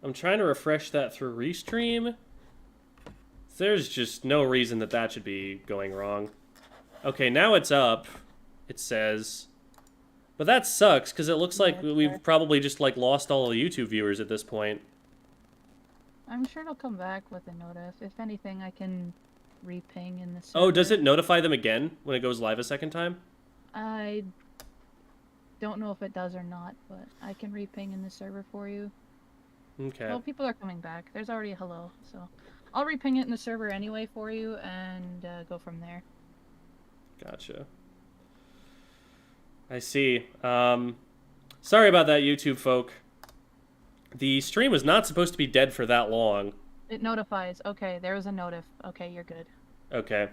I'm trying to refresh that through Restream. There's just no reason that that should be going wrong. Okay, now it's up, it says. But that sucks, because it looks like we've probably just, like, lost all the YouTube viewers at this point. I'm sure it'll come back with a notif. If anything, I can re-ping in the server. Oh, does it notify them again when it goes live a second time? I don't know if it does or not, but I can re-ping in the server for you. Okay. Well, people are coming back. There's already a hello, so I'll re-ping it in the server anyway for you and go from there. Gotcha. I see. Sorry about that, YouTube folk. The stream was not supposed to be dead for that long. It notifies. Okay, there was a notif. Okay, you're good. Okay.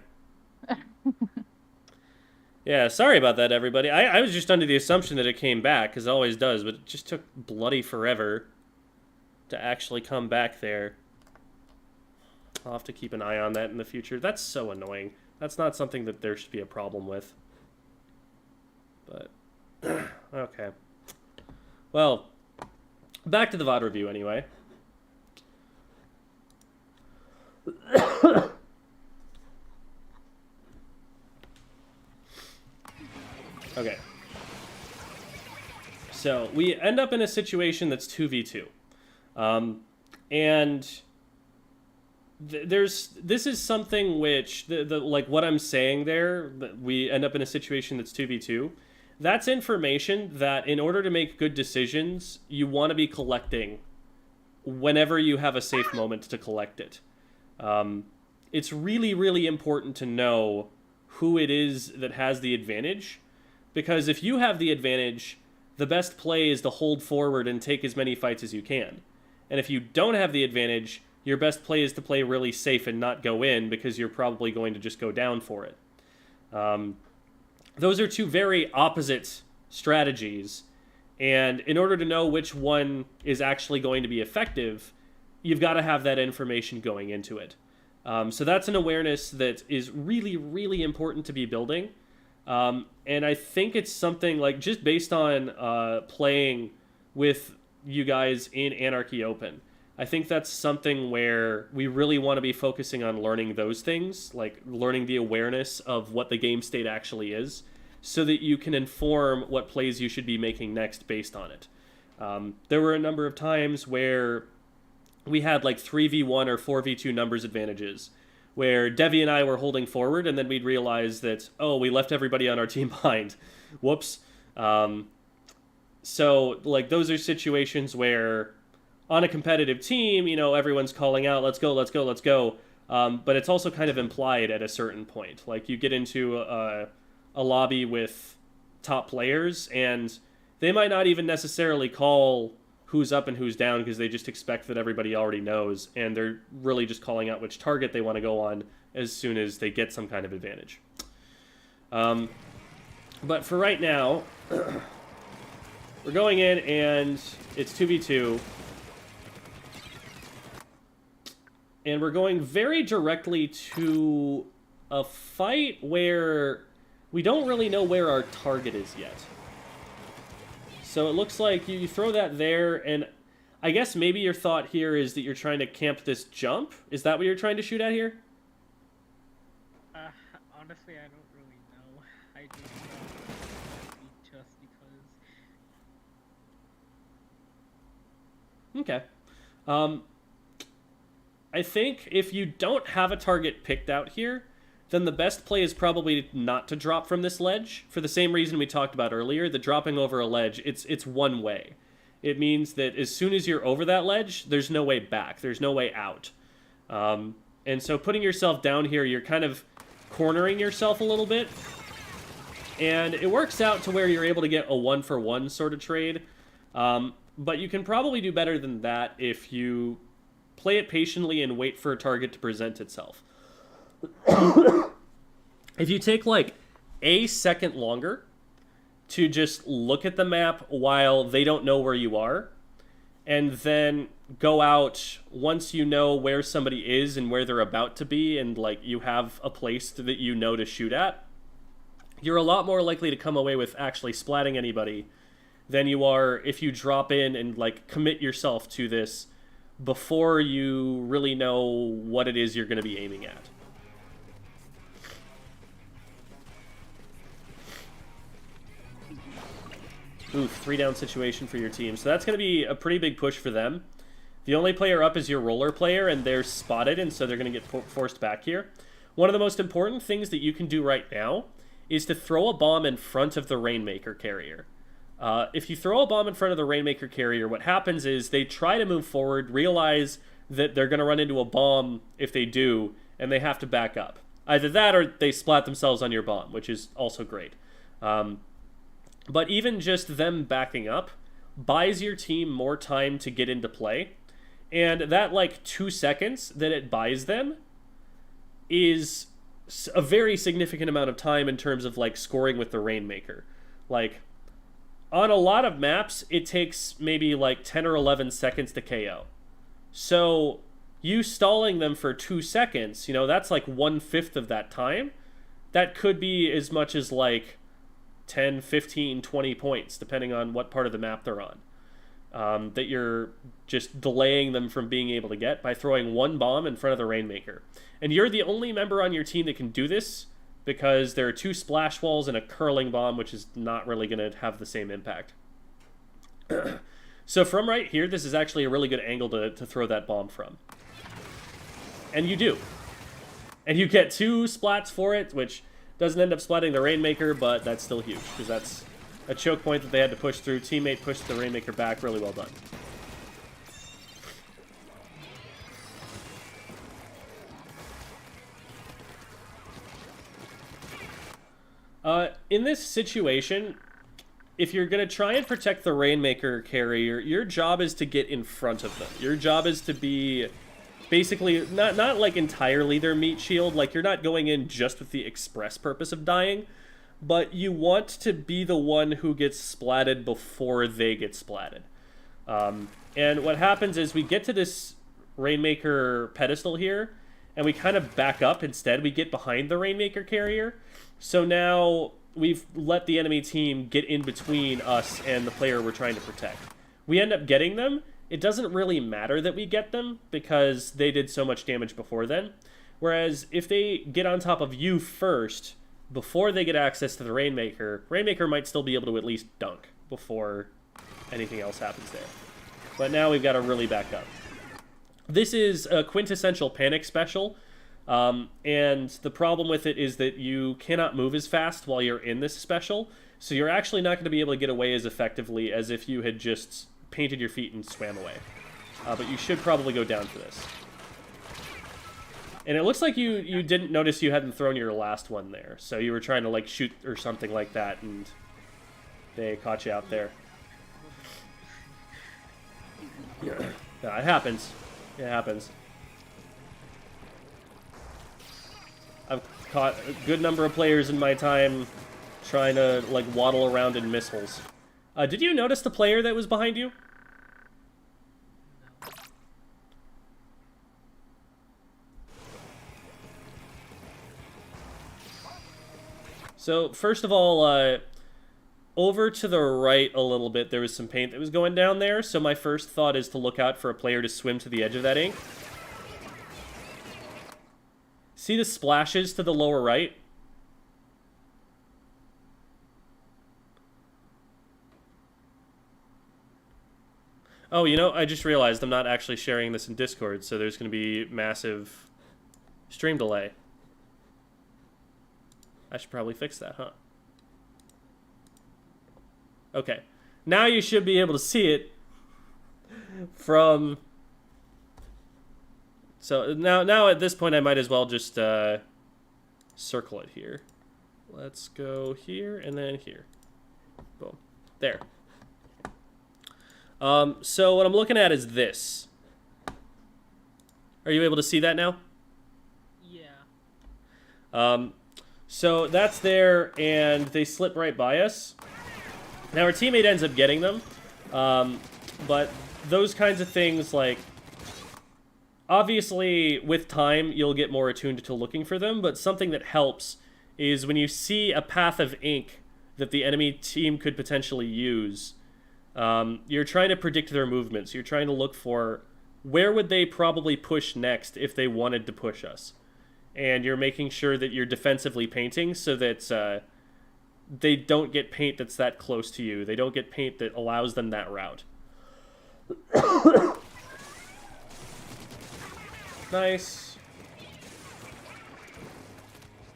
Yeah, sorry about that, everybody. I was just under the assumption that it came back, because it always does, but it just took bloody forever to actually come back there. I'll have to keep an eye on that in the future. That's so annoying. That's not something that there should be a problem with. But, okay. Well, back to the VOD review anyway. Okay. So, we end up in a situation that's 2v2. And this is something which, like what I'm saying there, we end up in a situation that's 2v2. That's information that in order to make good decisions, you want to be collecting whenever you have a safe moment to collect it. It's really, really important to know who it is that has the advantage, because if you have the advantage, the best play is to hold forward and take as many fights as you can. And if you don't have the advantage, your best play is to play really safe and not go in, because you're probably going to just go down for it. Those are two very opposite strategies, and in order to know which one is actually going to be effective, you've got to have that information going into it. So that's an awareness that is really, really important to be building. And I think it's something, like, just based on playing with you guys in Anarchy Open, I think that's something where we really want to be focusing on learning those things, like learning the awareness of what the game state actually is, so that you can inform what plays you should be making next based on it. There were a number of times where we had like 3v1 or 4v2 numbers advantages, where Devi and I were holding forward, and then we'd realize that, oh, we left everybody on our team behind. Whoops. So, like, those are situations where on a competitive team, you know, everyone's calling out, let's go, let's go, let's go. But it's also kind of implied at a certain point. Like, you get into a lobby with top players, and they might not even necessarily call who's up and who's down, because they just expect that everybody already knows, and they're really just calling out which target they want to go on as soon as they get some kind of advantage. But for right now, we're going in, and it's 2v2. And we're going very directly to a fight where we don't really know where our target is yet. So it looks like you throw that there, and I guess maybe your thought here is that you're trying to camp this jump? Is that what you're trying to shoot at here? Honestly, I don't really know. I just because... Okay. I think if you don't have a target picked out here, then the best play is probably not to drop from this ledge, for the same reason we talked about earlier, that dropping over a ledge, it's one way. It means that as soon as you're over that ledge, there's no way back, there's no way out. And so putting yourself down here, you're kind of cornering yourself a little bit, and it works out to where you're able to get a one-for-one sort of trade, but you can probably do better than that if you play it patiently and wait for a target to present itself. If you take like a second longer to just look at the map while they don't know where you are, and then go out once you know where somebody is and where they're about to be, and like you have a place that you know to shoot at, you're a lot more likely to come away with actually splatting anybody than you are if you drop in and like commit yourself to this before you really know what it is you're going to be aiming at. Oof, 3-down situation for your team. So that's going to be a pretty big push for them. The only player up is your roller player, and they're spotted, and so they're going to get forced back here. One of the most important things that you can do right now is to throw a bomb in front of the Rainmaker carrier. If you throw a bomb in front of the Rainmaker carrier, what happens is they try to move forward, realize that they're going to run into a bomb if they do, and they have to back up. Either that or they splat themselves on your bomb, which is also great. But even just them backing up buys your team more time to get into play. And that, like, 2 seconds that it buys them is a very significant amount of time in terms of, like, scoring with the Rainmaker. Like, on a lot of maps, it takes maybe, like, 10 or 11 seconds to KO. So, you stalling them for 2 seconds, you know, that's like 1/5 of that time. That could be as much as, like, 10, 15, 20 points, depending on what part of the map they're on. That you're just delaying them from being able to get by throwing one bomb in front of the Rainmaker. And you're the only member on your team that can do this because there are 2 splash walls and a curling bomb, which is not really going to have the same impact. So from right here, this is actually a really good angle to throw that bomb from. And you do. And you get 2 splats for it, which doesn't end up splatting the Rainmaker, but that's still huge, because that's a choke point that they had to push through. Teammate pushed the Rainmaker back. Really well done. In this situation, if you're going to try and protect the Rainmaker carrier, your job is to get in front of them. Your job is to be basically not like entirely their meat shield. Like, you're not going in just with the express purpose of dying, but you want to be the one who gets splatted before they get splatted. And what happens is we get to this Rainmaker pedestal here, and we kind of back up instead. We get behind the Rainmaker carrier. So now we've let the enemy team get in between us and the player we're trying to protect. We end up getting them. It doesn't really matter that we get them because they did so much damage before then. Whereas if they get on top of you first, before they get access to the Rainmaker, Rainmaker might still be able to at least dunk before anything else happens there. But now we've got to really back up. This is a quintessential panic special, and the problem with it is that you cannot move as fast while you're in this special, so you're actually not going to be able to get away as effectively as if you had just painted your feet and swam away. But you should probably go down for this. And it looks like you didn't notice you hadn't thrown your last one there, so you were trying to, like, shoot or something like that, and they caught you out there. Yeah, it happens. It happens. I've caught a good number of players in my time trying to, like, waddle around in missiles. Did you notice the player that was behind you? So, first of all, over to the right a little bit, there was some paint that was going down there, so my first thought is to look out for a player to swim to the edge of that ink. See the splashes to the lower right? Oh, you know, I just realized I'm not actually sharing this in Discord, so there's going to be massive stream delay. I should probably fix that, huh? Okay. Now you should be able to see it from... So now at this point I might as well just circle it here. Let's go here and then here. Boom. There. So what I'm looking at is this. Are you able to see that now? Yeah. So that's there, and they slip right by us. Now our teammate ends up getting them, but those kinds of things, like, obviously with time you'll get more attuned to looking for them, but something that helps is when you see a path of ink that the enemy team could potentially use, you're trying to predict their movements. You're trying to look for where would they probably push next if they wanted to push us? And you're making sure that you're defensively painting so that they don't get paint that's that close to you. They don't get paint that allows them that route. Nice.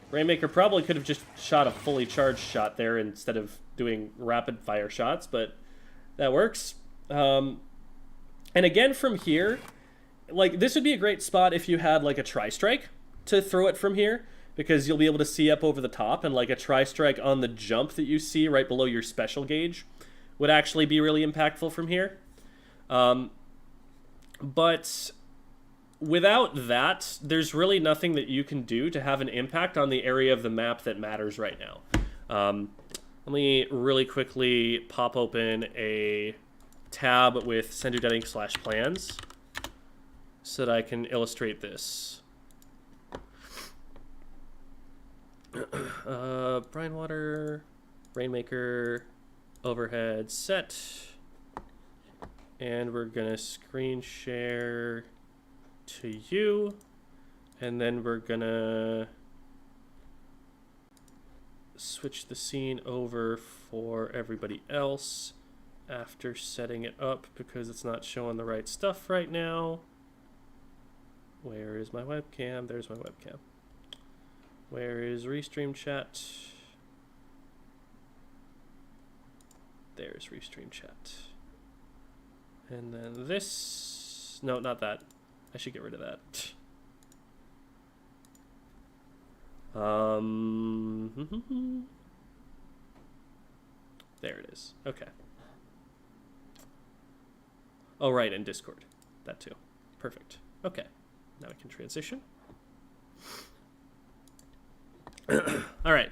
Rainmaker probably could have just shot a fully charged shot there instead of doing rapid fire shots, but that works. And again, from here, like, this would be a great spot if you had like a tri-strike to throw it from here, because you'll be able to see up over the top, and like a tri-strike on the jump that you see right below your special gauge would actually be really impactful from here. But without that, there's really nothing that you can do to have an impact on the area of the map that matters right now. Let me really quickly pop open a tab with sendu.inc/plans so that I can illustrate this. Brine water, Rainmaker, overhead set, and we're gonna screen share to you, and then we're gonna switch the scene over for everybody else after setting it up because it's not showing the right stuff right now. Where is my webcam? There's my webcam. Where is Restream chat? There's Restream chat. And then this... No, not that. I should get rid of that. There it is. Okay. Oh, right, and Discord. That too. Perfect. Okay. Now we can transition. All right.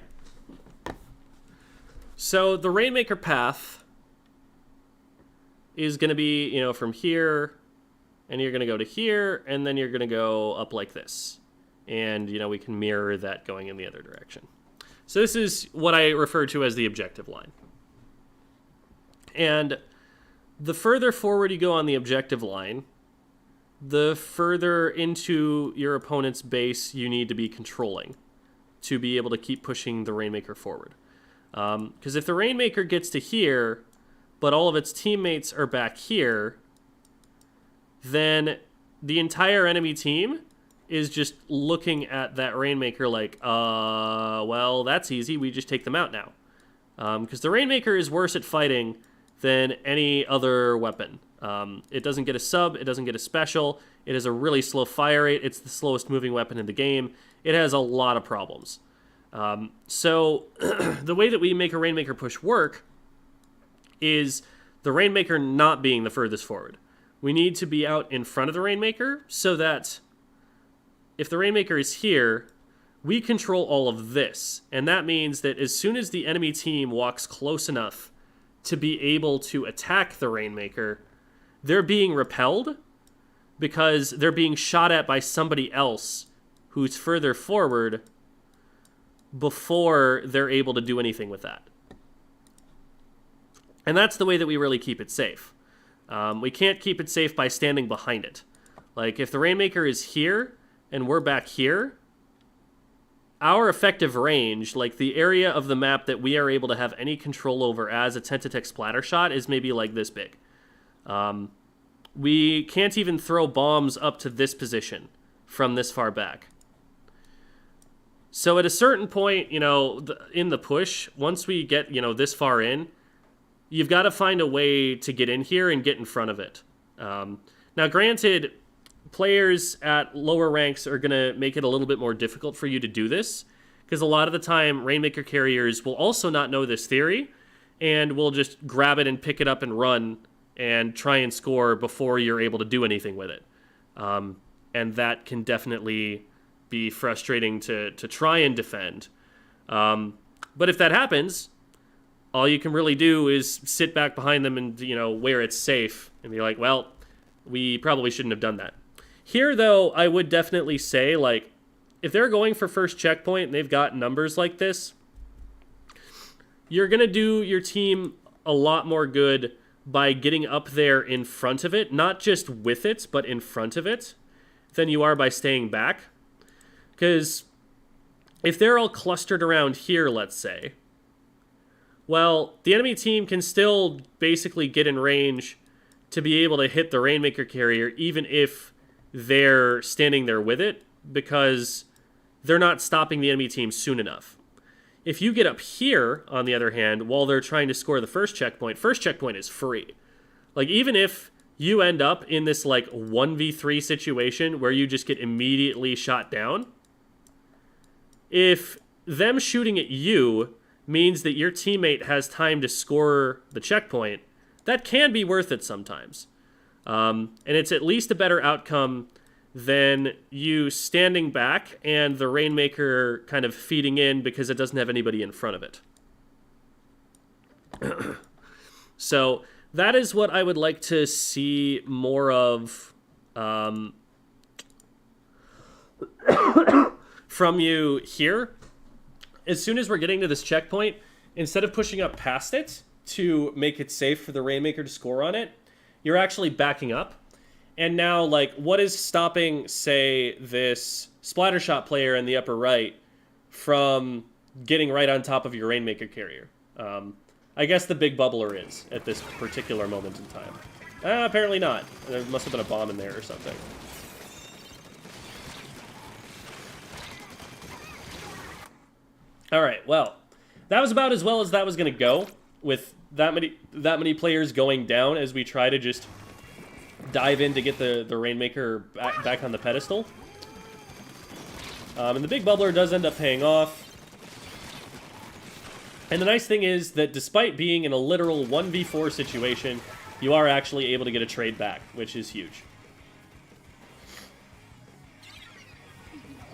So the Rainmaker path is going to be, you know, from here, and you're going to go to here, and then you're going to go up like this. And, you know, we can mirror that going in the other direction. So this is what I refer to as the objective line. And the further forward you go on the objective line, the further into your opponent's base you need to be controlling to be able to keep pushing the Rainmaker forward. Because if the Rainmaker gets to here, but all of its teammates are back here, then the entire enemy team is just looking at that Rainmaker like, well, that's easy. We just take them out now. Because the Rainmaker is worse at fighting than any other weapon. It doesn't get a sub. It doesn't get a special. It has a really slow fire rate. It's the slowest moving weapon in the game. It has a lot of problems. So the way that we make a Rainmaker push work is the Rainmaker not being the furthest forward. We need to be out in front of the Rainmaker so that if the Rainmaker is here, we control all of this. And that means that as soon as the enemy team walks close enough to be able to attack the Rainmaker, they're being repelled because they're being shot at by somebody else who's further forward before they're able to do anything with that. And that's the way that we really keep it safe. We can't keep it safe by standing behind it. Like, if the Rainmaker is here and we're back here, our effective range, like the area of the map that we are able to have any control over as a Tentatek splatter shot, is maybe like this big. We can't even throw bombs up to this position from this far back. So at a certain point, you know, in the push, once we get, you know, this far in, you've got to find a way to get in here and get in front of it. Now, granted, players at lower ranks are going to make it a little bit more difficult for you to do this, because a lot of the time, Rainmaker carriers will also not know this theory, and will just grab it and pick it up and run and try and score before you're able to do anything with it. And that can definitely be frustrating to try and defend. But if that happens, all you can really do is sit back behind them and, you know, where it's safe and be like, well, we probably shouldn't have done that. Here, though, I would definitely say, like, if they're going for first checkpoint and they've got numbers like this, you're going to do your team a lot more good by getting up there in front of it, not just with it, but in front of it, than you are by staying back. Because if they're all clustered around here, let's say, well, the enemy team can still basically get in range to be able to hit the Rainmaker carrier, even if they're standing there with it, because they're not stopping the enemy team soon enough. If you get up here, on the other hand, while they're trying to score the first checkpoint is free. Like, even if you end up in this, like, 1v3 situation where you just get immediately shot down, if them shooting at you means that your teammate has time to score the checkpoint, that can be worth it sometimes. And it's at least a better outcome than you standing back and the Rainmaker kind of feeding in because it doesn't have anybody in front of it. So that is what I would like to see more of from you here. As soon as we're getting to this checkpoint, instead of pushing up past it to make it safe for the Rainmaker to score on it, you're actually backing up. And now, like, what is stopping, say, this Splattershot player in the upper right from getting right on top of your Rainmaker carrier? I guess the big bubbler is at this particular moment in time. Apparently not. There must have been a bomb in there or something. Alright, well, that was about as well as that was going to go, with that many players going down as we try to just dive in to get the Rainmaker back on the pedestal. And the big bubbler does end up paying off. And the nice thing is that despite being in a literal 1v4 situation, you are actually able to get a trade back, which is huge.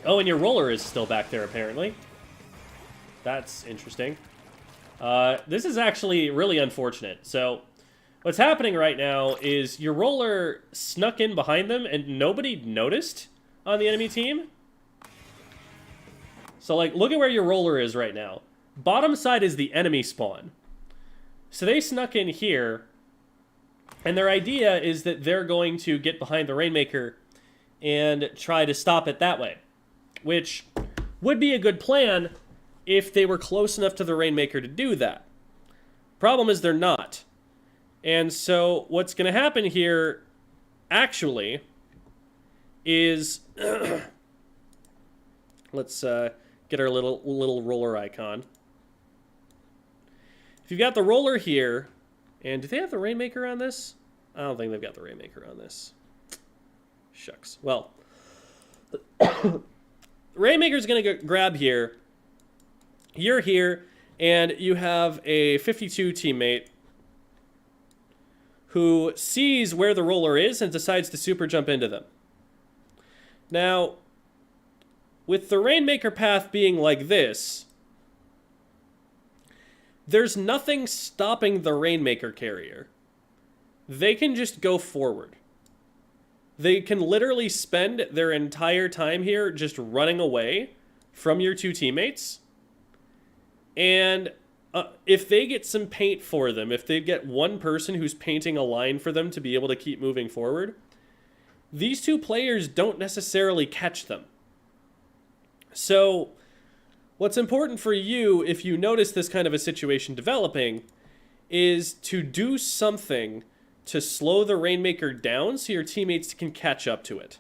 Oh, and your roller is still back there, apparently. That's interesting. This is actually really unfortunate. So what's happening right now is your roller snuck in behind them and nobody noticed on the enemy team. So, like, look at where your roller is right now. Bottom side is the enemy spawn. So they snuck in here, and their idea is that they're going to get behind the Rainmaker and try to stop it that way, which would be a good plan if they were close enough to the Rainmaker to do that. Problem is they're not. And so what's going to happen here, actually, is... let's get our little roller icon. If you've got the roller here, and do they have the Rainmaker on this? I don't think they've got the Rainmaker on this. Shucks. Well, Rainmaker's going to grab here. You're here, and you have a 52 teammate who sees where the roller is and decides to super jump into them. Now, with the Rainmaker path being like this, there's nothing stopping the Rainmaker carrier. They can just go forward. They can literally spend their entire time here just running away from your two teammates. And if they get some paint for them, if they get one person who's painting a line for them to be able to keep moving forward, these two players don't necessarily catch them. So what's important for you, if you notice this kind of a situation developing, is to do something to slow the Rainmaker down so your teammates can catch up to it.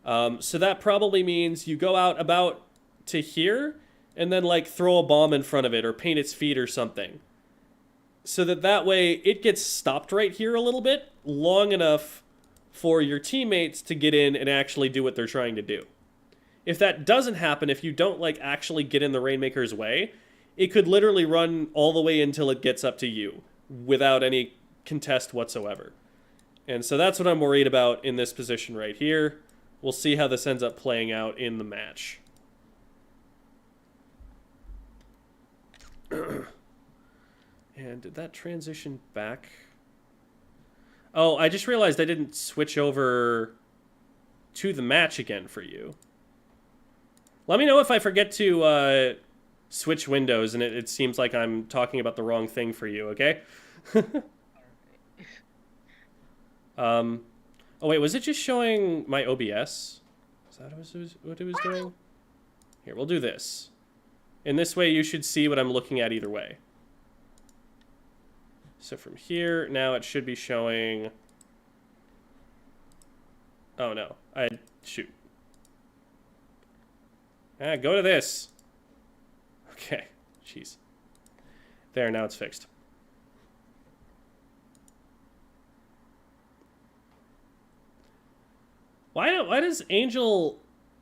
So that probably means you go out about to here and then, like, throw a bomb in front of it or paint its feet or something. So that way it gets stopped right here a little bit, long enough for your teammates to get in and actually do what they're trying to do. If that doesn't happen, if you don't, like, actually get in the Rainmaker's way, it could literally run all the way until it gets up to you without any contest whatsoever. And so that's what I'm worried about in this position right here. We'll see how this ends up playing out in the match. And did that transition back? Oh, I just realized I didn't switch over to the match again for you. Let me know if I forget to switch windows and it seems like I'm talking about the wrong thing for you, okay? Oh wait, was it just showing my OBS? Is that what it was doing? Here, we'll do this. In this way, you should see what I'm looking at either way. So from here, now it should be showing... Oh no, shoot. Go to this. Okay, jeez. There, now it's fixed. Why does Angel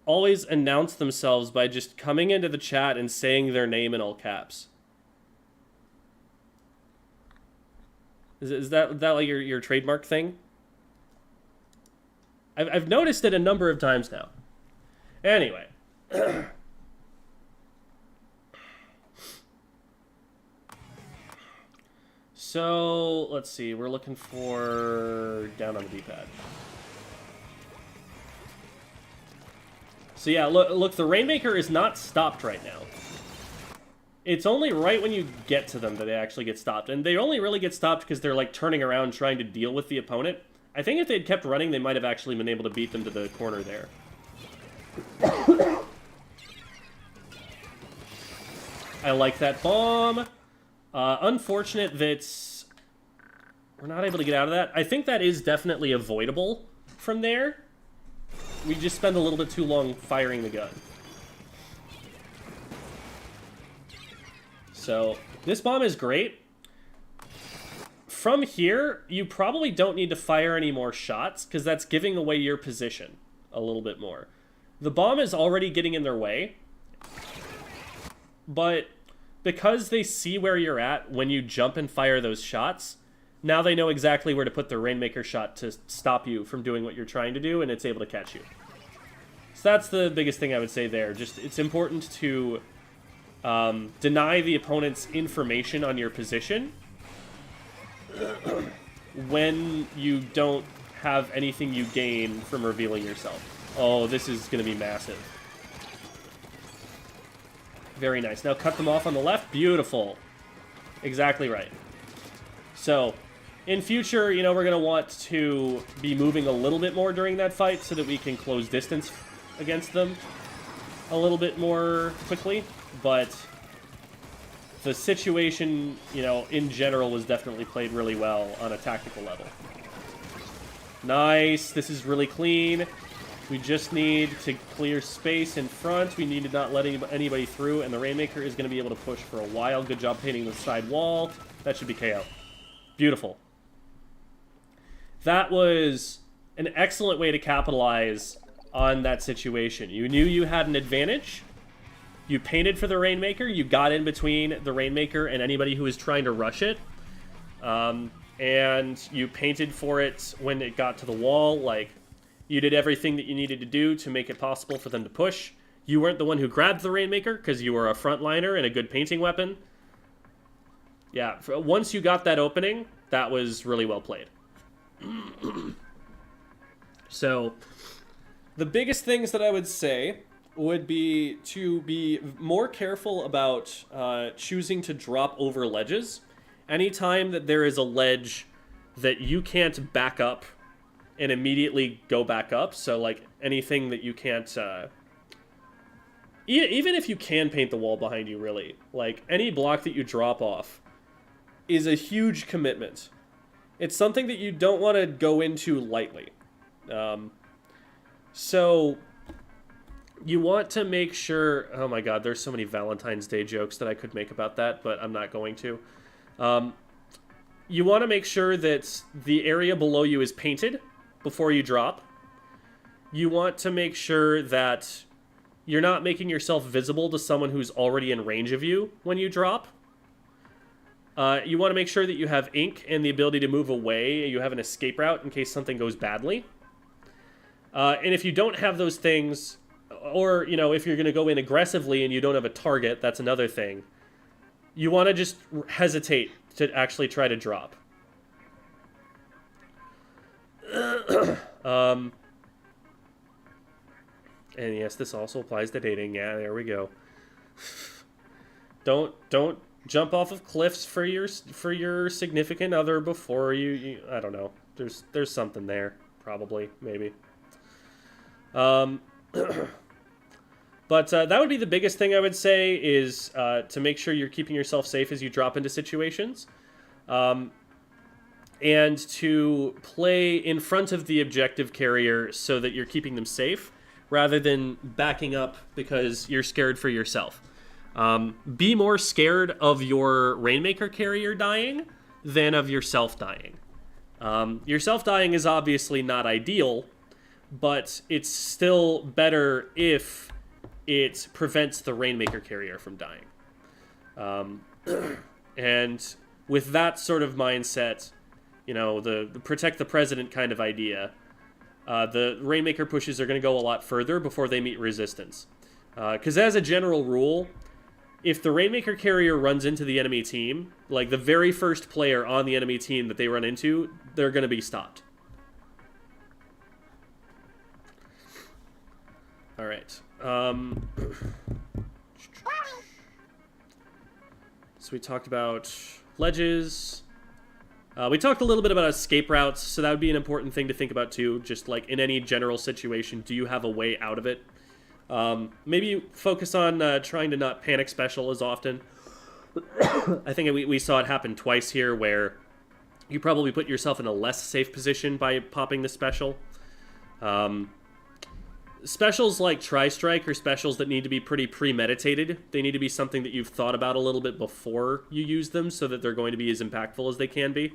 always announce themselves by just coming into the chat and saying their name in all caps? Is that like your trademark thing? I've noticed it a number of times now. Anyway. So, let's see. We're looking for down on the D-pad. So yeah, look, the Rainmaker is not stopped right now. It's only right when you get to them that they actually get stopped. And they only really get stopped because they're like turning around trying to deal with the opponent. I think if they'd kept running, they might have actually been able to beat them to the corner there. I like that bomb. Unfortunate that we're not able to get out of that. I think that is definitely avoidable from there. We just spend a little bit too long firing the gun. So, this bomb is great. From here, you probably don't need to fire any more shots, because that's giving away your position a little bit more. The bomb is already getting in their way, but because they see where you're at when you jump and fire those shots, now they know exactly where to put their Rainmaker shot to stop you from doing what you're trying to do, and it's able to catch you. So that's the biggest thing I would say there. Just, it's important to deny the opponent's information on your position when you don't have anything you gain from revealing yourself. Oh, this is going to be massive. Very nice. Now cut them off on the left. Beautiful. Exactly right. So, in future, you know, we're going to want to be moving a little bit more during that fight so that we can close distance against them a little bit more quickly. But the situation, you know, in general was definitely played really well on a tactical level. Nice. This is really clean. We just need to clear space in front. We need to not let anybody through, and the Rainmaker is going to be able to push for a while. Good job painting the side wall. That should be KO. Beautiful. That was an excellent way to capitalize on that situation. You knew you had an advantage. You painted for the Rainmaker. You got in between the Rainmaker and anybody who was trying to rush it. And you painted for it when it got to the wall. Like, you did everything that you needed to do to make it possible for them to push. You weren't the one who grabbed the Rainmaker because you were a frontliner and a good painting weapon. Yeah, once you got that opening, that was really well played. So, the biggest things that I would say would be to be more careful about choosing to drop over ledges. Anytime that there is a ledge that you can't back up and immediately go back up, so like anything that you can't... even if you can paint the wall behind you, really, like any block that you drop off is a huge commitment. It's something that you don't want to go into lightly. So you want to make sure... Oh my god, there's so many Valentine's Day jokes that I could make about that, but I'm not going to. You want to make sure that the area below you is painted before you drop. You want to make sure that you're not making yourself visible to someone who's already in range of you when you drop. You want to make sure that you have ink and the ability to move away. You have an escape route in case something goes badly. And if you don't have those things, or, you know, if you're going to go in aggressively and you don't have a target, that's another thing. You want to just hesitate to actually try to drop. And yes, this also applies to dating. Yeah, there we go. Don't jump off of cliffs for your significant other before you I don't know. there's something there, probably, maybe. But that would be the biggest thing I would say is to make sure you're keeping yourself safe as you drop into situations. And to play in front of the objective carrier so that you're keeping them safe, rather than backing up because you're scared for yourself. Be more scared of your Rainmaker carrier dying than of yourself dying. Yourself dying is obviously not ideal, but it's still better if it prevents the Rainmaker carrier from dying. And with that sort of mindset, you know, the protect the president kind of idea, the Rainmaker pushes are going to go a lot further before they meet resistance. Because as a general rule, if the Rainmaker carrier runs into the enemy team, like the very first player on the enemy team that they run into, they're going to be stopped. All right. So we talked about ledges. We talked a little bit about escape routes, so that would be an important thing to think about too. Just like in any general situation, do you have a way out of it? Maybe focus on trying to not panic special as often. I think we saw it happen twice here where you probably put yourself in a less safe position by popping the special. Specials like Tri-Strike are specials that need to be pretty premeditated. They need to be something that you've thought about a little bit before you use them so that they're going to be as impactful as they can be.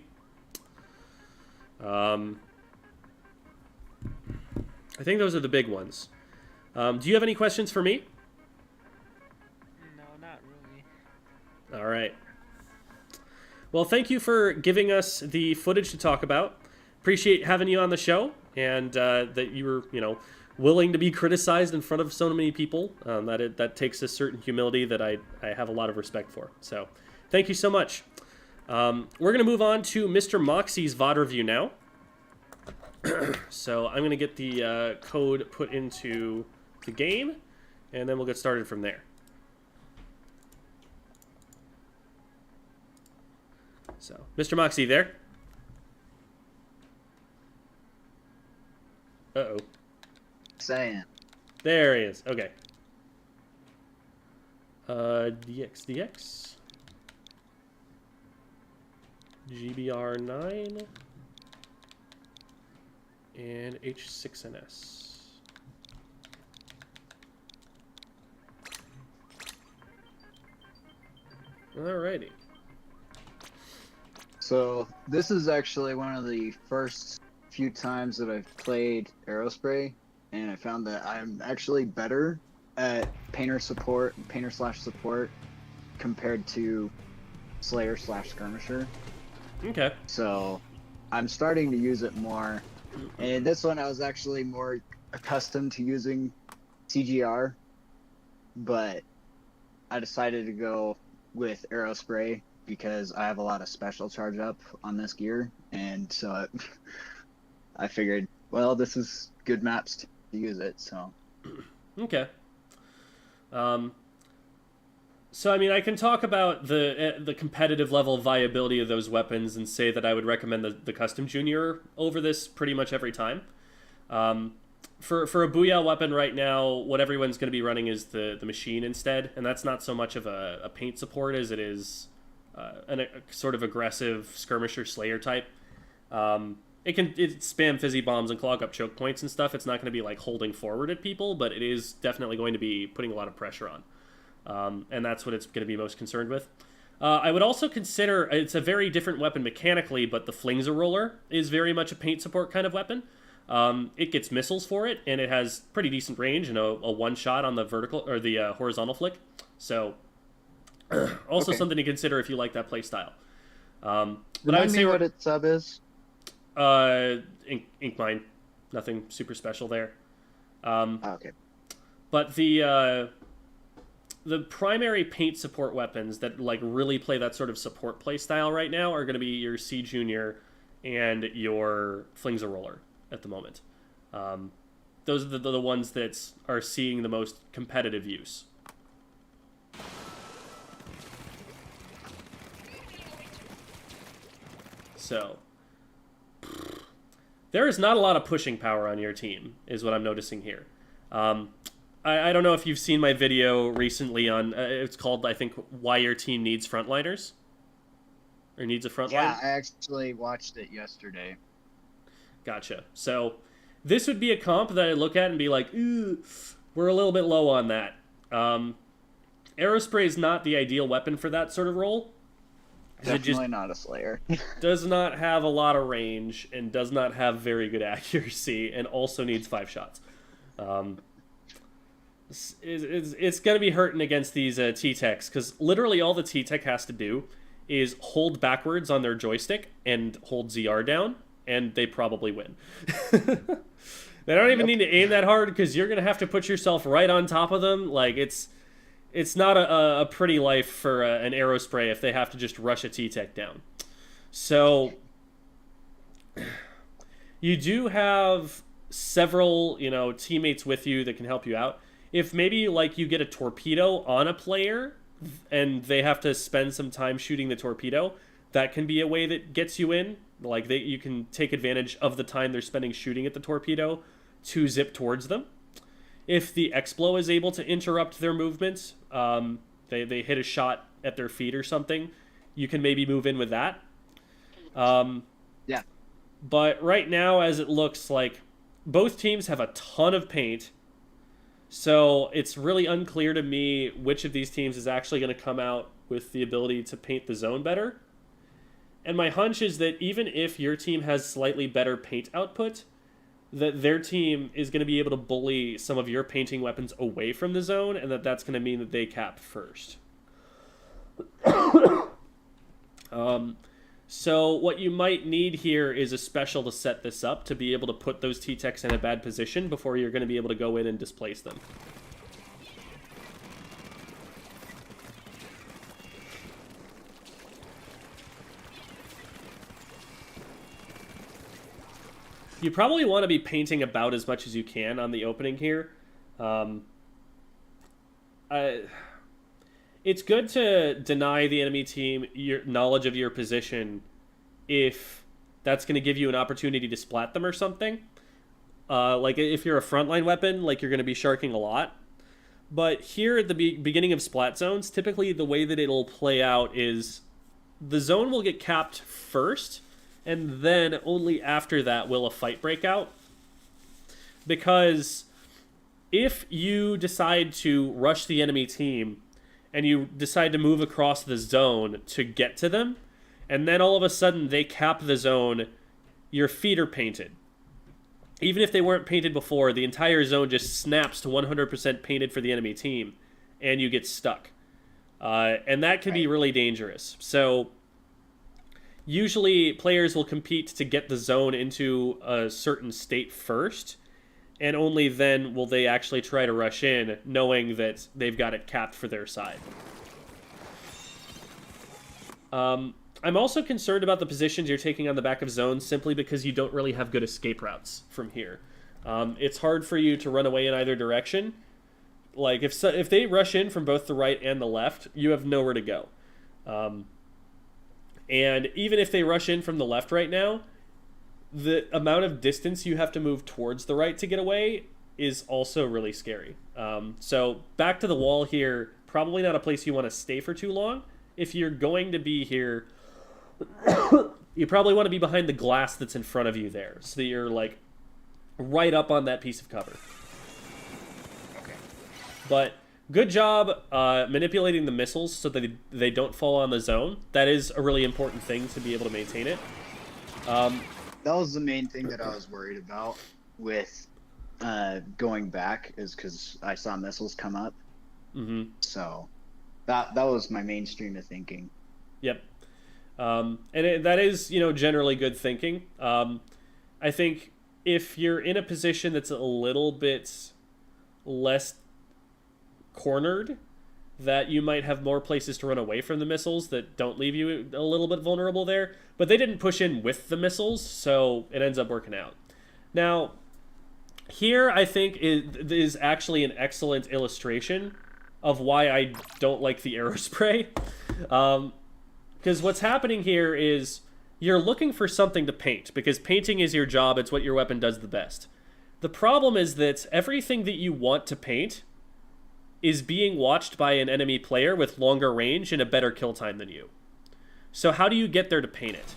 I think those are the big ones. Do you have any questions for me? No, not really. All right. Well, thank you for giving us the footage to talk about. Appreciate having you on the show, and that you were, you know, willing to be criticized in front of so many people. That takes a certain humility that I have a lot of respect for. So, thank you so much. We're going to move on to Mr. Moxie's VOD review now. So I'm going to get the code put into the game, and then we'll get started from there. So, Mr. Moxie, there? Uh-oh. Saying. There he is. Okay. DX. GBR9. And H6NS. Alrighty. So this is actually one of the first few times that I've played Aerospray, and I found that I'm actually better at painter slash support compared to Slayer slash Skirmisher. Okay. So I'm starting to use it more. And this one I was actually more accustomed to using CGR, but I decided to go with Aerospray because I have a lot of special charge up on this gear, and so I figured, well, this is good maps to use it, so. Okay. So, I mean, I can talk about the competitive level viability of those weapons and say that I would recommend the Custom Junior over this pretty much every time. For a Booyah weapon right now, what everyone's going to be running is the machine instead, and that's not so much of a paint support as it is a sort of aggressive Skirmisher Slayer type. It spam fizzy bombs and clog up choke points and stuff. It's not going to be like holding forward at people, but it is definitely going to be putting a lot of pressure on. And that's what it's going to be most concerned with. I would also consider, it's a very different weapon mechanically, but the Flingza Roller is very much a paint support kind of weapon. It gets missiles for it, and it has pretty decent range and a one-shot on the vertical or the horizontal flick. So, also Okay. something to consider if you like that play style. But I Remind would say me what its sub is. Ink Mine, nothing super special there. Okay. But the primary paint support weapons that like really play that sort of support play style right now are going to be your C Junior and your Flingza Roller at the moment. Those are the ones that are seeing the most competitive use. So, there is not a lot of pushing power on your team, is what I'm noticing here. I don't know if you've seen my video recently on, it's called, I think, Why Your Team Needs Frontliners? Or needs a frontline? Yeah, I actually watched it yesterday. Gotcha. So this would be a comp that I look at and be like, ooh, we're a little bit low on that. Aerospray is not the ideal weapon for that sort of role. Definitely not a Slayer. Does not have a lot of range and does not have very good accuracy and also needs 5 shots. It's going to be hurting against these T-Techs because literally all the T-Tech has to do is hold backwards on their joystick and hold ZR down, and they probably win. They don't even need to aim that hard because you're going to have to put yourself right on top of them. Like, it's not a pretty life for an Aerospray if they have to just rush a T-Tech down. So you do have several, teammates with you that can help you out. If maybe like you get a torpedo on a player and they have to spend some time shooting the torpedo, that can be a way that gets you in. Like you can take advantage of the time they're spending shooting at the torpedo to zip towards them. If the Explo is able to interrupt their movements, they hit a shot at their feet or something, you can maybe move in with that. Yeah. But right now, as it looks like, both teams have a ton of paint, so it's really unclear to me which of these teams is actually going to come out with the ability to paint the zone better. And my hunch is that even if your team has slightly better paint output, that their team is going to be able to bully some of your painting weapons away from the zone, and that's going to mean that they cap first. So what you might need here is a special to set this up to be able to put those T-Techs in a bad position before you're going to be able to go in and displace them. You probably want to be painting about as much as you can on the opening here. It's good to deny the enemy team your knowledge of your position if that's going to give you an opportunity to splat them or something. Like if you're a frontline weapon, like you're going to be sharking a lot. But here at the beginning of splat zones, typically the way that it'll play out is the zone will get capped first, and then only after that will a fight break out. Because if you decide to rush the enemy team and you decide to move across the zone to get to them, and then all of a sudden they cap the zone, your feet are painted. Even if they weren't painted before, the entire zone just snaps to 100% painted for the enemy team, and you get stuck. And that can be really dangerous. So usually players will compete to get the zone into a certain state first, and only then will they actually try to rush in, knowing that they've got it capped for their side. I'm also concerned about the positions you're taking on the back of zones simply because you don't really have good escape routes from here. It's hard for you to run away in either direction. Like, if they rush in from both the right and the left, you have nowhere to go. And even if they rush in from the left right now, the amount of distance you have to move towards the right to get away is also really scary. So back to the wall here, probably not a place you want to stay for too long. If you're going to be here, you probably want to be behind the glass that's in front of you there, so that you're like right up on that piece of cover. Okay. But good job manipulating the missiles so that they don't fall on the zone. That is a really important thing to be able to maintain it. That was the main thing that I was worried about with going back, is because I saw missiles come up. Mm-hmm. So that was my main stream of thinking. Yep. That is, generally good thinking. I think if you're in a position that's a little bit less cornered, that you might have more places to run away from the missiles that don't leave you a little bit vulnerable there. But they didn't push in with the missiles, so it ends up working out. Now, here I think is actually an excellent illustration of why I don't like the Aerospray. Because what's happening here is you're looking for something to paint, because painting is your job, it's what your weapon does the best. The problem is that everything that you want to paint is being watched by an enemy player with longer range and a better kill time than you. So how do you get there to paint it?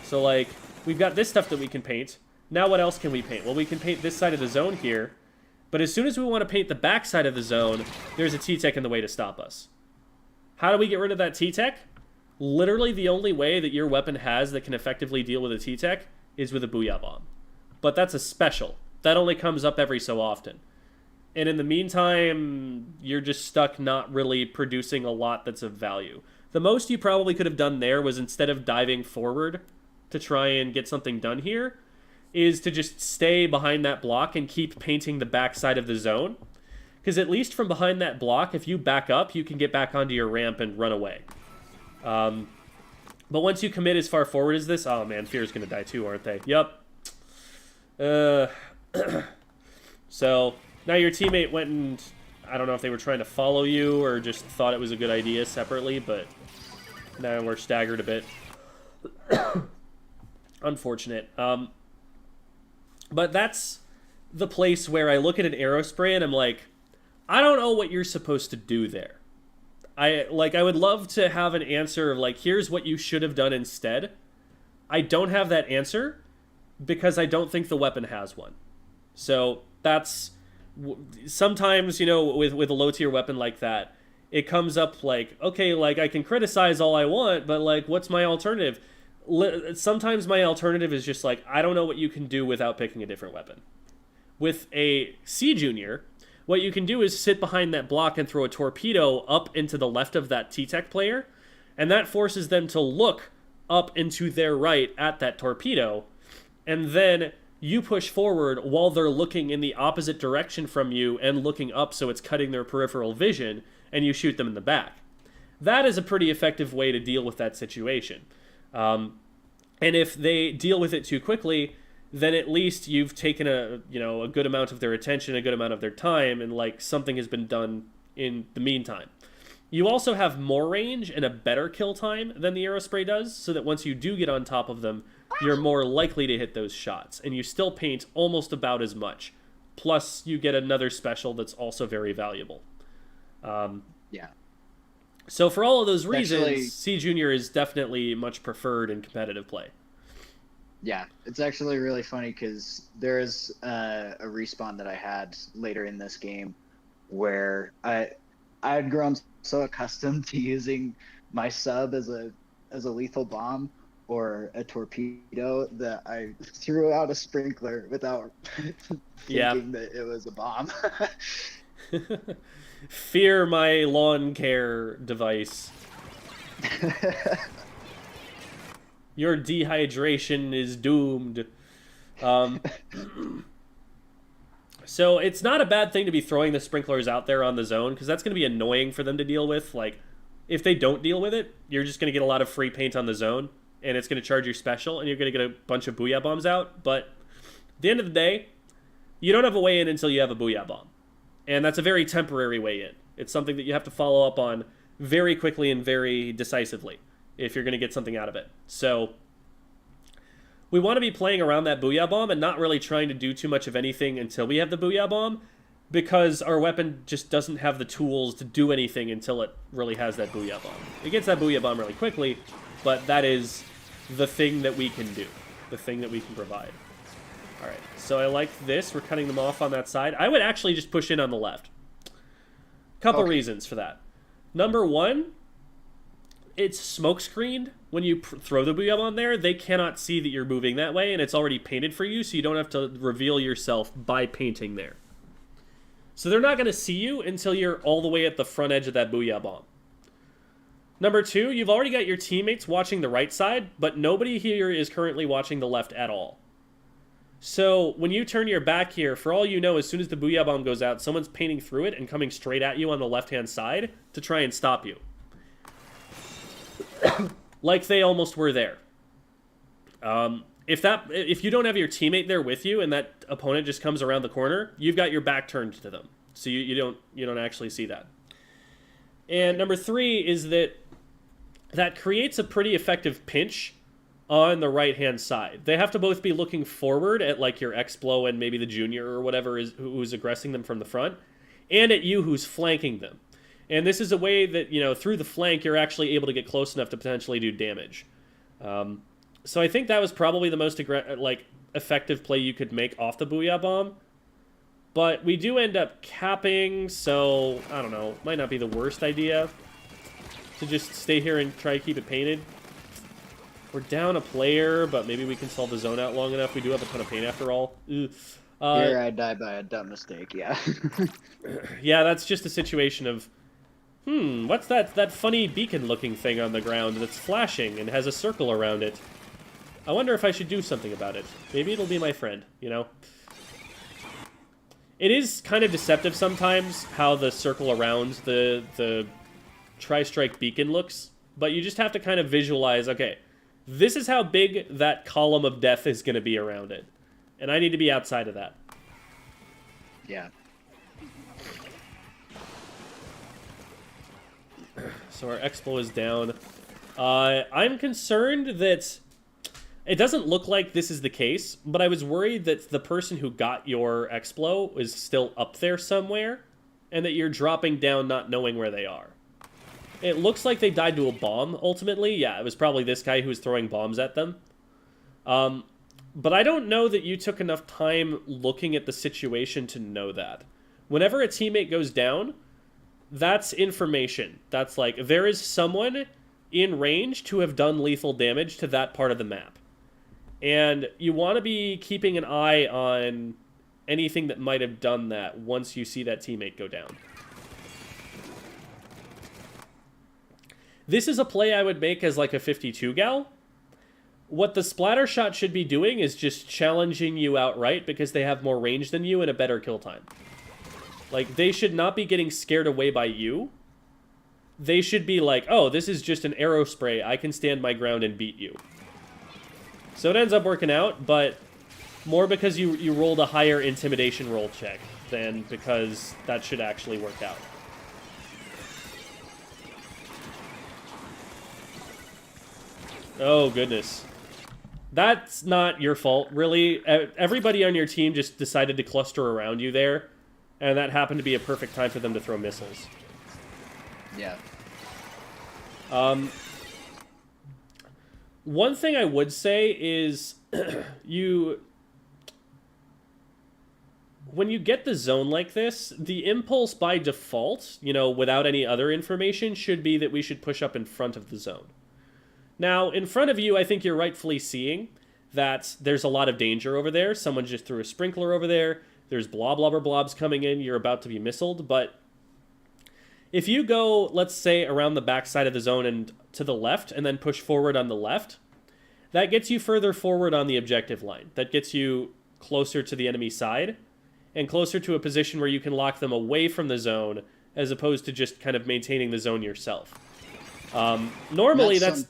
So, like, we've got this stuff that we can paint. Now what else can we paint? Well, we can paint this side of the zone here, but as soon as we want to paint the back side of the zone, there's a T-Tech in the way to stop us. How do we get rid of that T-Tech? Literally the only way that your weapon has that can effectively deal with a T-Tech is with a Booyah Bomb. But that's a special. That only comes up every so often. And in the meantime, you're just stuck not really producing a lot that's of value. The most you probably could have done there was, instead of diving forward to try and get something done here, is to just stay behind that block and keep painting the back side of the zone. Because at least from behind that block, if you back up, you can get back onto your ramp and run away. But once you commit as far forward as this... Oh man, Fear's going to die too, aren't they? Yup. So, now your teammate went and... I don't know if they were trying to follow you or just thought it was a good idea separately, but now we're staggered a bit. Unfortunate. But that's the place where I look at an aerospray and I'm like, I don't know what you're supposed to do there. I would love to have an answer of, like, here's what you should have done instead. I don't have that answer because I don't think the weapon has one. So that's... Sometimes, you know, with a low-tier weapon like that, it comes up like, okay, like, I can criticize all I want, but, like, what's my alternative? Sometimes my alternative is just, like, I don't know what you can do without picking a different weapon. With a C Junior, what you can do is sit behind that block and throw a torpedo up into the left of that T-Tech player, and that forces them to look up into their right at that torpedo, and then you push forward while they're looking in the opposite direction from you and looking up, so it's cutting their peripheral vision, and you shoot them in the back. That is a pretty effective way to deal with that situation. And if they deal with it too quickly, then at least you've taken a good amount of their attention, a good amount of their time, and, like, something has been done in the meantime. You also have more range and a better kill time than the aerospray does, so that once you do get on top of them, you're more likely to hit those shots, and you still paint almost about as much. Plus, you get another special that's also very valuable. Yeah. So for all of those reasons, Actually, C Junior is definitely much preferred in competitive play. Yeah, it's actually really funny because there is a respawn that I had later in this game where I had grown so accustomed to using my sub as a lethal bomb or a torpedo that I threw out a sprinkler without thinking that it was a bomb. Fear my lawn care device. Your dehydration is doomed. So it's not a bad thing to be throwing the sprinklers out there on the zone, because that's going to be annoying for them to deal with. Like, if they don't deal with it, you're just going to get a lot of free paint on the zone, and it's going to charge your special, and you're going to get a bunch of Booyah Bombs out. But at the end of the day, you don't have a way in until you have a Booyah Bomb. And that's a very temporary way in. It's something that you have to follow up on very quickly and very decisively if you're going to get something out of it. So we want to be playing around that Booyah Bomb and not really trying to do too much of anything until we have the Booyah Bomb, because our weapon just doesn't have the tools to do anything until it really has that Booyah Bomb. It gets that Booyah Bomb really quickly, but that is the thing that we can do, the thing that we can provide. All right, so I like this. We're cutting them off on that side. I would actually just push in on the left. Couple reasons for that. Number one, it's smoke screened. When you throw the Booyah Bomb there, they cannot see that you're moving that way, and it's already painted for you, so you don't have to reveal yourself by painting there. So they're not going to see you until you're all the way at the front edge of that Booyah Bomb. Number two, you've already got your teammates watching the right side, but nobody here is currently watching the left at all. So when you turn your back here, for all you know, as soon as the Booyah Bomb goes out, someone's painting through it and coming straight at you on the left-hand side to try and stop you. Like they almost were there. If you don't have your teammate there with you and that opponent just comes around the corner, you've got your back turned to them. So you don't actually see that. And number three is that that creates a pretty effective pinch on the right-hand side. They have to both be looking forward at, like, your X-Blow and maybe the junior or whatever is who's aggressing them from the front, and at you who's flanking them. And this is a way that, you know, through the flank, you're actually able to get close enough to potentially do damage. So I think that was probably the most effective play you could make off the Booyah Bomb. But we do end up capping, so, I don't know, might not be the worst idea to just stay here and try to keep it painted. We're down a player, but maybe we can solve the zone out long enough. We do have a ton of paint after all. Here I die by a dumb mistake, yeah. Yeah, that's just a situation of, what's that funny beacon-looking thing on the ground that's flashing and has a circle around it? I wonder if I should do something about it. Maybe it'll be my friend, you know? It is kind of deceptive sometimes how the circle around the Tri-Strike beacon looks, but you just have to kind of visualize, okay, this is how big that column of death is going to be around it. And I need to be outside of that. Yeah. So our Expo is down. I'm concerned that it doesn't look like this is the case, but I was worried that the person who got your Explo is still up there somewhere, and that you're dropping down not knowing where they are. It looks like they died to a bomb, ultimately. Yeah, it was probably this guy who was throwing bombs at them. But I don't know that you took enough time looking at the situation to know that. Whenever a teammate goes down, that's information. That's like, there is someone in range to have done lethal damage to that part of the map. And you want to be keeping an eye on anything that might have done that once you see that teammate go down. This is a play I would make as like a 52 gal. What the splatter shot should be doing is just challenging you outright because they have more range than you and a better kill time. Like, they should not be getting scared away by you. They should be like, oh, this is just an arrow spray. I can stand my ground and beat you. So it ends up working out, but more because you rolled a higher intimidation roll check than because that should actually work out. Oh, goodness. That's not your fault, really. Everybody on your team just decided to cluster around you there, and that happened to be a perfect time for them to throw missiles. Yeah. One thing I would say is when you get the zone like this, the impulse by default, you know, without any other information, should be that we should push up in front of the zone. Now, in front of you, I think you're rightfully seeing that there's a lot of danger over there. Someone just threw a sprinkler over there. There's blobs coming in. You're about to be missiled, but if you go, let's say, around the backside of the zone and to the left, and then push forward on the left, that gets you further forward on the objective line. That gets you closer to the enemy side, and closer to a position where you can lock them away from the zone, as opposed to just kind of maintaining the zone yourself. Normally, that's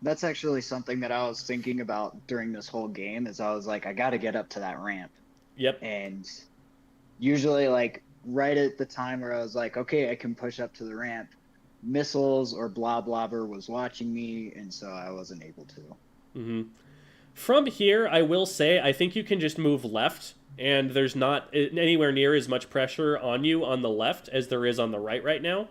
That's actually something that I was thinking about during this whole game, is I was like, I got to get up to that ramp. Yep. And usually, like, right at the time where I was like, okay, I can push up to the ramp, missiles or blobber was watching me, and so I wasn't able to. From here, I will say, I think you can just move left, and there's not anywhere near as much pressure on you on the left as there is on the right now.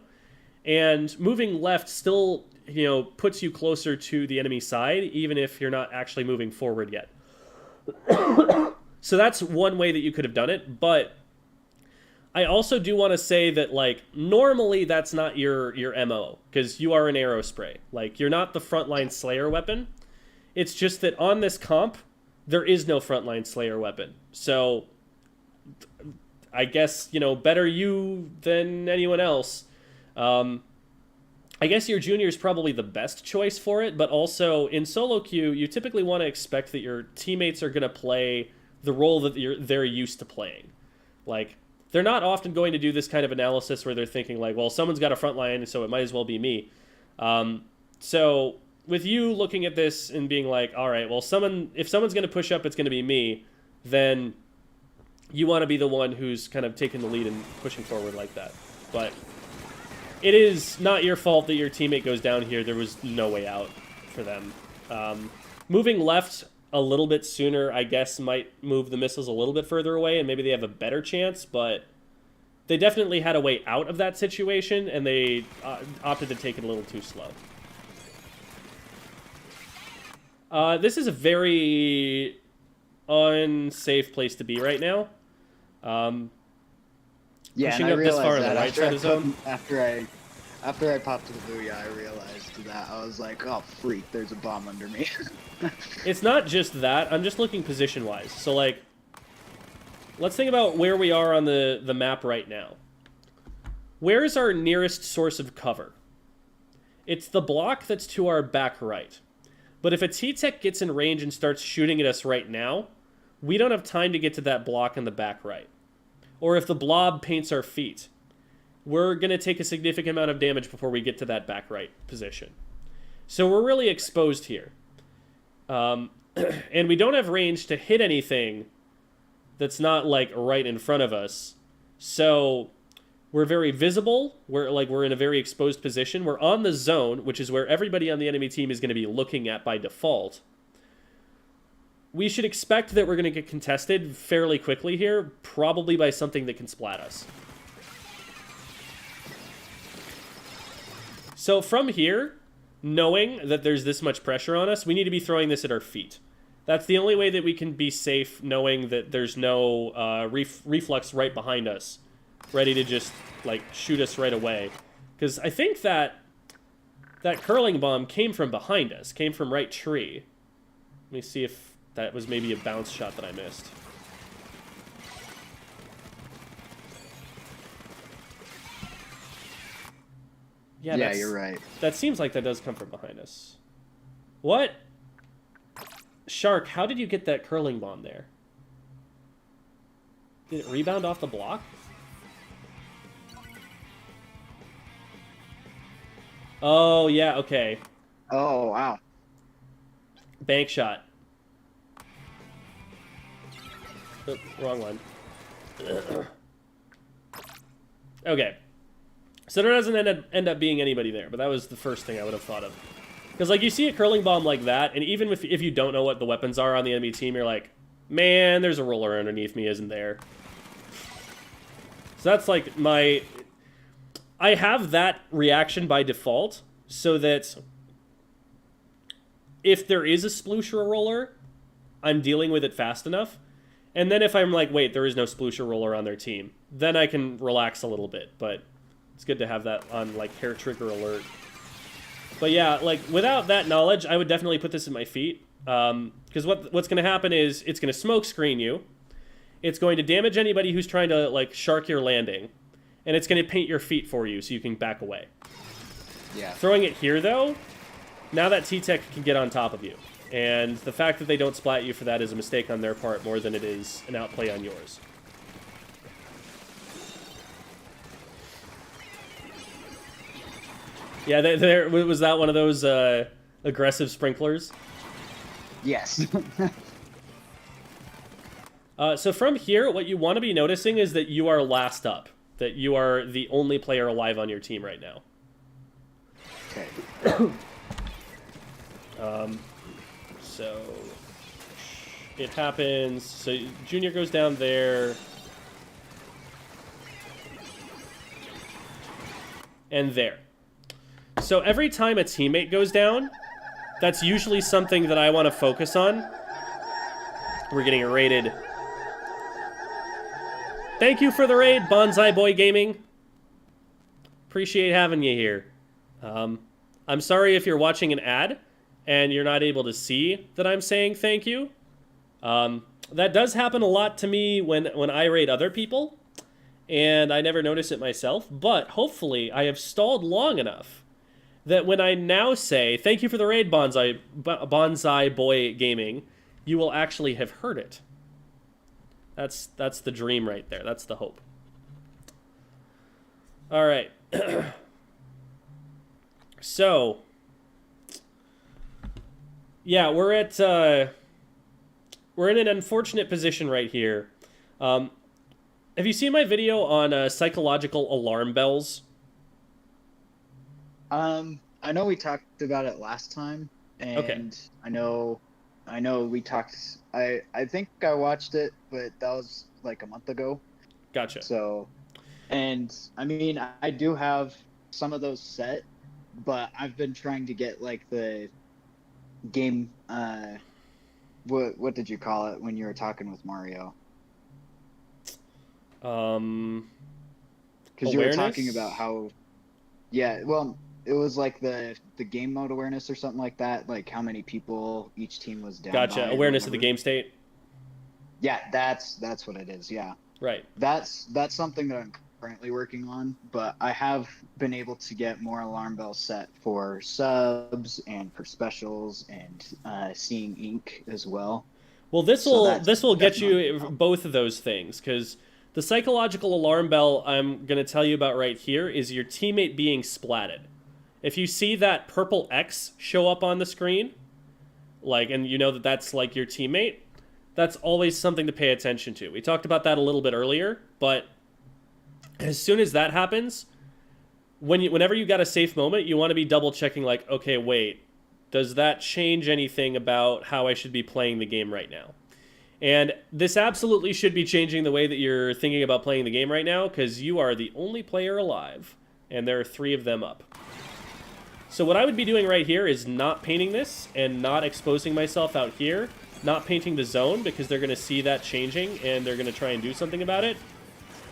And moving left still, you know, puts you closer to the enemy side, even if you're not actually moving forward yet. So that's one way that you could have done it, but I also do want to say that, like, normally that's not your MO, because you are an arrow spray. Like, you're not the frontline Slayer weapon. It's just that on this comp, there is no frontline Slayer weapon. So, I guess, you know, better you than anyone else. I guess your junior is probably the best choice for it, but also in solo queue, you typically want to expect that your teammates are going to play the role that they're used to playing. Like, they're not often going to do this kind of analysis where they're thinking like, well, someone's got a front line, so it might as well be me. So with you looking at this and being like, all right, well, if someone's going to push up, it's going to be me, then you want to be the one who's kind of taking the lead and pushing forward like that. But it is not your fault that your teammate goes down here. There was no way out for them. Moving left a little bit sooner, I guess, might move the missiles a little bit further away, and maybe they have a better chance, but they definitely had a way out of that situation, and they opted to take it a little too slow. This is a very unsafe place to be right now. Yeah, Pushing and I up this far on realized the that right side of the zone. after I popped to the booyah, I realized that. I was like, oh, freak, there's a bomb under me. It's not just that. I'm just looking position-wise. So, like, let's think about where we are on the map right now. Where is our nearest source of cover? It's the block that's to our back right. But if a T-Tech gets in range and starts shooting at us right now, we don't have time to get to that block in the back right. Or if the blob paints our feet, we're going to take a significant amount of damage before we get to that back right position. So we're really exposed here. And we don't have range to hit anything that's not, like, right in front of us. So we're very visible. We're in a very exposed position. We're on the zone, which is where everybody on the enemy team is going to be looking at by default. We should expect that we're going to get contested fairly quickly here, probably by something that can splat us. So from here, knowing that there's this much pressure on us, we need to be throwing this at our feet. That's the only way that we can be safe, knowing that there's no reflux right behind us, ready to just, like, shoot us right away. Because I think that curling bomb came from behind us, came from right tree. Let me see if that was maybe a bounce shot that I missed. Yeah, you're right. That seems like that does come from behind us. What? Shark, how did you get that curling bomb there? Did it rebound off the block? Oh, yeah, okay. Oh, wow. Bank shot. Oh, wrong one. Okay. So there doesn't end up being anybody there, but that was the first thing I would have thought of. Because, like, you see a curling bomb like that, and even if you don't know what the weapons are on the enemy team, you're like, man, there's a roller underneath me, isn't there? So that's, like, my... I have that reaction by default, so that if there is a sploosh or a roller, I'm dealing with it fast enough. And then if I'm like, wait, there is no sploosh or roller on their team, then I can relax a little bit, but it's good to have that on, like, hair trigger alert. But yeah, like, without that knowledge, I would definitely put this at my feet. Because what's going to happen is it's going to smoke screen you. It's going to damage anybody who's trying to, like, shark your landing. And it's going to paint your feet for you so you can back away. Yeah. Throwing it here, though, now that T-Tech can get on top of you. And the fact that they don't splat you for that is a mistake on their part more than it is an outplay on yours. Yeah, was that one of those aggressive sprinklers? Yes. So from here, what you want to be noticing is that you are last up. That you are the only player alive on your team right now. Okay. So it happens. So Junior goes down there. And there. So every time a teammate goes down, that's usually something that I want to focus on. We're getting raided. Thank you for the raid, Bonsai Boy Gaming. Appreciate having you here. I'm sorry if you're watching an ad and you're not able to see that I'm saying thank you. That does happen a lot to me when I raid other people, and I never notice it myself, but hopefully I have stalled long enough that when I now say, thank you for the raid, Bonsai Boy Gaming, you will actually have heard it. That's the dream right there. That's the hope. All right. So, yeah, we're in an unfortunate position right here. Have you seen my video on psychological alarm bells? I know we talked about it last time, and Okay. I know we talked. I think I watched it, but that was like a month ago. Gotcha. So, and I mean, I do have some of those set, but I've been trying to get like the game. What did you call it when you were talking with Mario? Because you were talking Awareness? about how. Yeah, well, it was like the game mode awareness or something like that, like how many people each team was down Gotcha. by or Awareness of the whatever. game state. Yeah, that's what it is. Yeah. Right. That's something that I'm currently working on, but I have been able to get more alarm bells set for subs and for specials and seeing ink as well. Well, this So will that's this will get definitely you helped. both of those things because the psychological alarm bell I'm going to tell you about right here is your teammate being splatted. If you see that purple X show up on the screen, like, and you know that that's like your teammate, that's always something to pay attention to. We talked about that a little bit earlier, but as soon as that happens, whenever you got a safe moment, you want to be double checking, like, okay, wait, does that change anything about how I should be playing the game right now? And this absolutely should be changing the way that you're thinking about playing the game right now, because you are the only player alive, and there are 3 of them up. So what I would be doing right here is not painting this, and not exposing myself out here, not painting the zone, because they're going to see that changing, and they're going to try and do something about it.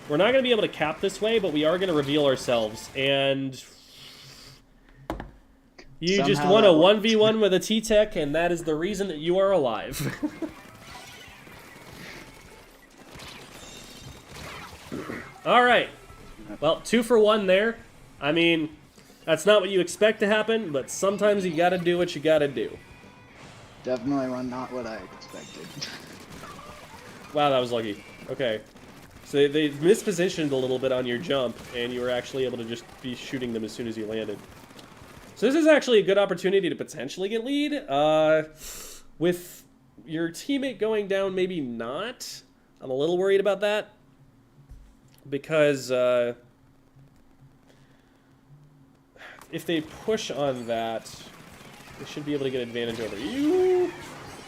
We're not going to be able to cap this way, but we are going to reveal ourselves, and you Somehow just won a that worked. 1v1 with a T-Tech, and that is the reason that you are alive. All right. Well, 2 for 1 there. I mean, that's not what you expect to happen, but sometimes you gotta do what you gotta do. Definitely not what I expected. Wow, that was lucky. Okay. So they mispositioned a little bit on your jump, and you were actually able to just be shooting them as soon as you landed. So this is actually a good opportunity to potentially get lead. With your teammate going down, maybe not. I'm a little worried about that. Because if they push on that, they should be able to get advantage over you.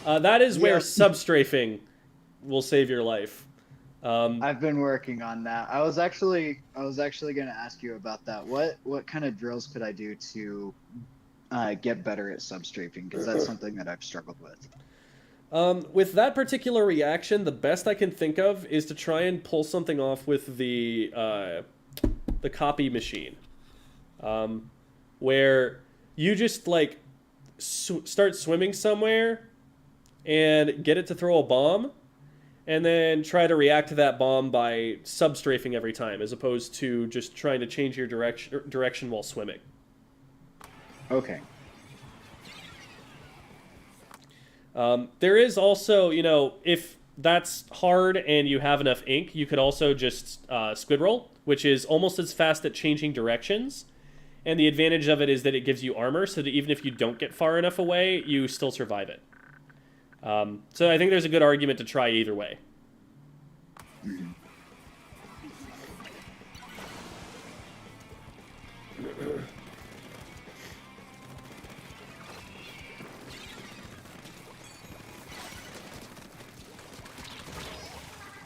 That is where Yep. substrafing will save your life. I've been working on that. I was actually going to ask you about that. What kind of drills could I do to get better at substrafing? Because that's something that I've struggled with. With that particular reaction, the best I can think of is to try and pull something off with the copy machine, where you just like start swimming somewhere and get it to throw a bomb, and then try to react to that bomb by substrafing every time, as opposed to just trying to change your direction while swimming. Okay. There is also, you know, if that's hard and you have enough ink, you could also just squid roll, which is almost as fast at changing directions. And the advantage of it is that it gives you armor, so that even if you don't get far enough away, you still survive it. So I think there's a good argument to try either way. Mm-hmm.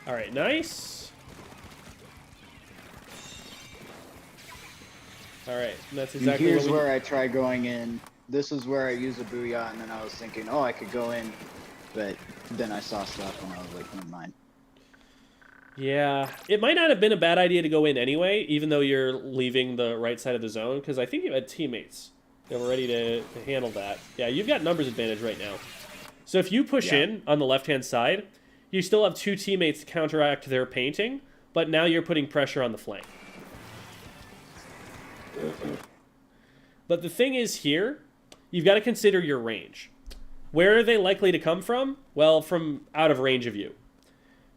All right, nice. All right, and that's exactly Here's what we... where I try going in. This is where I use a booyah, and then I was thinking, oh, I could go in, but then I saw stuff, and I was like, never mind. Yeah, it might not have been a bad idea to go in anyway, even though you're leaving the right side of the zone, because I think you had teammates that were ready to handle that. Yeah, you've got numbers advantage right now. So if you push in on the left-hand side, you still have 2 teammates to counteract their painting, but now you're putting pressure on the flank. But the thing is here, you've got to consider your range. Where are they likely to come from? Well, from out of range of you.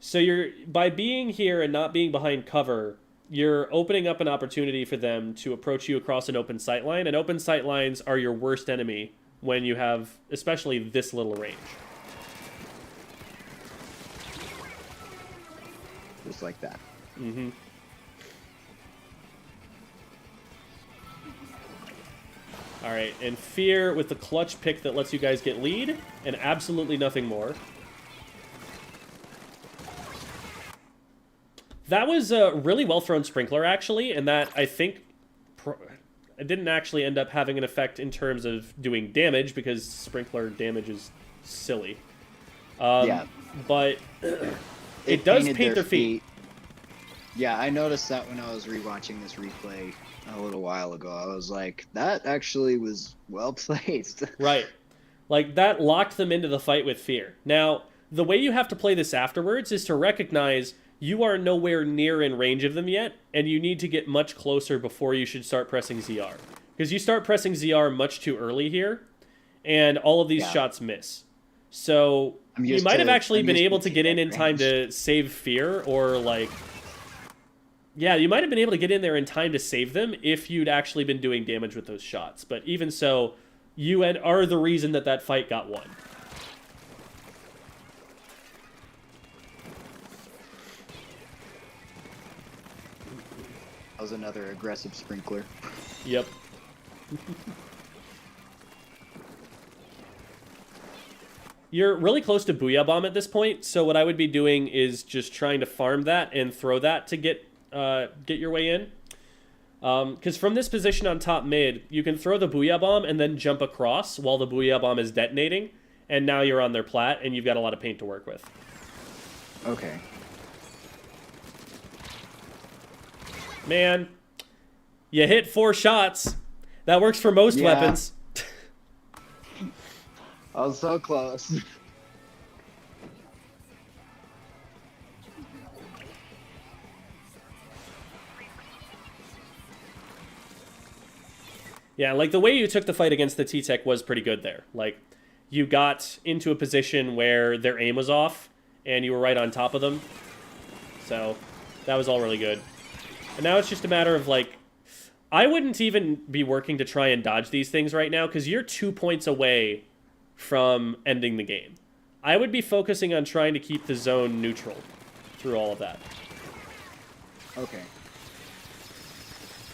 So by being here and not being behind cover, you're opening up an opportunity for them to approach you across an open sight line, and open sight lines are your worst enemy when you have especially this little range. Just like that. Mm-hmm. All right, and Fear with the clutch pick that lets you guys get lead, and absolutely nothing more. That was a really well-thrown Sprinkler, actually, and that, I think, it didn't actually end up having an effect in terms of doing damage, because Sprinkler damage is silly. Yeah. But it does paint their feet. Yeah, I noticed that when I was rewatching this replay a little while ago. I was like, that actually was well placed. Right. Like, that locked them into the fight with Fear. Now, the way you have to play this afterwards is to recognize you are nowhere near in range of them yet, and you need to get much closer before you should start pressing ZR. Because you start pressing ZR much too early here, and all of these shots miss. So, you might have actually been able to get in time to save Fear, or, like... Yeah, you might have been able to get in there in time to save them if you'd actually been doing damage with those shots. But even so, you are the reason that that fight got won. That was another aggressive Sprinkler. Yep. You're really close to Booyah Bomb at this point, so what I would be doing is just trying to farm that and throw that to get your way in. Because from this position on top mid, you can throw the Booyah Bomb and then jump across while the Booyah Bomb is detonating, and now you're on their plat, and you've got a lot of paint to work with. Okay. Man, you hit 4 shots. That works for most weapons. I was so close. Yeah, like, the way you took the fight against the T-Tech was pretty good there. Like, you got into a position where their aim was off, and you were right on top of them. So, that was all really good. And now it's just a matter of, like, I wouldn't even be working to try and dodge these things right now, because you're 2 points away from ending the game. I would be focusing on trying to keep the zone neutral through all of that. Okay.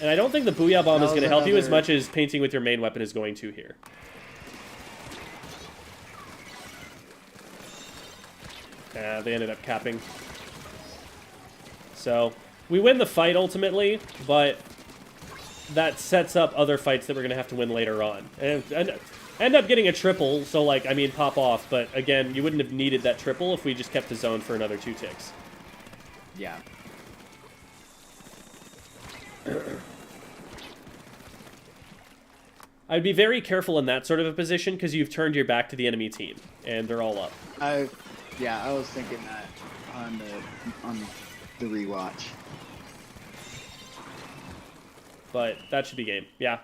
And I don't think the Booyah Bomb is going to help you as much as painting with your main weapon is going to here. They ended up capping. So, we win the fight ultimately, but that sets up other fights that we're going to have to win later on. And end up getting a triple, so, like, I mean, pop off. But, again, you wouldn't have needed that triple if we just kept the zone for another 2 ticks. Yeah. I'd be very careful in that sort of a position because you've turned your back to the enemy team, and they're all up. Yeah, I was thinking that on the rewatch. But that should be game, yeah.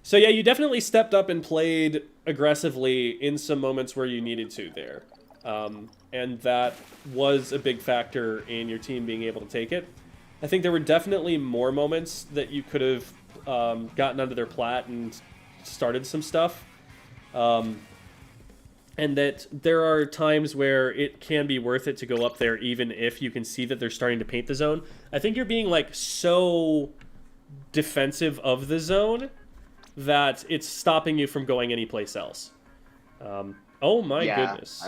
So yeah, you definitely stepped up and played aggressively in some moments where you needed to there. And that was a big factor in your team being able to take it. I think there were definitely more moments that you could have gotten under their plat and started some stuff. And that there are times where it can be worth it to go up there even if you can see that they're starting to paint the zone. I think you're being, like, so defensive of the zone that it's stopping you from going anyplace else. Oh my goodness.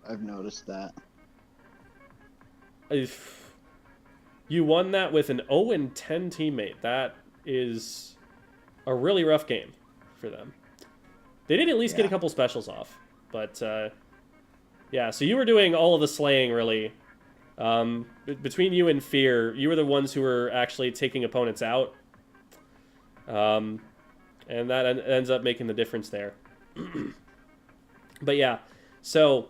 I've noticed that. You won that with an 0-10 teammate. That is a really rough game for them. They did at least get a couple specials off. But, yeah, so you were doing all of the slaying, really. Between you and Fear, you were the ones who were actually taking opponents out. And that ends up making the difference there. But, yeah, so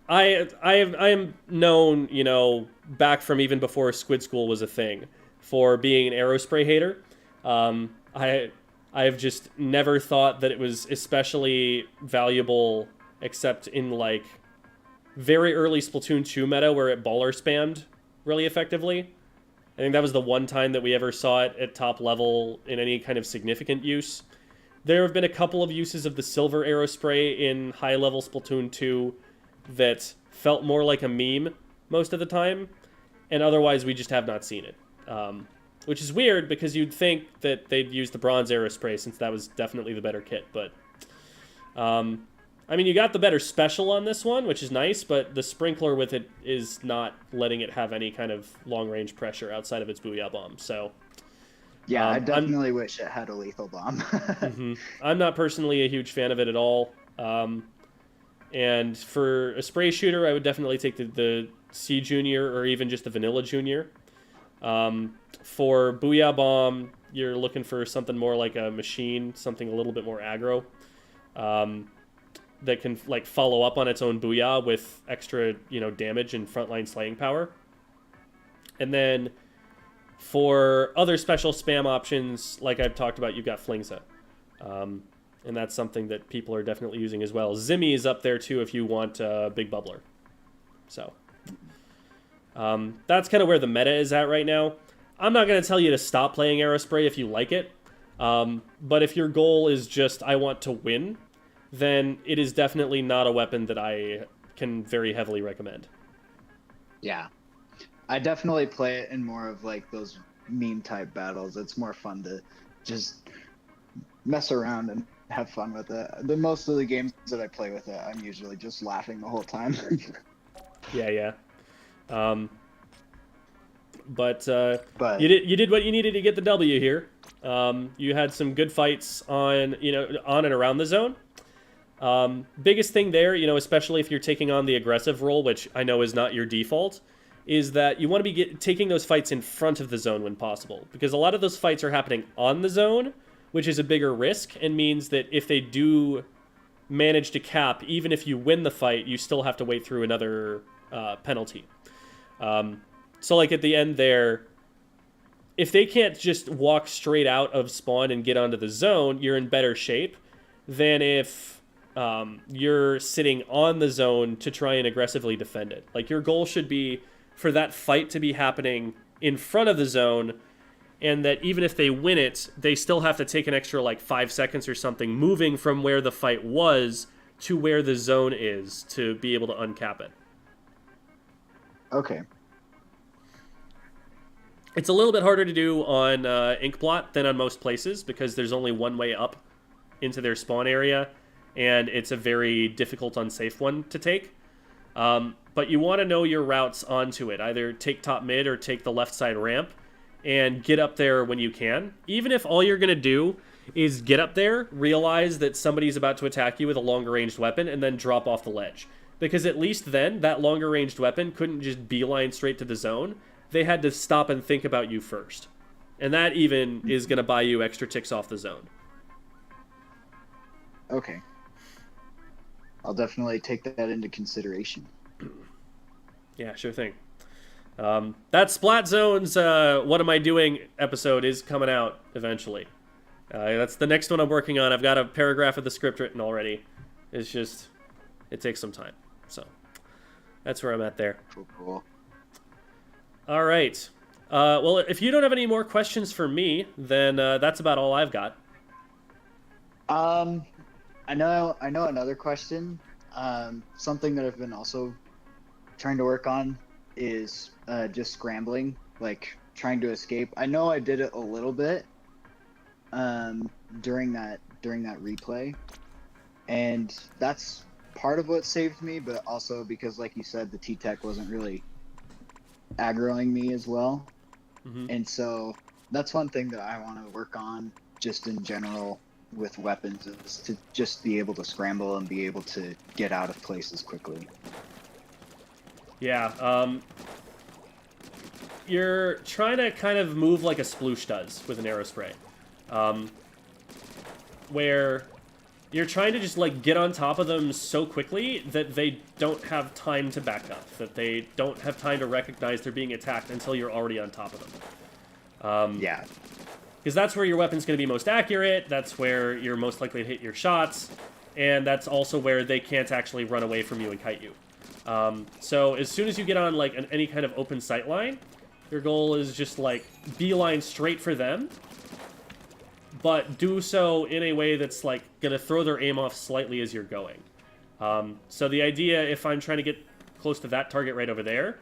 I am known, you know, back from even before Squid School was a thing, for being an aerospray hater. I've just never thought that it was especially valuable except in, like, very early Splatoon 2 meta where it baller spammed really effectively. I think that was the one time that we ever saw it at top level in any kind of significant use. There have been a couple of uses of the silver aerospray in high-level Splatoon 2 that felt more like a meme most of the time, and otherwise we just have not seen it. which is weird because you'd think that they'd use the bronze aerospray since that was definitely the better kit. But, I mean, you got the better special on this one, which is nice, but the sprinkler with it is not letting it have any kind of long-range pressure outside of its Booyah Bomb, so... Yeah, I definitely wish it had a lethal bomb. I'm not personally a huge fan of it at all. And for a spray shooter, I would definitely take the C Junior or even just the Vanilla Junior. For Booyah Bomb, you're looking for something more like a machine, something a little bit more aggro, that can like follow up on its own Booyah with extra, damage and frontline slaying power. And then for other special spam options, like I've talked about, you've got Flingza. And that's something that people are definitely using as well. Zimmy is up there too if you want Big Bubbler. So that's kind of where the meta is at right now. I'm not going to tell you to stop playing Aerospray if you like it. But if your goal is just, I want to win, then it is definitely not a weapon that I can very heavily recommend. Yeah. I definitely play it in more of like those meme type battles. It's more fun to just mess around and have fun with it. The most of the games that I play with it, I'm usually just laughing the whole time. Yeah. But you did what you needed to get the W here. You had some good fights on and around the zone. Biggest thing there, especially if you're taking on the aggressive role, which I know is not your default, is that you want to be taking those fights in front of the zone when possible, because a lot of those fights are happening on the zone, which is a bigger risk and means that if they do manage to cap, even if you win the fight, you still have to wait through another penalty. So like at the end there, if they can't just walk straight out of spawn and get onto the zone, you're in better shape than if you're sitting on the zone to try and aggressively defend it. Like your goal should be for that fight to be happening in front of the zone, and that even if they win it, they still have to take an extra like 5 seconds or something moving from where the fight was to where the zone is to be able to uncap it. Okay. It's a little bit harder to do on Inkblot than on most places because there's only one way up into their spawn area, and it's a very difficult, unsafe one to take. But you want to know your routes onto it. Either take top mid or take the left side ramp and get up there when you can. Even if all you're going to do is get up there, realize that somebody's about to attack you with a longer ranged weapon, and then drop off the ledge. Because at least then, that longer ranged weapon couldn't just beeline straight to the zone. They had to stop and think about you first. And that even is going to buy you extra ticks off the zone. Okay. I'll definitely take that into consideration. Yeah, sure thing. That Splat Zones What Am I Doing episode is coming out eventually. That's the next one I'm working on. I've got a paragraph of the script written already. It's just, it takes some time. So, that's where I'm at there. Cool. All right. Well, if you don't have any more questions for me, then that's about all I've got. I know another question. Something that I've been also trying to work on is just scrambling, like trying to escape. I know I did it a little bit during that replay, and that's part of what saved me, but also because, like you said, the T-Tech wasn't really aggroing me as well. Mm-hmm. And so that's one thing that I want to work on just in general with weapons, is to just be able to scramble and be able to get out of places quickly. Yeah, you're trying to kind of move like a sploosh does with an aerospray, where you're trying to just like get on top of them so quickly that they don't have time to back up, that they don't have time to recognize they're being attacked until you're already on top of them. Yeah. Because that's where your weapon's going to be most accurate, that's where you're most likely to hit your shots, and that's also where they can't actually run away from you and kite you. So as soon as you get on like any kind of open sight line, your goal is just like beeline straight for them, but do so in a way that's like gonna throw their aim off slightly as you're going. So the idea, if I'm trying to get close to that target right over there,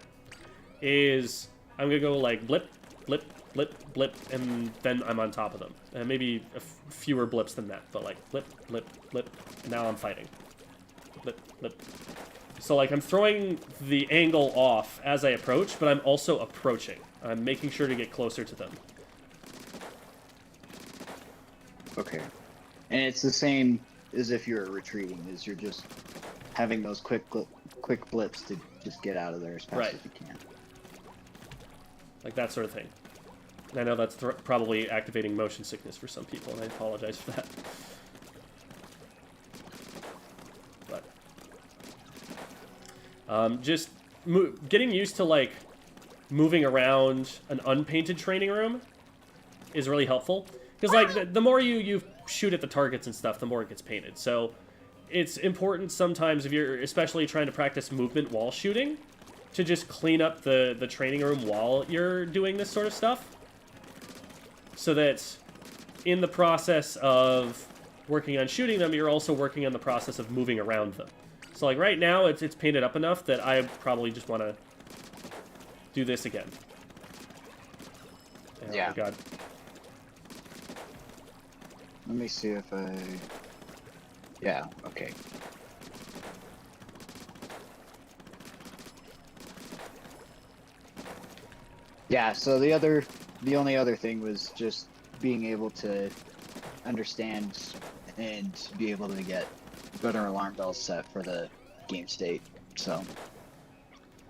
is I'm gonna go like blip, blip, blip, blip, and then I'm on top of them. Maybe fewer blips than that, but like blip, blip, blip. Now I'm fighting. Blip, blip. So like I'm throwing the angle off as I approach, but I'm also approaching. I'm making sure to get closer to them. Okay. And it's the same as if you're retreating, is you're just having those quick blips to just get out of there as fast as you can. Like that sort of thing. And I know that's probably activating motion sickness for some people, and I apologize for that. But just getting used to like moving around an unpainted training room is really helpful. Because like the more you shoot at the targets and stuff, the more it gets painted. So it's important sometimes if you're especially trying to practice movement while shooting to just clean up the training room while you're doing this sort of stuff. So that in the process of working on shooting them, you're also working on the process of moving around them. So like right now, it's painted up enough that I probably just want to do this again. Oh Yeah. my god. Let me see if I... Yeah, okay. Yeah, so the only other thing was just being able to understand and be able to get better alarm bells set for the game state. So,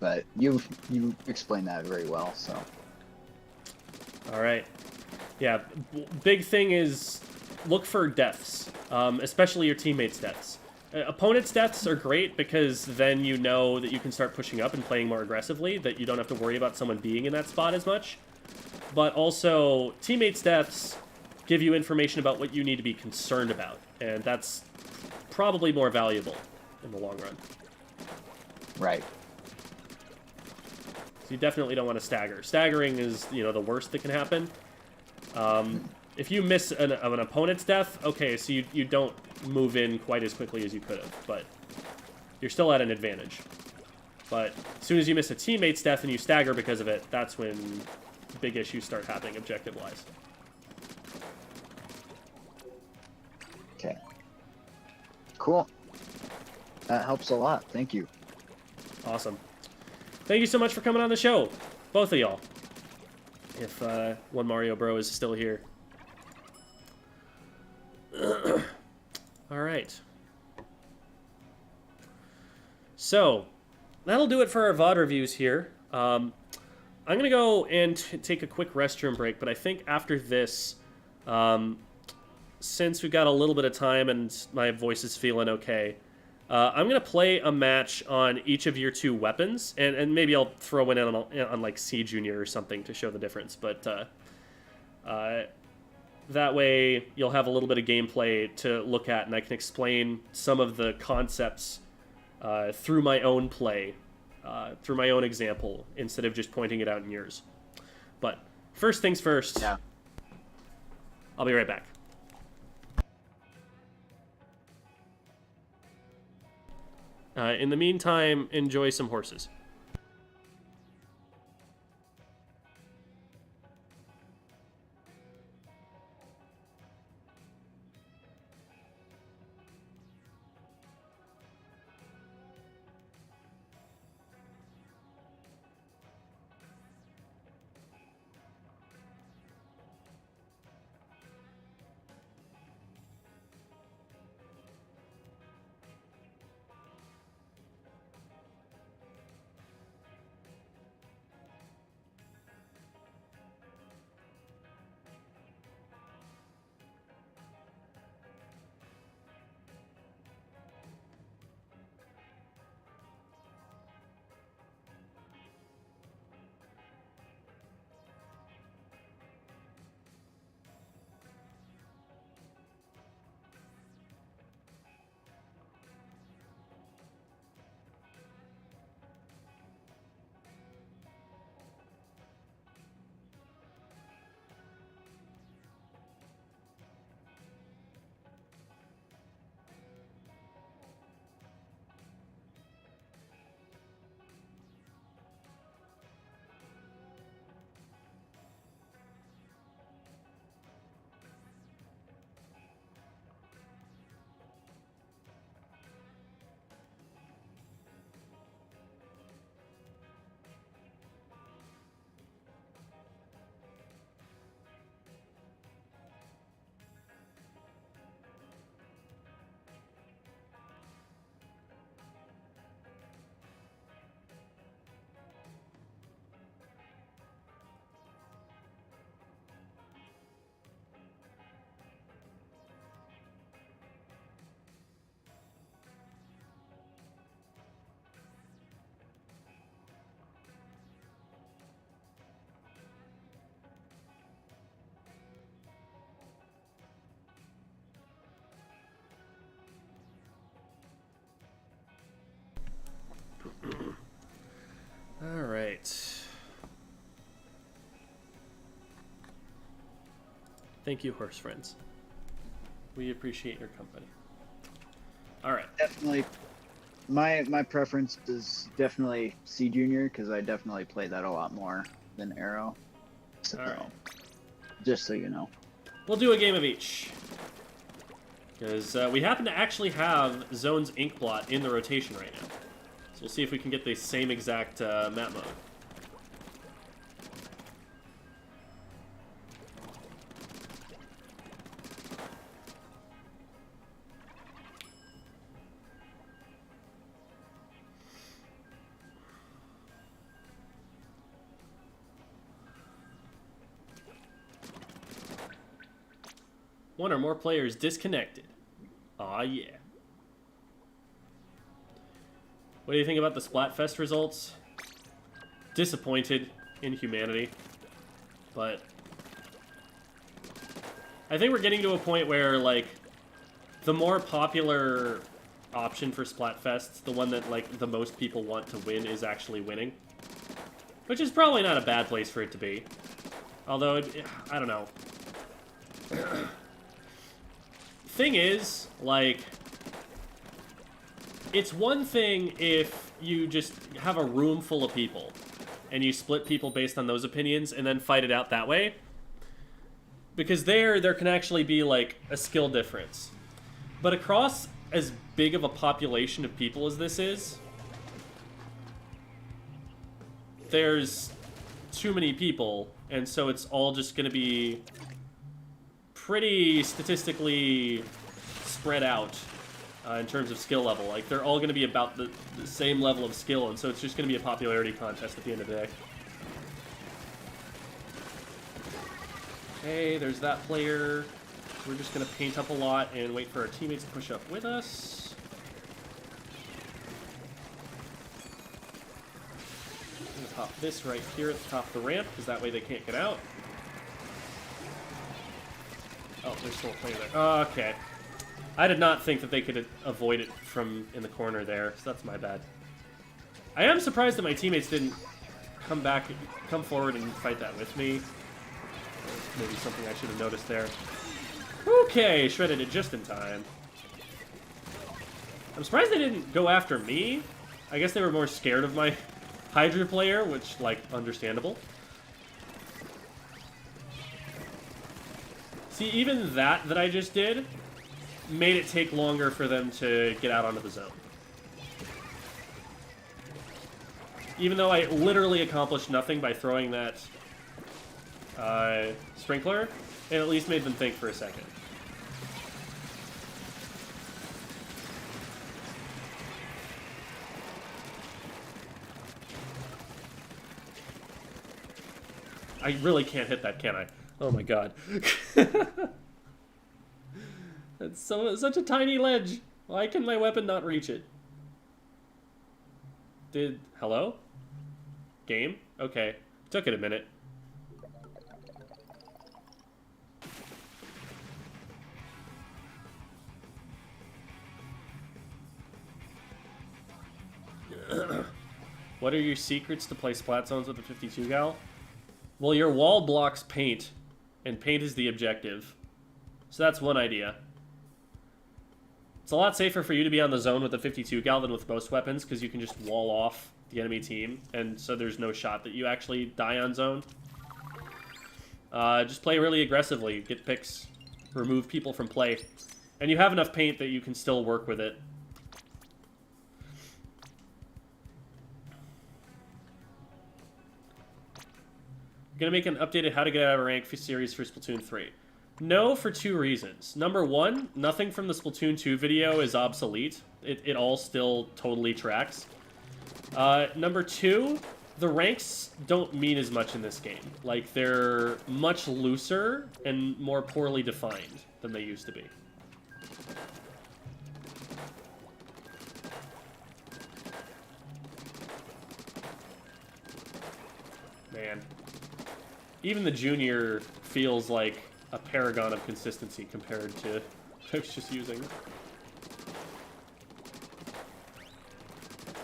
but you explained that very well. So, All right. Yeah, big thing is look for deaths, especially your teammates' deaths. Opponents' deaths are great because then you know that you can start pushing up and playing more aggressively, that you don't have to worry about someone being in that spot as much. But also, teammates' deaths give you information about what you need to be concerned about, and that's probably more valuable in the long run. right. So you definitely don't want to stagger. Staggering is, you know, the worst that can happen. If you miss an opponent's death, okay, so you don't move in quite as quickly as you could have, but you're still at an advantage. But as soon as you miss a teammate's death and you stagger because of it, that's when big issues start happening objective-wise. Okay. Cool. That helps a lot. Thank you. Awesome. Thank you so much for coming on the show, both of y'all. If 1mariobro is still here. All right. So, that'll do it for our VOD reviews here. I'm going to go and take a quick restroom break, but I think after this, since we've got a little bit of time and my voice is feeling okay, I'm going to play a match on each of your two weapons, and maybe I'll throw in on like C Junior or something to show the difference, but that way you'll have a little bit of gameplay to look at, and I can explain some of the concepts through my own play, through my own example, instead of just pointing it out in yours. But first things first, Yeah. I'll be right back. In the meantime, enjoy some horses. Thank you, horse friends. We appreciate your company. All right. Definitely, my preference is definitely C Junior because I definitely play that a lot more than Arrow. So, All right. just so you know. We'll do a game of each. Because we happen to actually have Zone's Inkblot in the rotation right now. So we'll see if we can get the same exact map mode. One or more players disconnected. Aw, yeah. What do you think about the Splatfest results? Disappointed in humanity. But I think we're getting to a point where, like, the more popular option for Splatfests, the one that, like, the most people want to win is actually winning. Which is probably not a bad place for it to be. Although, I don't know. Thing is, like, it's one thing if you just have a room full of people and you split people based on those opinions and then fight it out that way, because there can actually be like a skill difference. But across as big of a population of people as this is, there's too many people, and so it's all just going to be pretty statistically spread out in terms of skill level. Like, they're all going to be about the same level of skill, and so it's just going to be a popularity contest at the end of the day. Okay, there's that player. We're just going to paint up a lot and wait for our teammates to push up with us. I'm going to pop this right here at the top of the ramp, because that way they can't get out. Oh, there's still a player there. Okay. I did not think that they could avoid it from in the corner there, so that's my bad. I am surprised that my teammates didn't come forward and fight that with me. Maybe something I should have noticed there. Okay, shredded it just in time. I'm surprised they didn't go after me. I guess they were more scared of my Hydra player, which, like, understandable. See, even that I just did made it take longer for them to get out onto the zone. Even though I literally accomplished nothing by throwing that sprinkler, it at least made them think for a second. I really can't hit that, can I? Oh my god. It's such a tiny ledge. Why can my weapon not reach it? Hello? Game? Okay. Took it a minute. What are your secrets to play Splat Zones with the 52 gal? Well, your wall blocks paint, and paint is the objective. So that's one idea. It's a lot safer for you to be on the zone with the 52 gal than with most weapons, because you can just wall off the enemy team, and so there's no shot that you actually die on zone. Just play really aggressively, get picks, remove people from play, and you have enough paint that you can still work with it. Gonna make an updated How to Get Out of Rank series for Splatoon 3. No, for two reasons. Number one, nothing from the Splatoon 2 video is obsolete. It all still totally tracks. Number two, the ranks don't mean as much in this game. Like, they're much looser and more poorly defined than they used to be. Man. Even the junior feels like a paragon of consistency compared to what I was just using.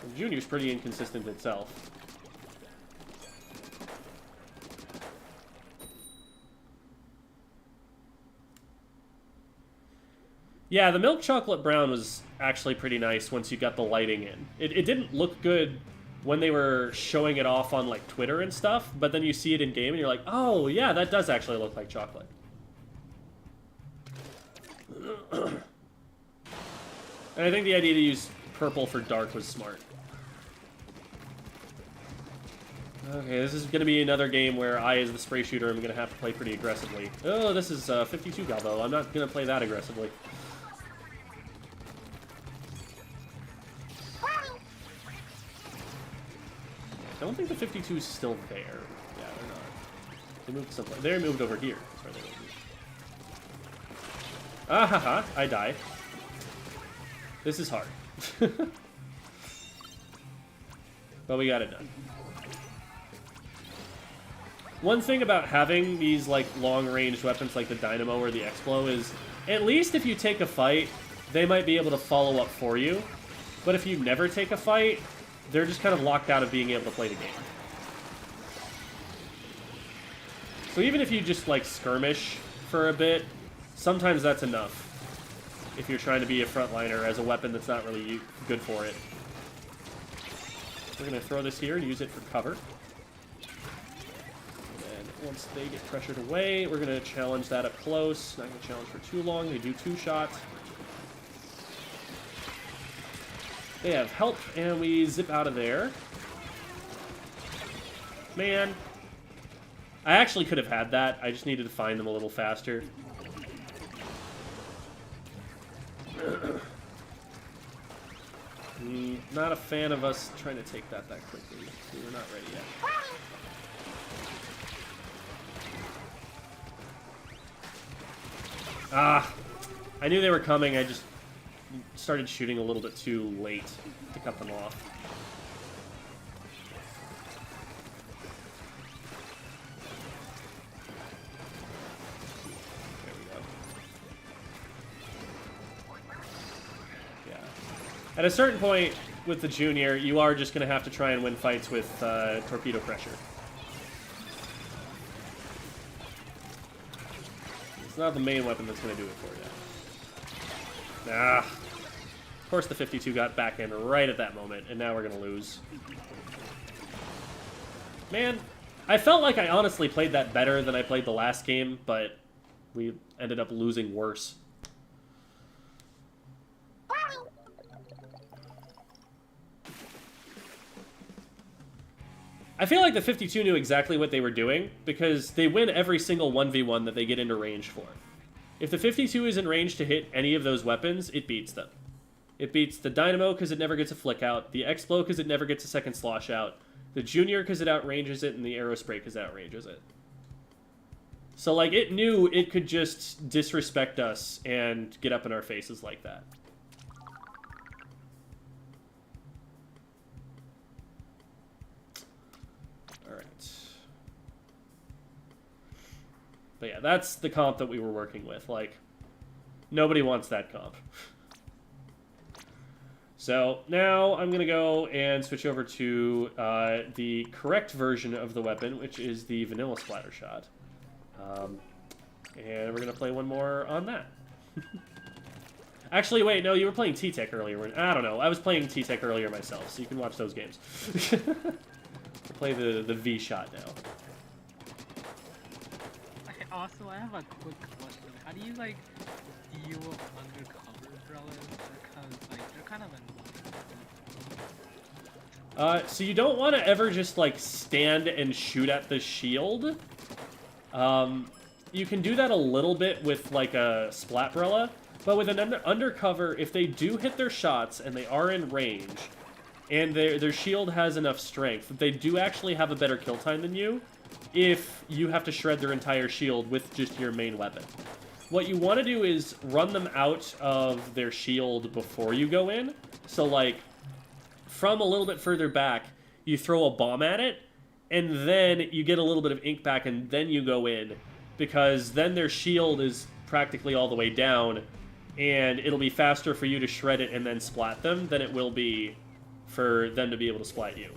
The junior's pretty inconsistent itself. Yeah, the milk chocolate brown was actually pretty nice once you got the lighting in. It didn't look good when they were showing it off on like Twitter and stuff, but then you see it in game and you're like, oh yeah, that does actually look like chocolate. And I think the idea to use purple for dark was smart. Okay, this is going to be another game where I, as the spray shooter, am going to have to play pretty aggressively. Oh, this is 52 Galbo. I'm not going to play that aggressively. I don't think the 52 is still there. Yeah, they're not. They moved somewhere. They moved over here. That's where they moved. Ah, haha, I die. This is hard. But we got it done. One thing about having these like long-range weapons like the Dynamo or the Explo is, at least if you take a fight, they might be able to follow up for you. But if you never take a fight, they're just kind of locked out of being able to play the game. So even if you just like skirmish for a bit, sometimes that's enough. If you're trying to be a frontliner as a weapon that's not really good for it. We're going to throw this here and use it for cover. Once they get pressured away, we're going to challenge that up close. Not going to challenge for too long. They do 2 shots. They have help, and we zip out of there. Man. I actually could have had that. I just needed to find them a little faster. Not a fan of us trying to take that quickly. We're not ready yet. Ah, I knew they were coming. I just started shooting a little bit too late to cut them off. There we go. Yeah. At a certain point with the Junior, you are just going to have to try and win fights with torpedo pressure. It's not the main weapon that's going to do it for you. Ah. Of course the 52 got back in right at that moment, and now we're going to lose. Man, I felt like I honestly played that better than I played the last game, but we ended up losing worse. I feel like the 52 knew exactly what they were doing, because they win every single 1v1 that they get into range for. If the 52 is in range to hit any of those weapons, it beats them. It beats the Dynamo because it never gets a flick out, the Explo because it never gets a second slosh out, the Junior because it outranges it, and the Aerospray because it outranges it. So, like, it knew it could just disrespect us and get up in our faces like that. But yeah, that's the comp that we were working with. Like, nobody wants that comp. So now I'm going to go and switch over to the correct version of the weapon, which is the vanilla splatter shot. And we're going to play one more on that. Actually, wait, no, you were playing T-Tech earlier. I don't know. I was playing T-Tech earlier myself, so you can watch those games. We'll play the V shot now. Also, I have a quick question. How do you, like, deal with undercover umbrellas? Because, like, they're kind of annoying. So you don't want to ever just, like, stand and shoot at the shield. You can do that a little bit with, like, a Splatbrella. But with an undercover, if they do hit their shots and they are in range, and their shield has enough strength, they do actually have a better kill time than you, if you have to shred their entire shield with just your main weapon. What you want to do is run them out of their shield before you go in. So, like, from a little bit further back, you throw a bomb at it, and then you get a little bit of ink back, and then you go in, because then their shield is practically all the way down, and it'll be faster for you to shred it and then splat them than it will be for them to be able to splat you.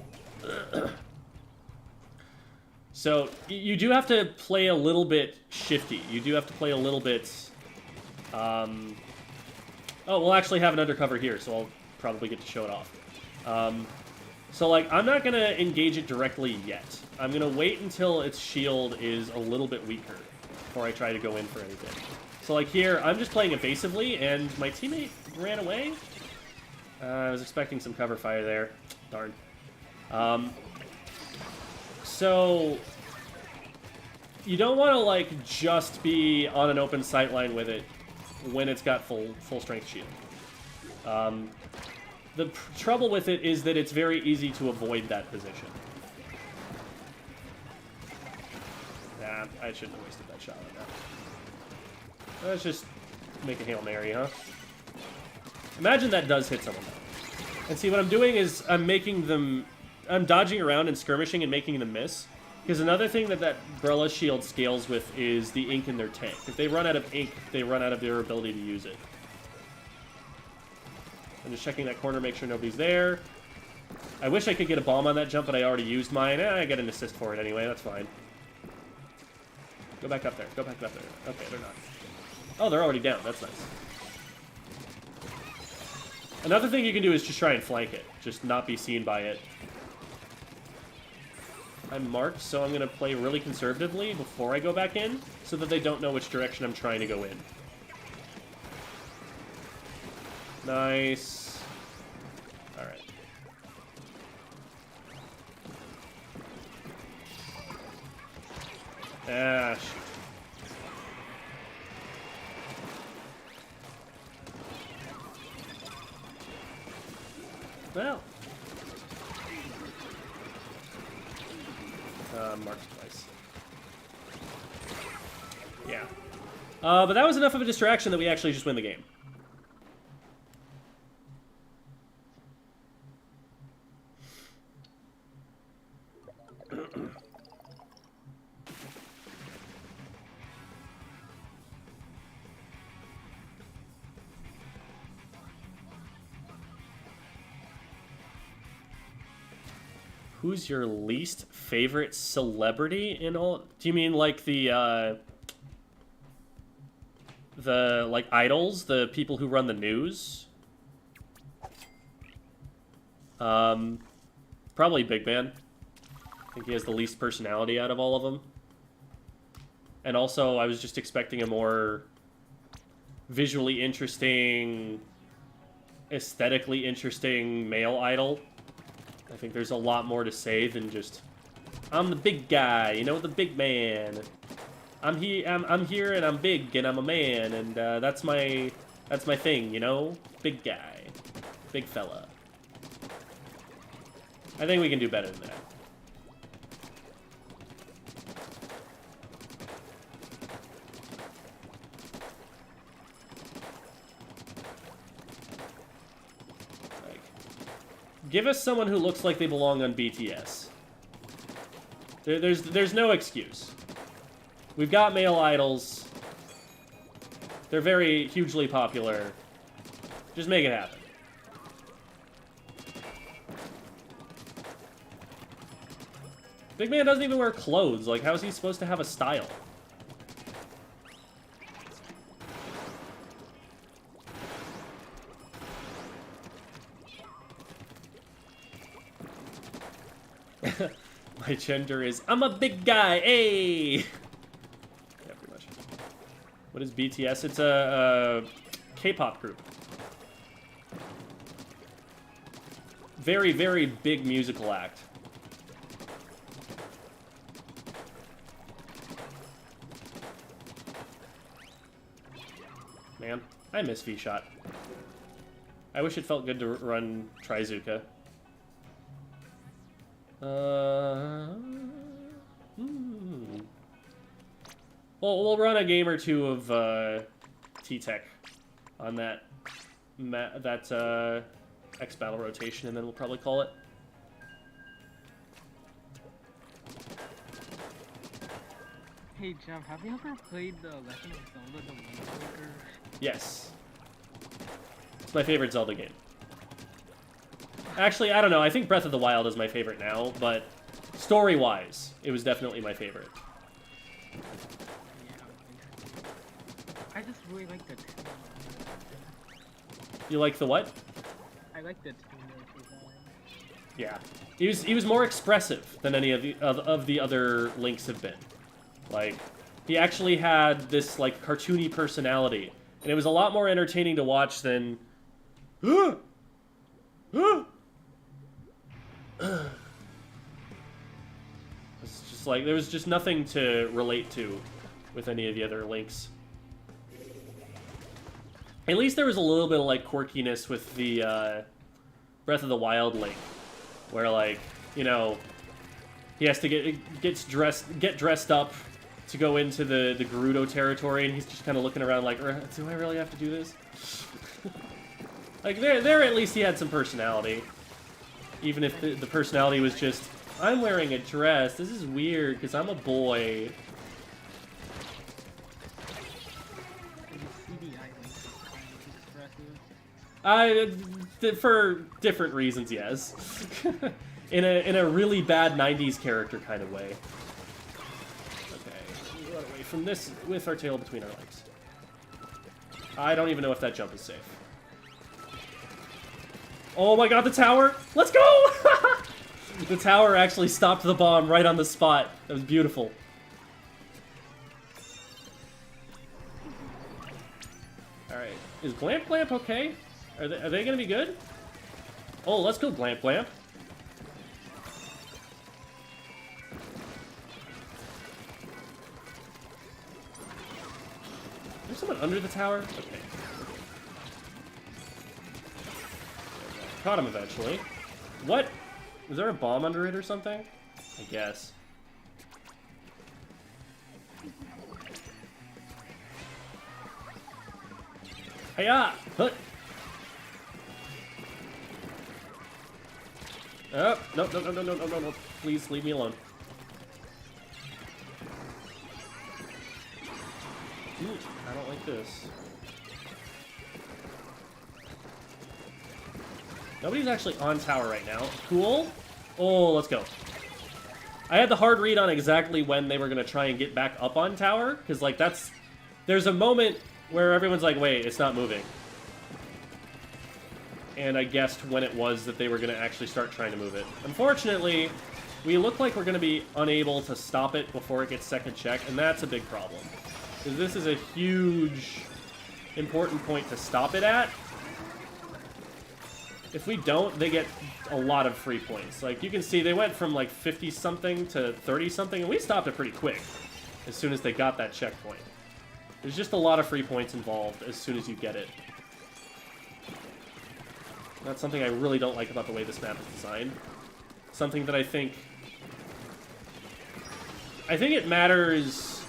So, you do have to play a little bit shifty. You do have to play a little bit Oh, we'll actually have an undercover here, so I'll probably get to show it off. So, like, I'm not going to engage it directly yet. I'm going to wait until its shield is a little bit weaker before I try to go in for anything. So, like, here, I'm just playing evasively, and my teammate ran away. I was expecting some cover fire there. Darn. So, you don't want to, like, just be on an open sightline with it when it's got full strength shield. The trouble with it is that it's very easy to avoid that position. Nah, I shouldn't have wasted that shot on that. Let's just make a Hail Mary, huh? Imagine that does hit someone, though. And see, what I'm doing is I'm dodging around and skirmishing and making them miss. Because another thing that Brella shield scales with is the ink in their tank. If they run out of ink, they run out of their ability to use it. I'm just checking that corner, make sure nobody's there. I wish I could get a bomb on that jump, but I already used mine. I get an assist for it anyway, that's fine. Go back up there, go back up there. Okay, they're not. Oh, they're already down, that's nice. Another thing you can do is just try and flank it. Just not be seen by it. I'm marked, so I'm going to play really conservatively before I go back in, so that they don't know which direction I'm trying to go in. Nice. Alright. Ah, shoot. Well. Marked twice. Yeah. But that was enough of a distraction that we actually just win the game. Who's your least favorite celebrity in all? Do you mean like the like idols, the people who run the news? Probably Big Man. I think he has the least personality out of all of them. And also, I was just expecting a more visually interesting, aesthetically interesting male idol. I think there's a lot more to say than just, I'm the big guy, you know, the big man. I'm here and I'm big and I'm a man and that's my thing, you know, big guy, big fella. I think we can do better than that. Give us someone who looks like they belong on BTS. There's no excuse. We've got male idols. They're very hugely popular. Just make it happen. Big Man doesn't even wear clothes. Like, how is he supposed to have a style? My gender is, I'm a big guy, hey! Yeah, pretty much. What is BTS? It's a K-pop group. Very, very big musical act. Man, I miss V-Shot. I wish it felt good to run Trizuka. Well, we'll run a game or two of T-Tech on that X battle rotation, and then we'll probably call it. Hey Jeff, have you ever played the Legend of Zelda: The Wind Waker? Yes. It's my favorite Zelda game. Actually, I don't know. I think Breath of the Wild is my favorite now, but story-wise, it was definitely my favorite. Yeah, I just really like the You like the what? I like the teamwork design. Yeah, he was more expressive than any of the other Links have been. Like, he actually had this like cartoony personality, and it was a lot more entertaining to watch than. It's just like there was just nothing to relate to with any of the other Links. At least there was a little bit of like quirkiness with the Breath of the Wild Link, where like, you know, he has to get dressed up to go into the Gerudo territory, and he's just kind of looking around like, do I really have to do this? Like there at least he had some personality, even if the personality was just, I'm wearing a dress. This is weird because I'm a boy. For different reasons, yes. in a really bad 90s character kind of way. Okay, we run away from this with our tail between our legs. I don't even know if that jump is safe. Oh my god, the tower! Let's go! The tower actually stopped the bomb right on the spot. That was beautiful. Alright, is Glamp Glamp okay? Are they gonna be good? Oh, let's go Glamp Glamp. There's someone under the tower? Okay. Caught him eventually. What? Was there a bomb under it or something? I guess. Hiya! Huh. Oh, no. Please leave me alone. I don't like this. Nobody's actually on tower right now. Cool. Oh, let's go. I had the hard read on exactly when they were going to try and get back up on tower, because, like, there's a moment where everyone's like, wait, it's not moving. And I guessed when it was that they were going to actually start trying to move it. Unfortunately, we look like we're going to be unable to stop it before it gets second check, and that's a big problem. Because this is a huge, important point to stop it at. If we don't, they get a lot of free points. Like, you can see they went from, like, 50-something to 30-something, and we stopped it pretty quick as soon as they got that checkpoint. There's just a lot of free points involved as soon as you get it. That's something I really don't like about the way this map is designed. Something that I think it matters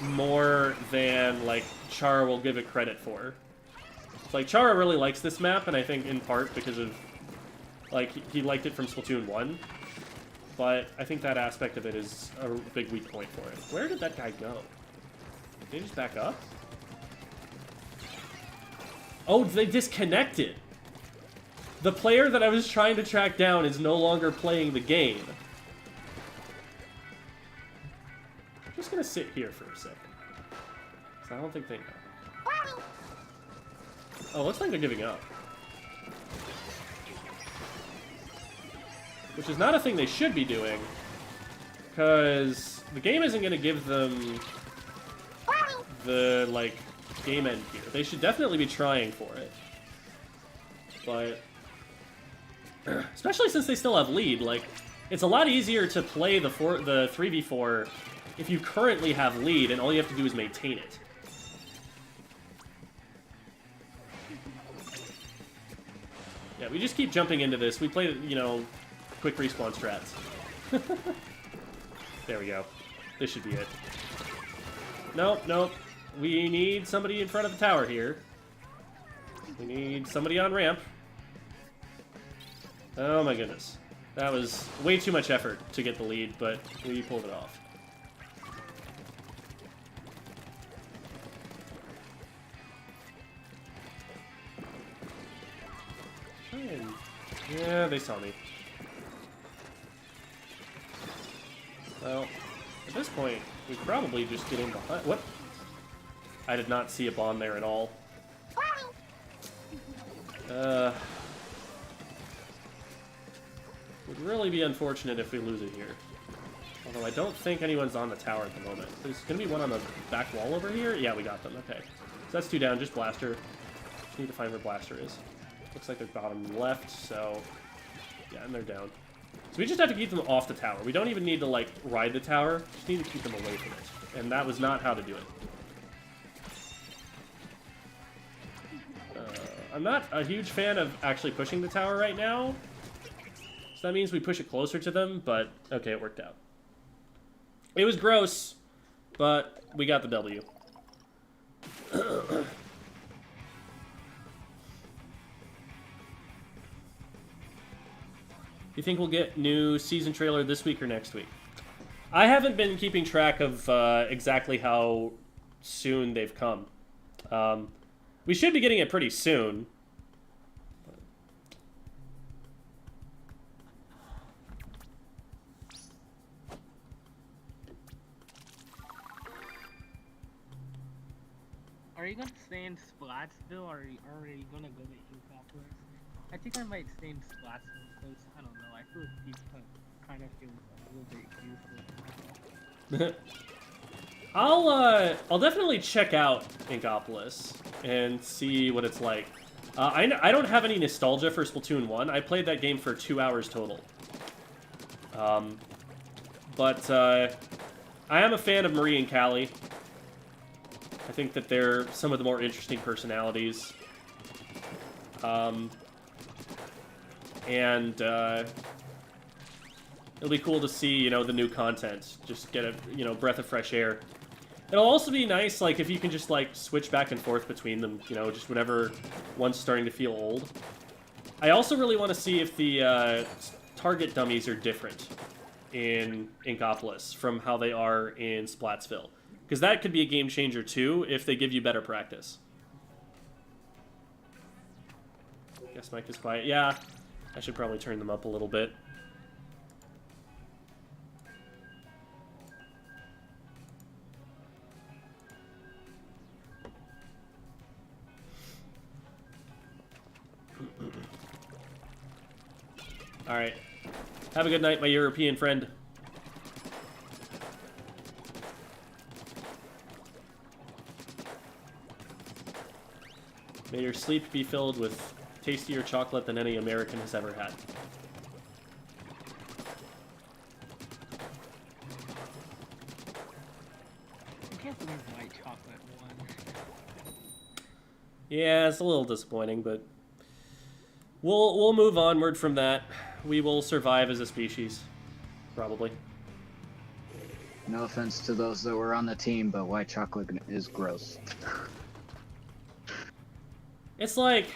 more than, like, Chara will give it credit for. Like, Chara really likes this map, and I think in part because of, like, he liked it from Splatoon 1. But I think that aspect of it is a big weak point for it. Where did that guy go? Did they just back up? Oh, they disconnected! The player that I was trying to track down is no longer playing the game. I'm just gonna sit here for a second. Because I don't think they know. Oh, looks like they're giving up. Which is not a thing they should be doing. Because the game isn't going to give them the, like, game end here. They should definitely be trying for it. But especially since they still have lead, like, it's a lot easier to play the 3v4 if you currently have lead and all you have to do is maintain it. Yeah, we just keep jumping into this. We play, you know, quick respawn strats. There we go. This should be it. Nope, nope. We need somebody in front of the tower here. We need somebody on ramp. Oh my goodness. That was way too much effort to get the lead, but we pulled it off. Yeah, they saw me. Well, at this point, we probably just get in behind. What? I did not see a bomb there at all. Would really be unfortunate if we lose it here. Although I don't think anyone's on the tower at the moment. There's going to be one on the back wall over here? Yeah, we got them. Okay. So that's 2 down. Just Blaster. Just need to find where Blaster is. Looks like they're bottom left, so... Yeah, and they're down. So we just have to keep them off the tower. We don't even need to, like, ride the tower. Just need to keep them away from it. And that was not how to do it. I'm not a huge fan of actually pushing the tower right now. So that means we push it closer to them, but okay, it worked out. It was gross, but we got the W. You think we'll get new season trailer this week or next week? I haven't been keeping track of exactly how soon they've come. We should be getting it pretty soon. Are you gonna stay in Splatsville, or are you gonna go to Inkopolis? I think I might stay in Splatsville because, I don't know, I feel like people kind of feel a little bit useless. I'll definitely check out Inkopolis and see what it's like. I don't have any nostalgia for Splatoon 1. I played that game for 2 hours total. But I am a fan of Marie and Callie. I think that they're some of the more interesting personalities. And it'll be cool to see, you know, the new content. Just get a, you know, breath of fresh air. It'll also be nice, like, if you can just, like, switch back and forth between them, you know, just whenever one's starting to feel old. I also really want to see if the target dummies are different in Inkopolis from how they are in Splatsville. Because that could be a game changer, too, if they give you better practice. Guess Mike is quiet. Yeah, I should probably turn them up a little bit. Alright. Have a good night, my European friend. May your sleep be filled with tastier chocolate than any American has ever had. I can't believe white chocolate won. Yeah, it's a little disappointing, but we'll move onward from that. We will survive as a species, probably. No offense to those that were on the team, but white chocolate is gross. It's like,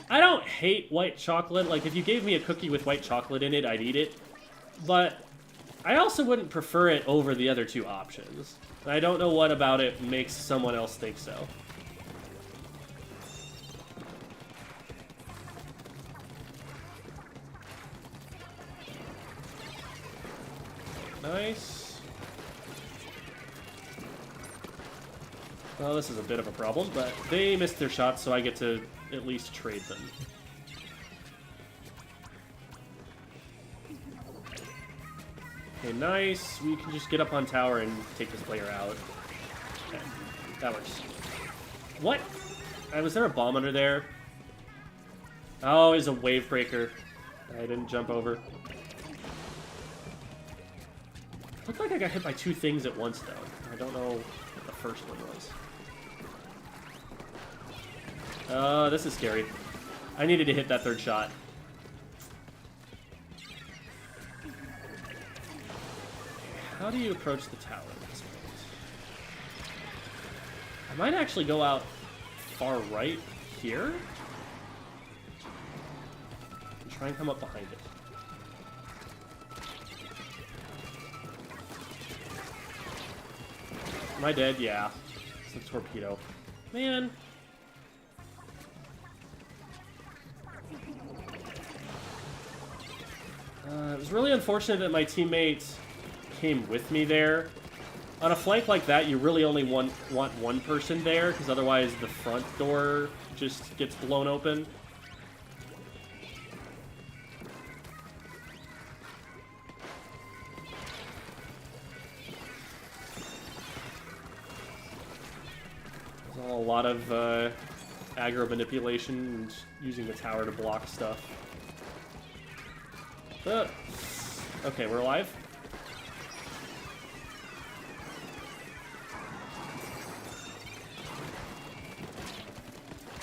I don't hate white chocolate. Like, if you gave me a cookie with white chocolate in it, I'd eat it. But I also wouldn't prefer it over the other two options. I don't know what about it makes someone else think so. Nice. Well, this is a bit of a problem, but they missed their shots, so I get to at least trade them. Okay, nice. We can just get up on tower and take this player out. Okay, that works. What? Was there a bomb under there? Oh, it's a wave breaker. I didn't jump over. Looked like I got hit by two things at once, though. I don't know what the first one was. This is scary. I needed to hit that third shot. How do you approach the tower at this point? I might actually go out far right here. And try and come up behind it. Am I dead? Yeah. It's a torpedo. Man. It was really unfortunate that my teammate came with me there. On a flank like that, you really only want one person there, because otherwise the front door just gets blown open. A lot of aggro manipulation and using the tower to block stuff. Okay, we're alive.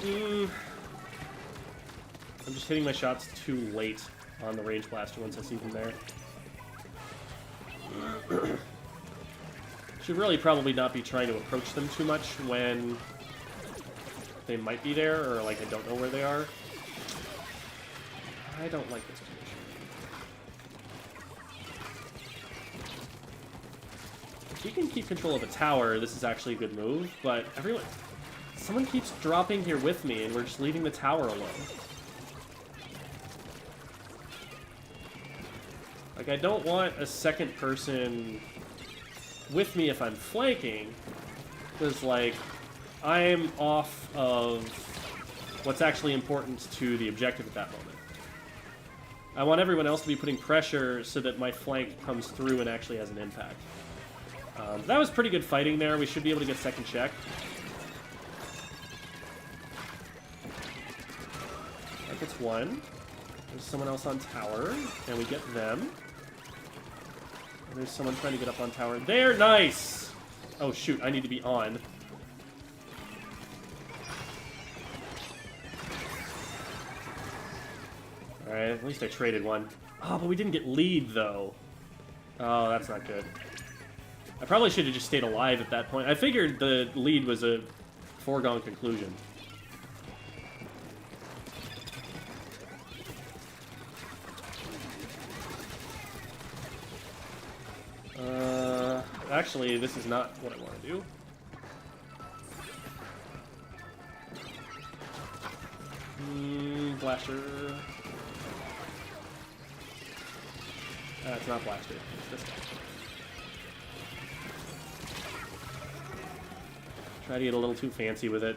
I'm just hitting my shots too late on the range blaster once I see them there. Should really probably not be trying to approach them too much when they might be there, or like I don't know where they are. I don't like this position. If we can keep control of a tower, this is actually a good move, but someone keeps dropping here with me, and we're just leaving the tower alone. Like, I don't want a second person with me if I'm flanking, because, like, I'm off of what's actually important to the objective at that moment. I want everyone else to be putting pressure so that my flank comes through and actually has an impact. That was pretty good fighting there. We should be able to get second check. That gets one. There's someone else on tower, and we get them. And there's someone trying to get up on tower. There, nice! Oh shoot, I need to be on. Alright, at least I traded one. Oh, but we didn't get lead, though. Oh, that's not good. I probably should have just stayed alive at that point. I figured the lead was a foregone conclusion. Actually, this is not what I want to do. Blaster. It's not Blaster. It's this guy. Try to get a little too fancy with it.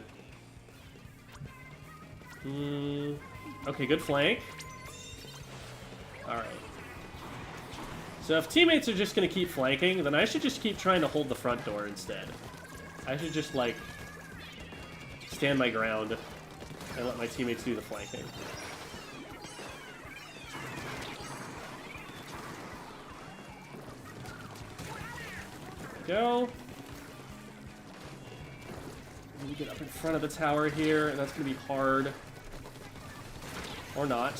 Okay, good flank. Alright. So if teammates are just going to keep flanking, then I should just keep trying to hold the front door instead. I should just, like, stand my ground and let my teammates do the flanking. There we go. Let me get up in front of the tower here, and that's going to be hard. Or not. I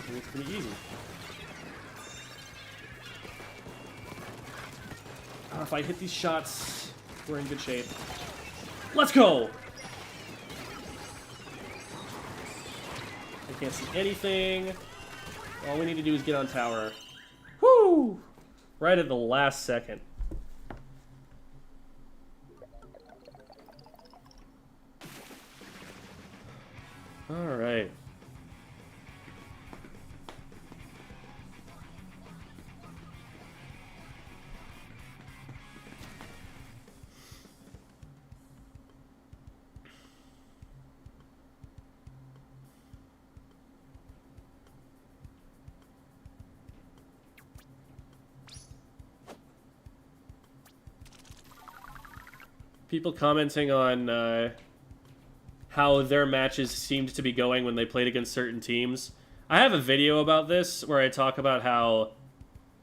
think it's going to be easy. If I hit these shots, we're in good shape. Let's go! I can't see anything. All we need to do is get on tower. Woo! Right at the last second. Alright. People commenting on how their matches seemed to be going when they played against certain teams. I have a video about this where I talk about how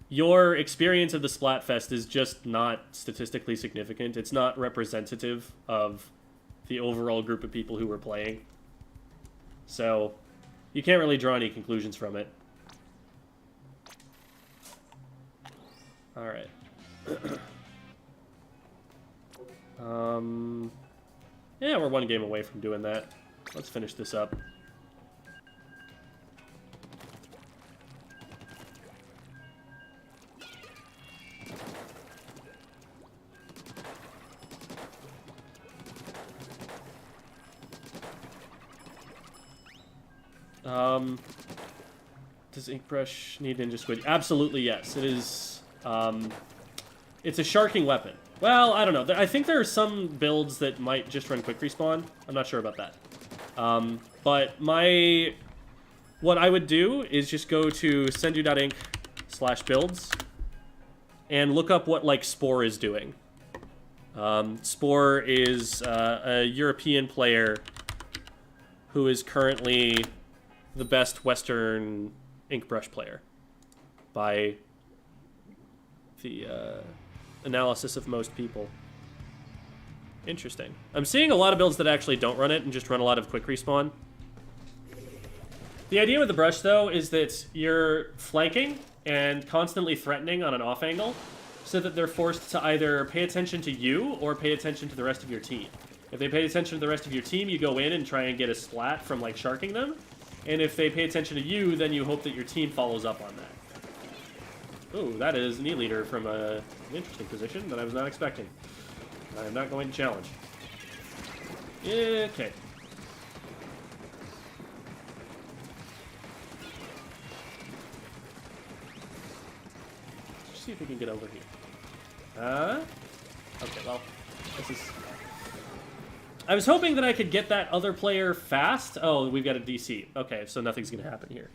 your experience of the Splatfest is just not statistically significant. It's not representative of the overall group of people who were playing. So you can't really draw any conclusions from it. Alright. Yeah, we're one game away from doing that. Let's finish this up. Does Inkbrush need Ninja Squid? Absolutely yes. It is, it's a sharking weapon. Well, I don't know. I think there are some builds that might just run quick respawn. I'm not sure about that. But what I would do is just go to sendu.inc/builds and look up what, like, Spore is doing. Spore is a European player who is currently the best Western ink brush player by the analysis of most people. Interesting. I'm seeing a lot of builds that actually don't run it and just run a lot of quick respawn. The idea with the brush, though, is that you're flanking and constantly threatening on an off angle so that they're forced to either pay attention to you or pay attention to the rest of your team. If they pay attention to the rest of your team, you go in and try and get a splat from, like, sharking them. And if they pay attention to you, then you hope that your team follows up on that. Ooh, that is an E-leader from an interesting position that I was not expecting. I am not going to challenge. Okay. Let's see if we can get over here. Okay, well, this is... I was hoping that I could get that other player fast. Oh, we've got a DC. Okay, so nothing's going to happen here.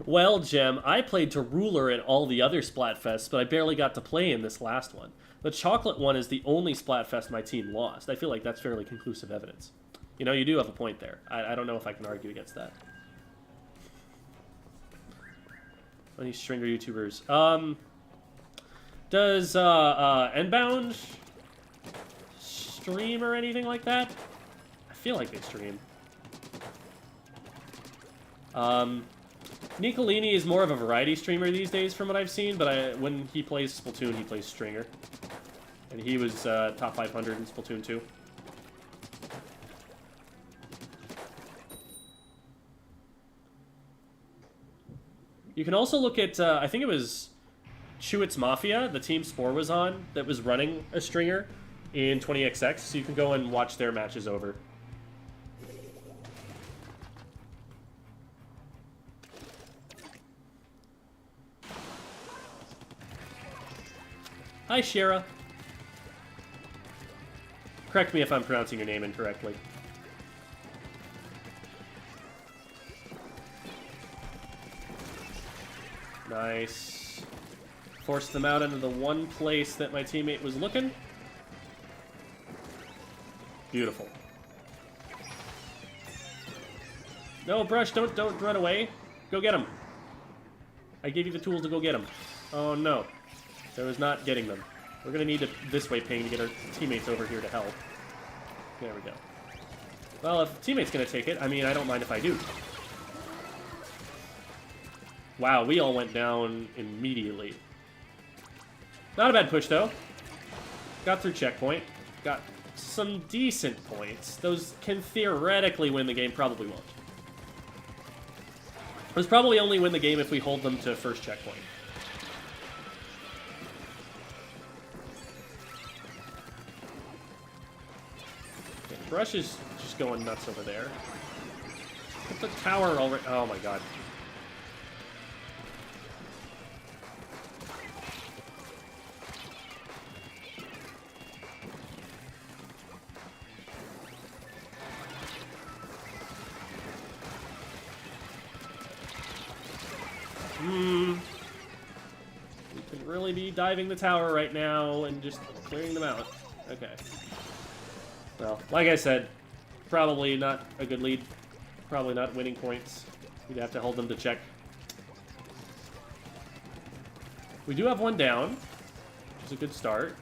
Well, Gem, I played to Ruler in all the other Splatfests, but I barely got to play in this last one. The chocolate one is the only Splatfest my team lost. I feel like that's fairly conclusive evidence. You know, you do have a point there. I don't know if I can argue against that. Any stringer YouTubers? Does Endbound stream or anything like that? I feel like they stream. Nicolini is more of a variety streamer these days from what I've seen, but when he plays Splatoon, he plays Stringer. And he was top 500 in Splatoon 2. You can also look at, I think it was Chewits Mafia, the team Spore was on, that was running a Stringer in 20XX, so you can go and watch their matches over. Hi, Shira. Correct me if I'm pronouncing your name incorrectly. Nice. Forced them out into the one place that my teammate was looking. Beautiful. No, Brush, don't run away. Go get him. I gave you the tools to go get him. Oh, no. I was not getting them. We're going to need a this-way ping to get our teammates over here to help. There we go. Well, if the teammate's going to take it, I mean, I don't mind if I do. Wow, we all went down immediately. Not a bad push, though. Got through checkpoint. Got some decent points. Those can theoretically win the game, probably won't. Those probably only win the game if we hold them to first checkpoint. Brush is just going nuts over there. Put the tower already. Oh my god. We could really be diving the tower right now and just clearing them out. Okay. Well, like I said, probably not a good lead. Probably not winning points. You'd have to hold them to check. We do have one down, which is a good start.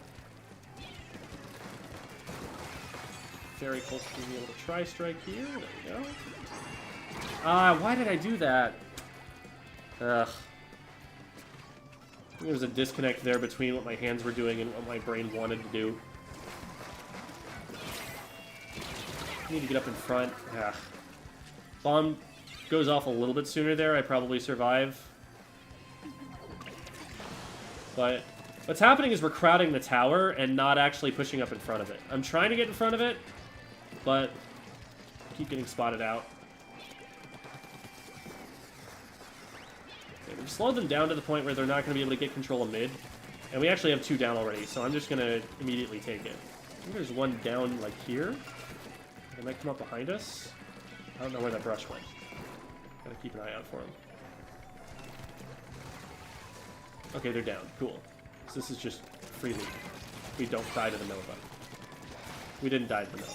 Very close to being able to try strike here. There we go. Why did I do that? Ugh. There was a disconnect there between what my hands were doing and what my brain wanted to do. Need to get up in front. Ugh. Bomb goes off a little bit sooner there. I probably survive. But what's happening is we're crowding the tower and not actually pushing up in front of it. I'm trying to get in front of it, but I keep getting spotted out. Okay, we've slowed them down to the point where they're not going to be able to get control of mid. And we actually have 2 down already, so I'm just going to immediately take it. think there's one down, like, here. They might come up behind us. I don't know where that brush went. Gotta keep an eye out for them. Okay, they're down. Cool. So this is just free loot. We don't die to the Nova. We didn't die to the Nova.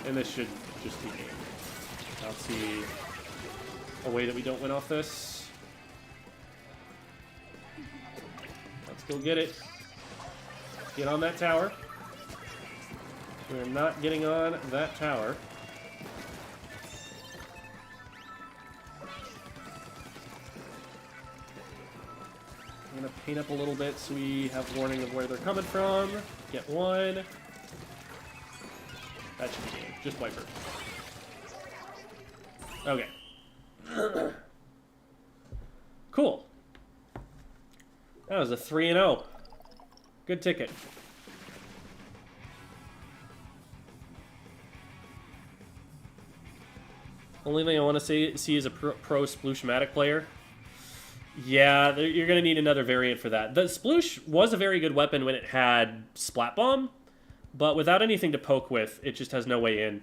And this should just be game. I don't see a way that we don't win off this. Let's go get it. Get on that tower. We're not getting on that tower. I'm gonna paint up a little bit so we have warning of where they're coming from. Get one. That should be game. Just wiper. Okay. Cool. That was a 3-0. Good ticket. Only thing I want to see is a pro Sploosh-matic player. Yeah, you're going to need another variant for that. The Sploosh was a very good weapon when it had Splat Bomb, but without anything to poke with, it just has no way in.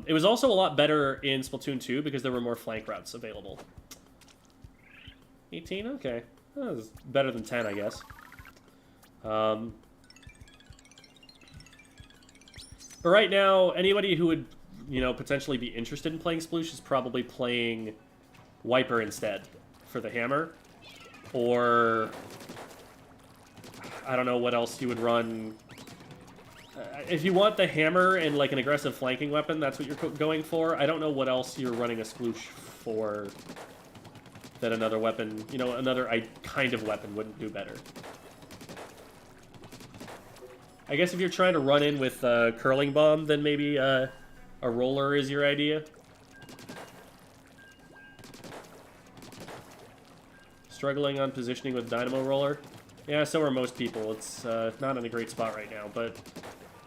It was also a lot better in Splatoon 2 because there were more flank routes available. 18? Okay. That was better than 10, I guess. But right now, anybody who would, potentially be interested in playing Sploosh is probably playing Wiper instead for the hammer. Or I don't know what else you would run. If you want the hammer and like an aggressive flanking weapon, that's what you're going for. I don't know what else you're running a Sploosh for that another weapon, another kind of weapon wouldn't do better. I guess if you're trying to run in with a curling bomb, then maybe a roller is your idea. Struggling on positioning with Dynamo Roller. Yeah, so are most people. It's not in a great spot right now, but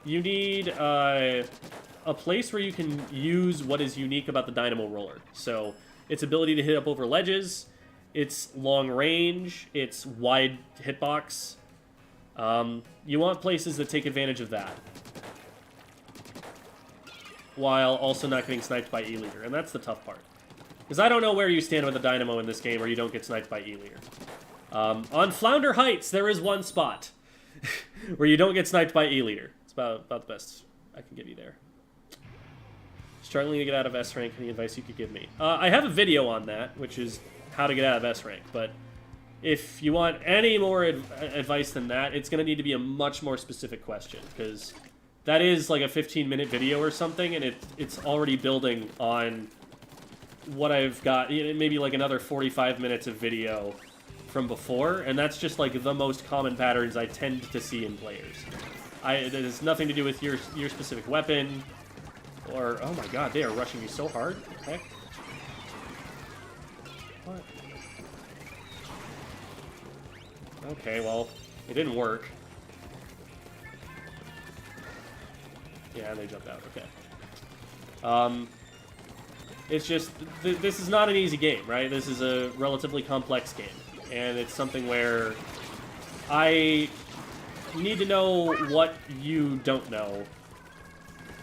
you need a place where you can use what is unique about the Dynamo Roller. So its ability to hit up over ledges, its long range, its wide hitbox. You want places that take advantage of that, while also not getting sniped by E-Leader, and that's the tough part. Because I don't know where you stand with the Dynamo in this game, or you don't get sniped by E-Leader. On Flounder Heights, there is one spot where you don't get sniped by E-Leader. It's about the best I can give you there. Struggling to get out of S rank, any advice you could give me? I have a video on that, which is how to get out of S rank, but if you want any more advice than that, it's going to need to be a much more specific question, because that is like a 15-minute video or something, and it's already building on what I've got, maybe like another 45 minutes of video from before, and that's just like the most common patterns I tend to see in players. It has nothing to do with your specific weapon, or, oh my god, they are rushing me so hard. Heck. What? Okay, well, it didn't work. Yeah, they jumped out. Okay. It's just, this is not an easy game, right? This is a relatively complex game. And it's something where I need to know what you don't know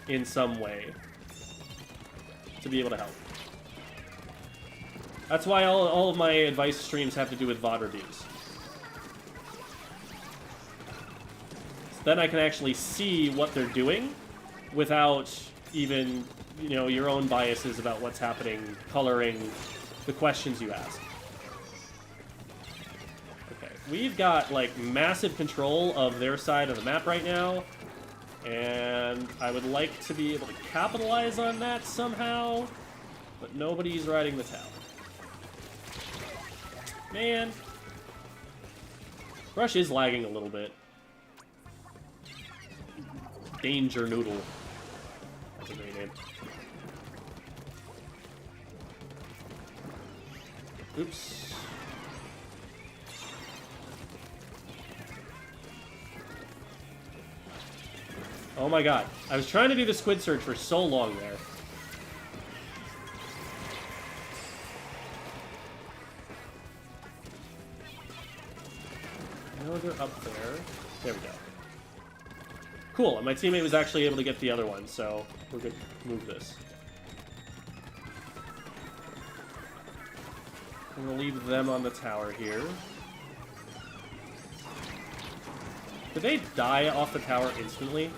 in some way to be able to help. That's why all of my advice streams have to do with VOD reviews. Then I can actually see what they're doing without even, your own biases about what's happening, coloring the questions you ask. Okay, we've got, like, massive control of their side of the map right now, and I would like to be able to capitalize on that somehow, but nobody's riding the tower. Man. Rush is lagging a little bit. Danger Noodle. That's a great name. Oops. Oh my god. I was trying to do the squid search for so long there. know they're up there. There we go. Cool, and my teammate was actually able to get the other one, so we're good to move this. I'm gonna leave them on the tower here. Did they die off the tower instantly?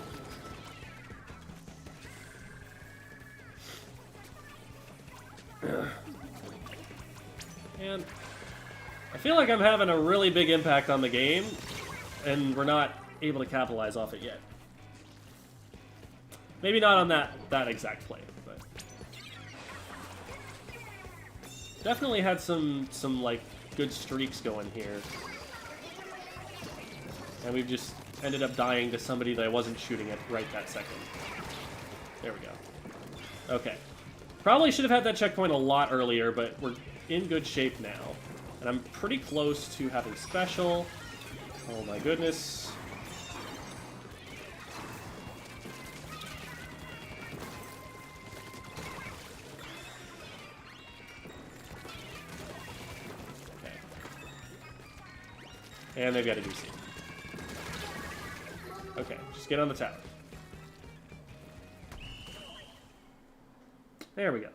And I feel like I'm having a really big impact on the game, and we're not able to capitalize off it yet. Maybe not on that exact play, but definitely had some like good streaks going here. And we've just ended up dying to somebody that I wasn't shooting at right that second. There we go. Okay. Probably should have had that checkpoint a lot earlier, but we're in good shape now. And I'm pretty close to having special. Oh my goodness. Okay. And they've got to do C. Okay, just get on the tower. There we go.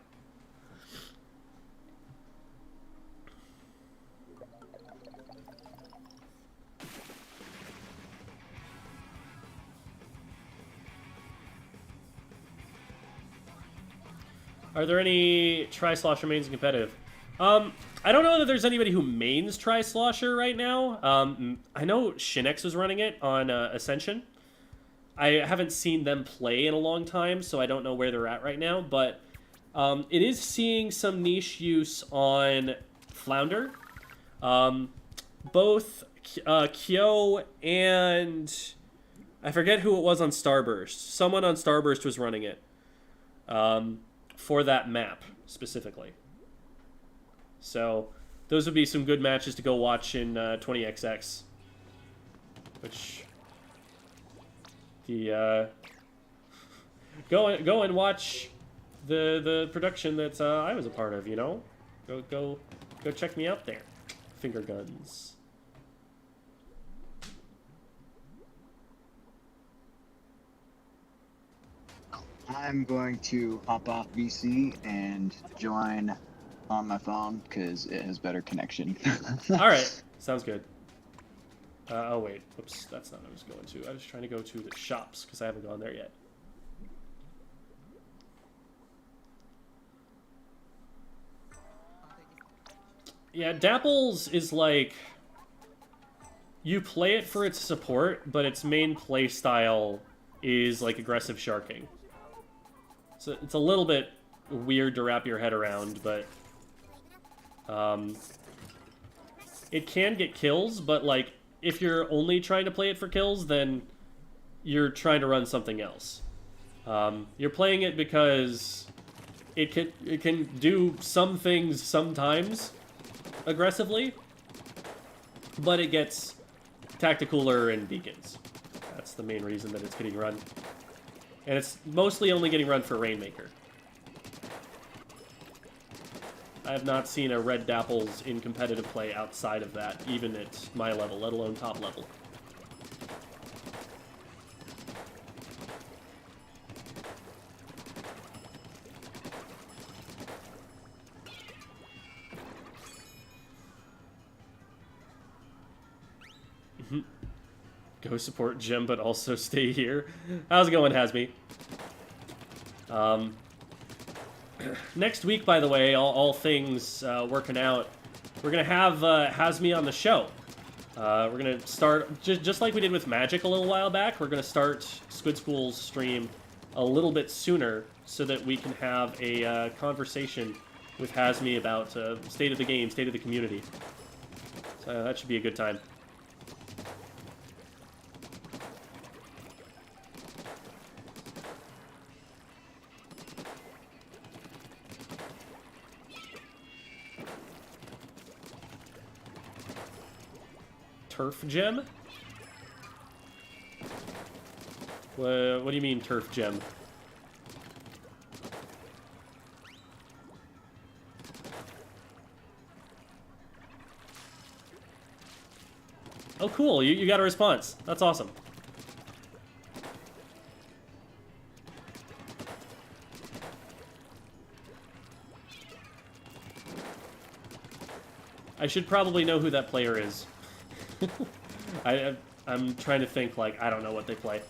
Are there any Tri-Slosher mains in competitive? I don't know that there's anybody who mains Tri-Slosher right now. I know Shinx was running it on Ascension. I haven't seen them play in a long time, so I don't know where they're at right now, but it is seeing some niche use on Flounder. Both Kyo and I forget who it was on Starburst. Someone on Starburst was running it for that map specifically. So those would be some good matches to go watch in 20XX. Which the go and watch the production that I was a part of. You know, go check me out there. Finger guns. I'm going to hop off VC and join on my phone because it has better connection. All right, sounds good. Oh wait, whoops, that's not what I was going to. I was trying to go to the shops because I haven't gone there yet. Yeah, Dapples is like, you play it for its support, but its main play style is like aggressive sharking. So it's a little bit weird to wrap your head around, but it can get kills, but like if you're only trying to play it for kills, then you're trying to run something else. You're playing it because it can do some things sometimes aggressively, but it gets tacticaler and beacons. That's the main reason that it's getting run. And it's mostly only getting run for Rainmaker. I have not seen a red Dapples in competitive play outside of that, even at my level, let alone top level. Go support Jim, but also stay here. How's it going, Hasmi? Next week, by the way, all things working out, we're going to have Hasmi on the show. We're going to start, just like we did with Magic a little while back, we're going to start Squid School's stream a little bit sooner so that we can have a conversation with Hasmi about state of the game, state of the community. So that should be a good time. Turf gem? What do you mean turf gem? Oh, cool. You got a response. That's awesome. I should probably know who that player is. I'm trying to think, like, I don't know what they play.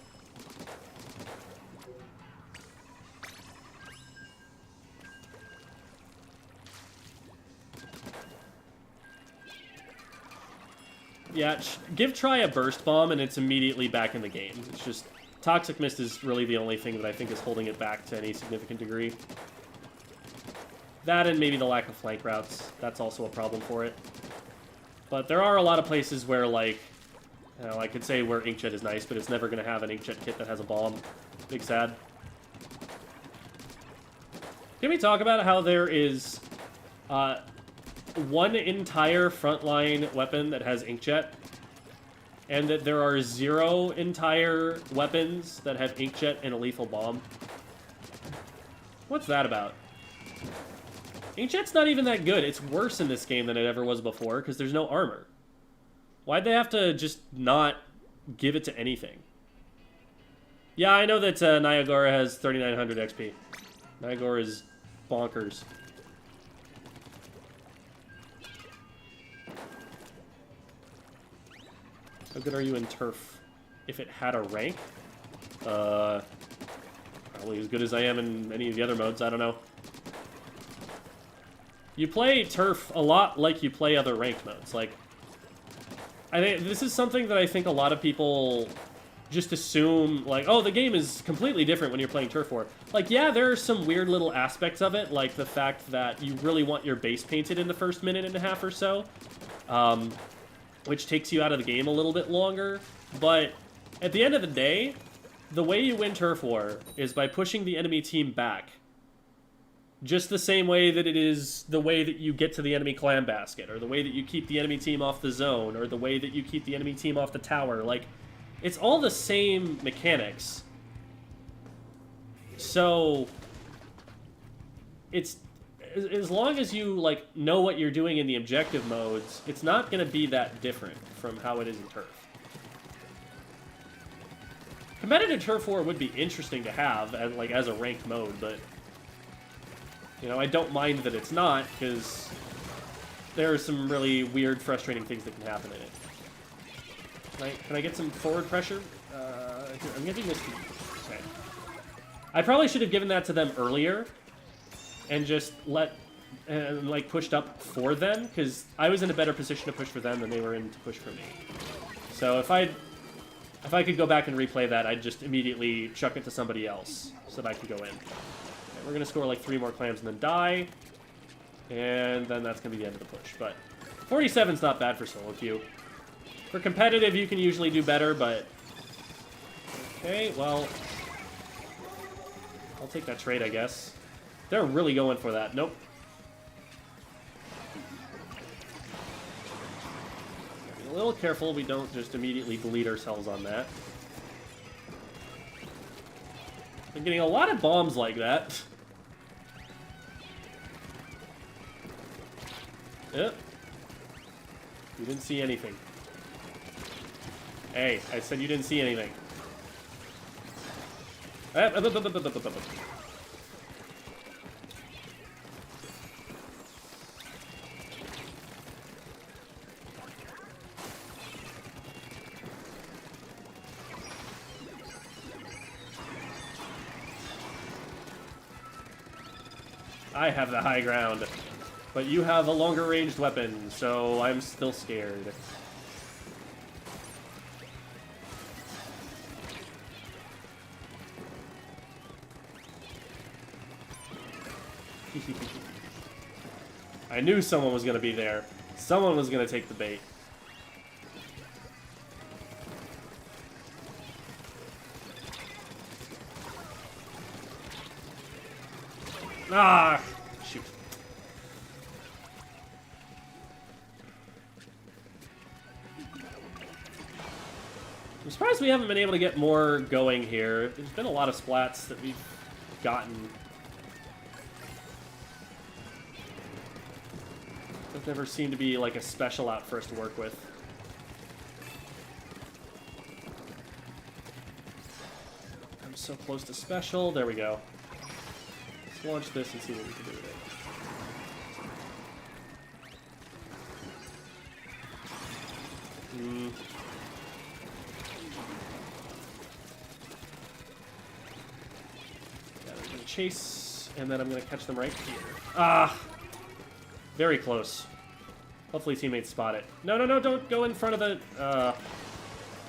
Yeah, give Try a Burst Bomb and it's immediately back in the game. It's just, Toxic Mist is really the only thing that I think is holding it back to any significant degree. That and maybe the lack of flank routes. That's also a problem for it. But there are a lot of places where, like, you know, I could say where Inkjet is nice, but it's never going to have an Inkjet kit that has a bomb. Big sad. Can we talk about how there is one entire frontline weapon that has Inkjet, and that there are 0 entire weapons that have Inkjet and a lethal bomb? What's that about? Inkjet's not even that good. It's worse in this game than it ever was before, because there's no armor. Why'd they have to just not give it to anything? Yeah, I know that Nyagora has 3,900 XP. Nyagora is bonkers. How good are you in Turf? If it had a rank? Probably as good as I am in any of the other modes, I don't know. You play Turf a lot like you play other ranked modes. Like, I think this is something that I think a lot of people just assume, like, oh, the game is completely different when you're playing Turf War. Like, yeah, there are some weird little aspects of it, like the fact that you really want your base painted in the first minute and a half or so, which takes you out of the game a little bit longer. But at the end of the day, the way you win Turf War is by pushing the enemy team back. Just the same way that it is the way that you get to the enemy clam basket, or the way that you keep the enemy team off the zone, or the way that you keep the enemy team off the tower. Like, it's all the same mechanics. So, it's, as long as you, like, know what you're doing in the objective modes, it's not going to be that different from how it is in Turf. Competitive Turf War would be interesting to have, as, like, as a ranked mode, but... You know, I don't mind that it's not, because there are some really weird, frustrating things that can happen in it. Can I get some forward pressure? Here, I'm getting this. Okay. I probably should have given that to them earlier, and just like, pushed up for them, because I was in a better position to push for them than they were in to push for me. So if I could go back and replay that, I'd just immediately chuck it to somebody else, so that I could go in. We're going to score like 3 more clams and then die. And then that's going to be the end of the push. But 47's not bad for solo queue. For competitive, you can usually do better, but... Okay, well... I'll take that trade, I guess. They're really going for that. Nope. Be a little careful we don't just immediately delete ourselves on that. I'm getting a lot of bombs like that. Yep. You didn't see anything. Hey, I said you didn't see anything. I have the high ground. But you have a longer ranged weapon, so I'm still scared. I knew someone was going to be there. Someone was going to take the bait. Ah! Shoot. I'm surprised we haven't been able to get more going here. There's been a lot of splats that we've gotten. I've never seemed to be like a special out for us to work with. so close to special. There we go. Let's launch this and see what we can do with it. Yeah, they're gonna chase, and then I'm gonna catch them right here. Ah! Very close. Hopefully teammates spot it. No, no, no, don't go in front of the...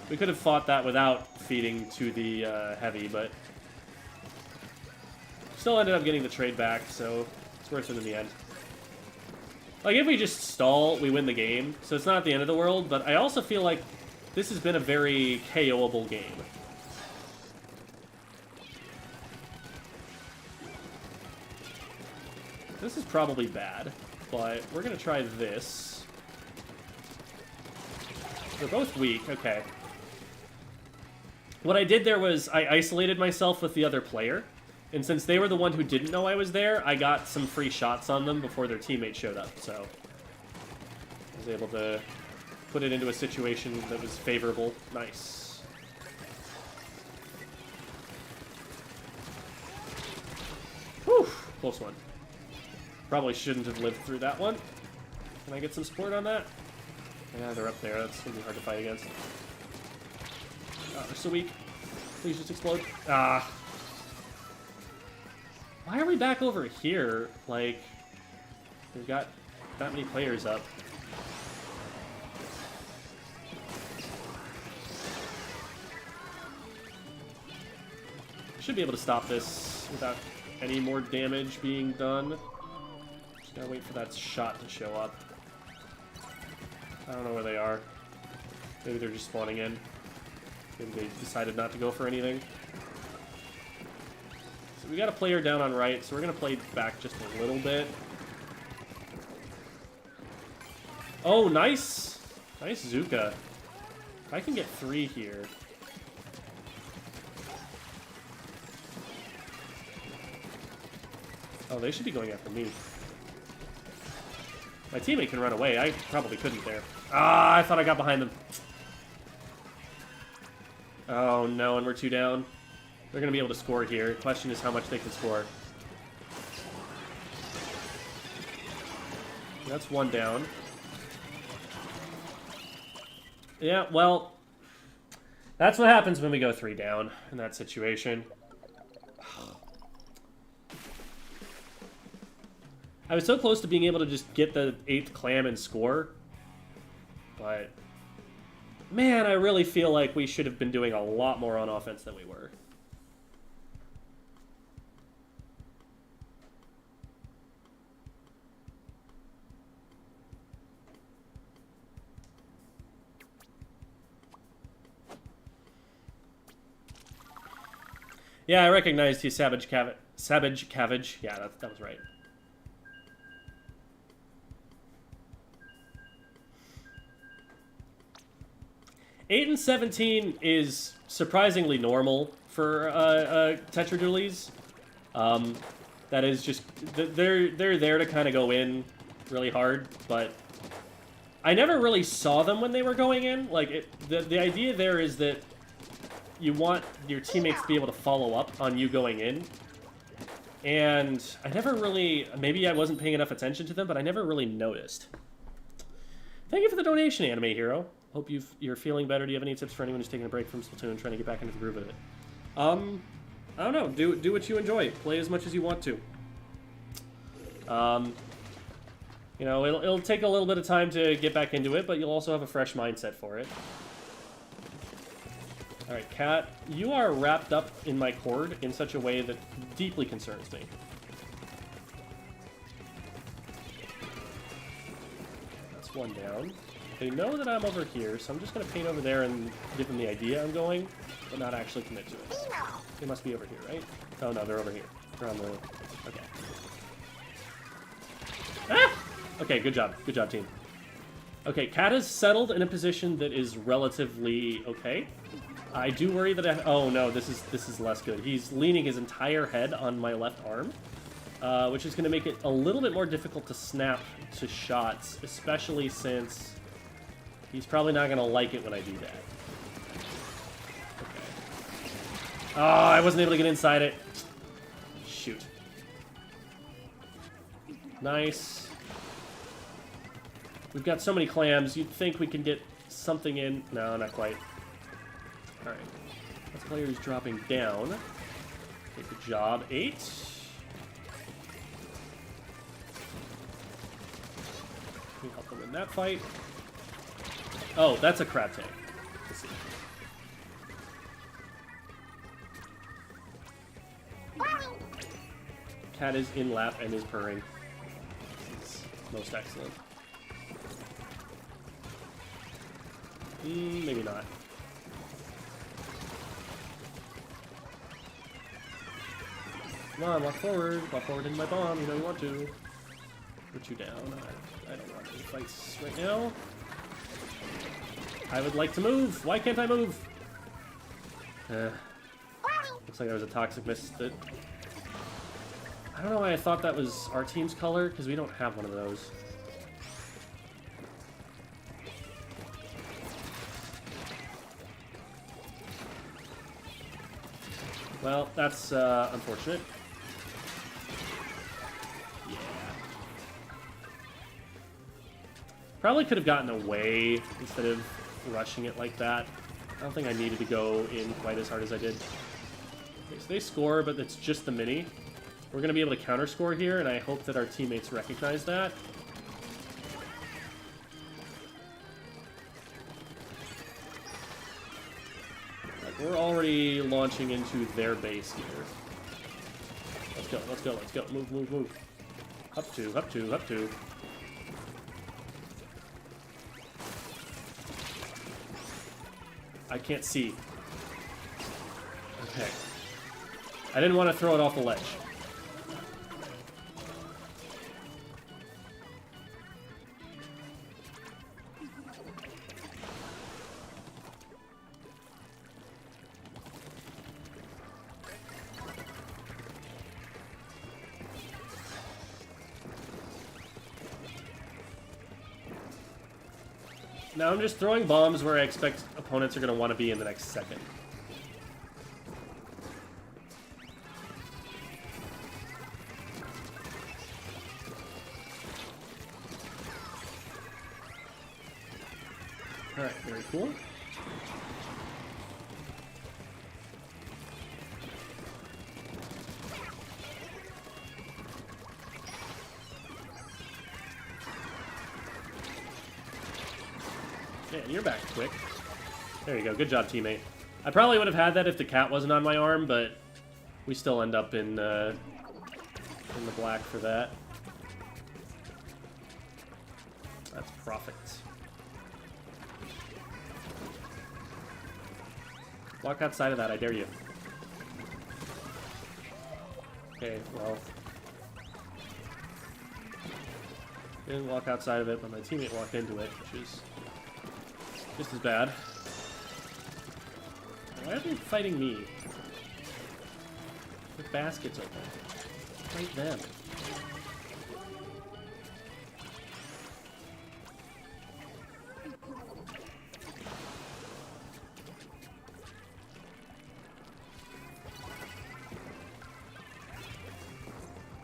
we could have fought that without feeding to the heavy, but... Still ended up getting the trade back, so it's worth it in the end. Like, if we just stall, we win the game, so it's not the end of the world, but I also feel like this has been a very KO-able game. This is probably bad, but we're gonna try this. They're both weak, okay. What I did there was I isolated myself with the other player, and since they were the one who didn't know I was there, I got some free shots on them before their teammate showed up, so I was able to put it into a situation that was favorable. Nice. Whew, close one. Probably shouldn't have lived through that one. Can I get some support on that? Yeah, they're up there. That's gonna be hard to fight against. Oh, they're so weak. Please just explode. Ah. Why are we back over here? Like, we've got that many players up. Should be able to stop this without any more damage being done. Just gotta wait for that shot to show up. I don't know where they are. Maybe they're just spawning in. Maybe they decided not to go for anything. So we got a player down on right, so we're gonna play back just a little bit. Oh, nice! Nice Zuka. If I can get 3 here. Oh, they should be going after me. My teammate can run away. I probably couldn't there. Ah, I thought I got behind them. Oh, no, and we're 2 down. They're going to be able to score here. Question is how much they can score. That's 1 down. Yeah, well, that's what happens when we go 3 down in that situation. I was so close to being able to just get the 8th clam and score, but man, I really feel like we should have been doing a lot more on offense than we were. Yeah, I recognized you, Savage Cabbage. Yeah, that was right. Eight and 17 is surprisingly normal for Tetra Dualies. That is just they're there to kind of go in really hard, but I never really saw them when they were going in. Like the idea there is that you want your teammates to be able to follow up on you going in. And I never really, maybe I wasn't paying enough attention to them, but I never really noticed. Thank you for the donation, Anime Hero. Hope you're feeling better. Do you have any tips for anyone who's taking a break from Splatoon and trying to get back into the groove of it? I don't know. Do what you enjoy. Play as much as you want to. You know, it'll take a little bit of time to get back into it, but you'll also have a fresh mindset for it. Alright, Cat, you are wrapped up in my cord in such a way that deeply concerns me. That's 1 down. They know that I'm over here, so I'm just going to paint over there and give them the idea I'm going, but not actually commit to it. They must be over here, right? Oh no, they're over here. They're on the... Okay. Ah! Okay, good job. Good job, team. Okay, Cat is settled in a position that is relatively okay. I do worry that oh no, this is less good. He's leaning his entire head on my left arm, which is going to make it a little bit more difficult to snap to shots, especially since he's probably not going to like it when I do that. Okay. Oh, I wasn't able to get inside it. Shoot. Nice. We've got so many clams. You'd think we can get something in. No, not quite. Alright. That player is dropping down. Okay, good job. 8. Let me help them win that fight. Oh, that's a crab tank. Let's see. Cat is in lap and is purring. This is most excellent. Maybe not. Come on, walk forward. Walk forward into my bomb. You know you want to. Put you down. I don't want any fights right now. I would like to move. Why can't I move? Looks like there was a toxic mist that... I don't know why I thought that was our team's color, because we don't have one of those. Well, that's unfortunate. Yeah. Probably could have gotten away instead of rushing it like that. I don't think I needed to go in quite as hard as I did. Okay, so they score, but it's just the mini. We're going to be able to counter score here, and I hope that our teammates recognize that. Like, we're already launching into their base here. Let's go, let's go, let's go. Move, move, move. Up 2, up 2, up 2. I can't see. Okay. I didn't want to throw it off the ledge. Now I'm just throwing bombs where I expect opponents are going to want to be in the next second. Alright, very cool. Man, you're back quick. There you go. Good job, teammate. I probably would have had that if the cat wasn't on my arm, but we still end up in the black for that. That's profit. Walk outside of that, I dare you. Okay, well. Didn't walk outside of it, but my teammate walked into it, which is just as bad. Why are they fighting me? The basket's open. Fight them.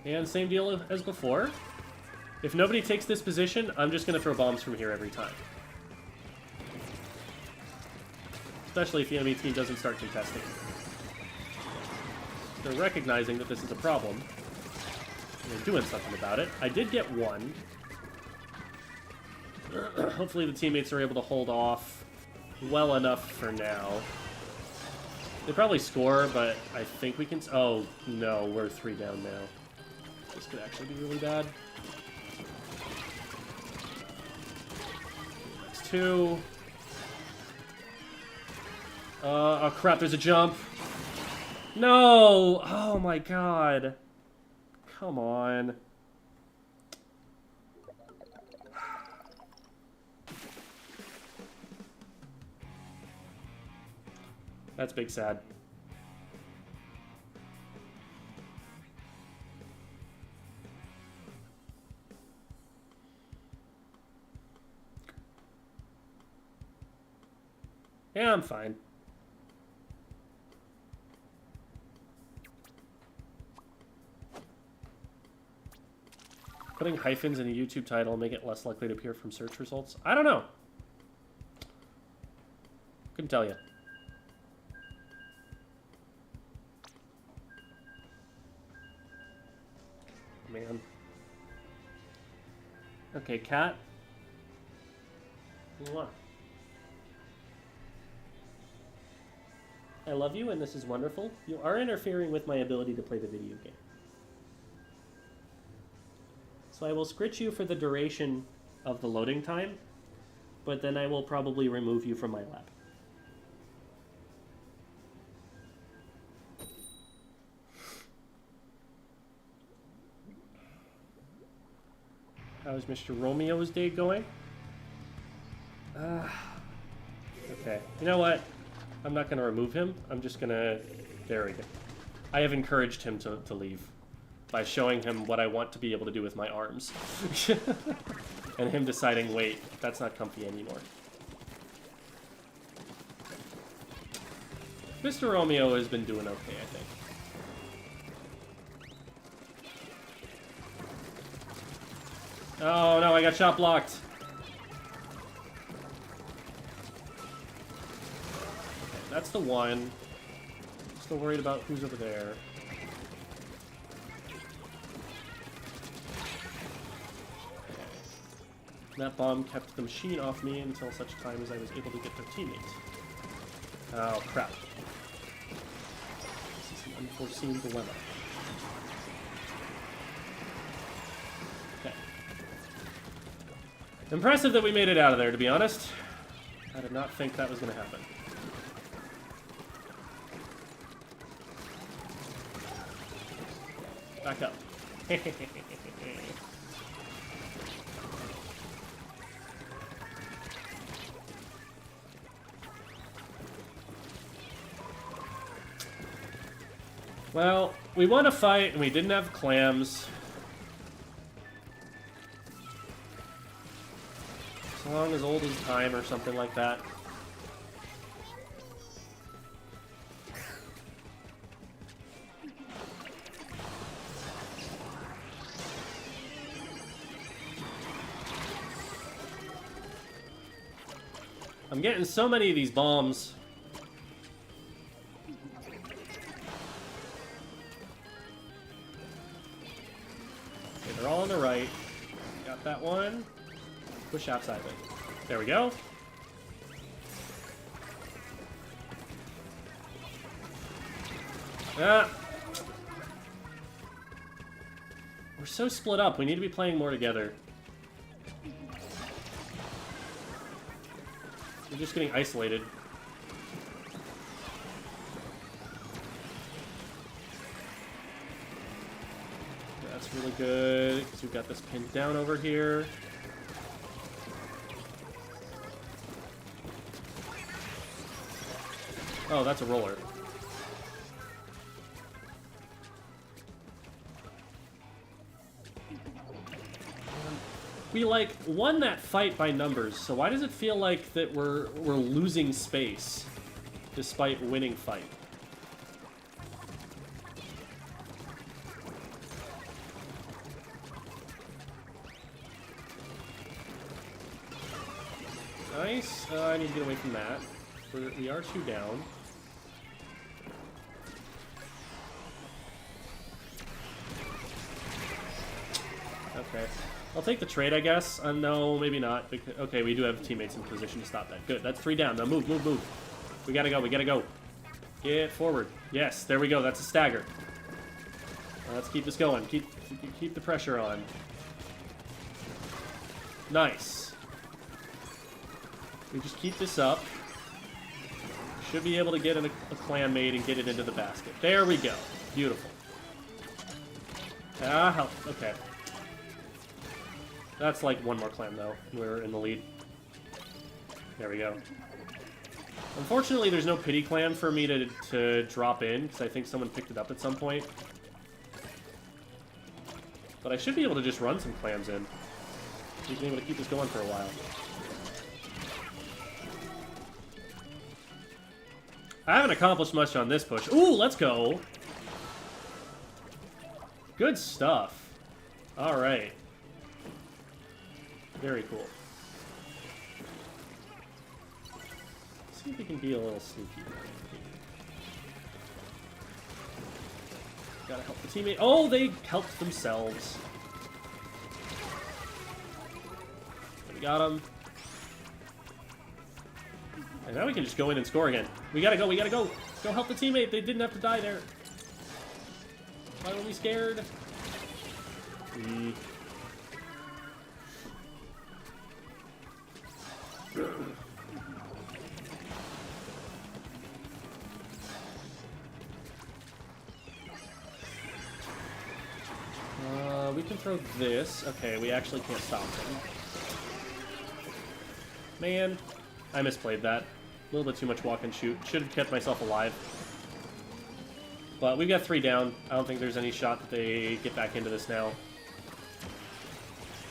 And same deal as before. If nobody takes this position, I'm just going to throw bombs from here every time. Especially if the enemy team doesn't start contesting. They're recognizing that this is a problem. And they're doing something about it. I did get one. Hopefully the teammates are able to hold off well enough for now. They probably score, but I think we can... Oh, no, we're 3 down now. This could actually be really bad. That's 2. Oh crap, there's a jump. No! Oh my god. Come on. That's big sad. Yeah, I'm fine. Putting hyphens in a YouTube title make it less likely to appear from search results? I don't know. Couldn't tell you. Man. Okay, cat. Mwah. I love you and this is wonderful. You are interfering with my ability to play the video game. So I will scritch you for the duration of the loading time, but then I will probably remove you from my lap. How's Mr. Romeo's day going? Okay. You know what? I'm not going to remove him. I'm just going to... There we go. I have encouraged him to leave by showing him what I want to be able to do with my arms. And him deciding, wait, that's not comfy anymore. Mr. Romeo has been doing okay, I think. Oh no, I got shot blocked. Okay, that's the one. Still worried about who's over there. That bomb kept the machine off me until such time as I was able to get their teammate. Oh, crap. This is an unforeseen dilemma. Okay. Impressive that we made it out of there, to be honest. I did not think that was going to happen. Back up. Well, we won a fight and we didn't have clams. Song as old as time or something like that. I'm getting so many of these bombs. Okay, they're all on the right. Got that one. Push outside it. There we go. Ah. We're so split up. We need to be playing more together. We're just getting isolated. That's really good, because we've got this pinned down over here. Oh, that's a roller. We, like, won that fight by numbers, so why does it feel like that we're losing space despite winning fight? Nice. I need to get away from that. We are 2 down. Okay. I'll take the trade, I guess. No, maybe not. Okay, we do have teammates in position to stop that. Good. That's 3 down. Now move, move, move. We gotta go. We gotta go. Get forward. Yes, there we go. That's a stagger. Let's keep this going. Keep the pressure on. Nice. We just keep this up. Should be able to get a clan made and get it into the basket. There we go. Beautiful. Ah, help. Okay. That's like 1 more clan, though. We're in the lead. There we go. Unfortunately, there's no pity clan for me to drop in, because I think someone picked it up at some point. But I should be able to just run some clans in. We've been able to keep this going for a while. I haven't accomplished much on this push. Ooh, let's go! Good stuff. Alright. Very cool. Let's see if we can be a little sneaky. Gotta help the teammate. Oh, they helped themselves. We got them. And now we can just go in and score again. We gotta go, we gotta go. Go help the teammate. They didn't have to die there. Why were we scared? We can throw this. Okay, we actually can't stop him. Man, I misplayed that. A little bit too much walk and shoot. Should have kept myself alive. But we've got 3 down. I don't think there's any shot that they get back into this now.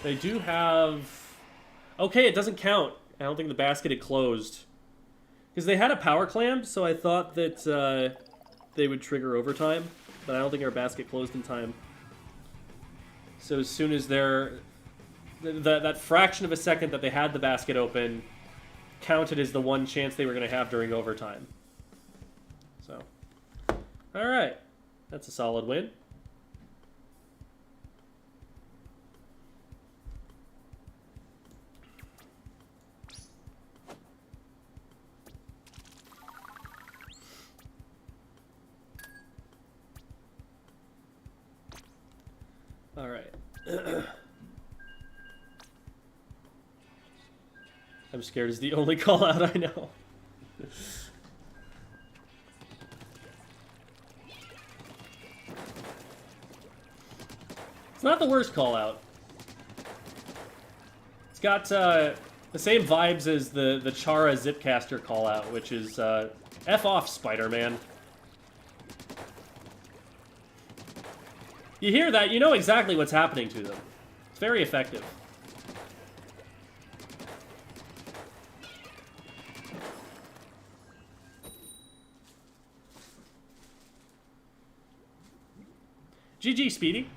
They do have... Okay, it doesn't count. I don't think the basket had closed. Because they had a power clamp, so I thought that they would trigger overtime. But I don't think our basket closed in time. So as soon as that fraction of a second that they had the basket open counted as the one chance they were going to have during overtime. So, all right. That's a solid win. All right. I'm scared is the only call out I know. It's not the worst call out. It's got the same vibes as the Chara Zipcaster call out, which is F off, Spider-Man. You hear that, you know exactly what's happening to them. It's very effective. GG, Speedy.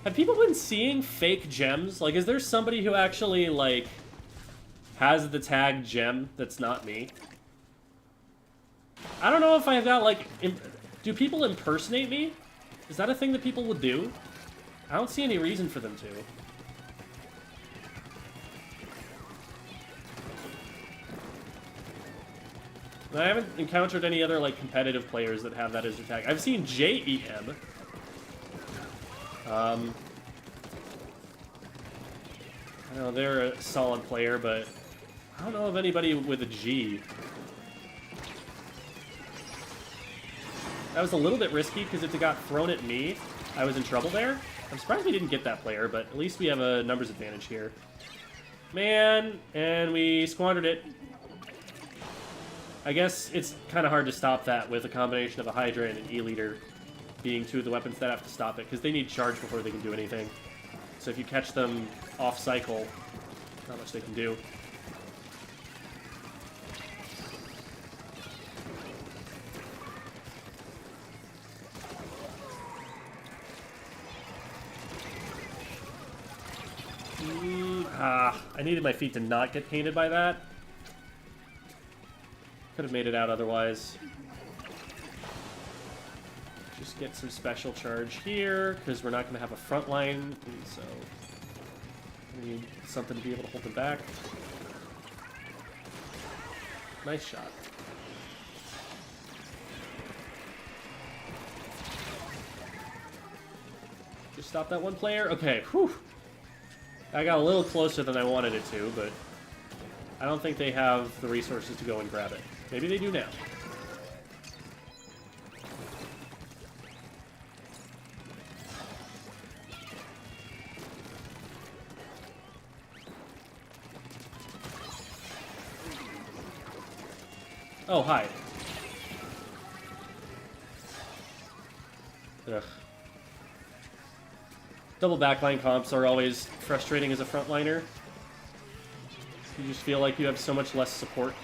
Have people been seeing fake gems? Like, is there somebody who actually, like, has the tag gem that's not me? I don't know if I've got, like... Do people impersonate me? Is that a thing that people would do? I don't see any reason for them to. I haven't encountered any other, like, competitive players that have that as their tag. I've seen JEM. I know they're a solid player, but I don't know of anybody with a G. That was a little bit risky, because if it got thrown at me, I was in trouble there. I'm surprised we didn't get that player, but at least we have a numbers advantage here. Man, and we squandered it. I guess it's kind of hard to stop that with a combination of a Hydra and an E-Leader being two of the weapons that have to stop it, because they need charge before they can do anything. So if you catch them off-cycle, not much they can do. I needed my feet to not get painted by that. Could have made it out otherwise. Just get some special charge here, because we're not going to have a front line, and so we need something to be able to hold them back. Nice shot. Just stop that one player? Okay, whew. I got a little closer than I wanted it to, but I don't think they have the resources to go and grab it. Maybe they do now. Oh, hi. Ugh. Double backline comps are always frustrating as a frontliner. You just feel like you have so much less support.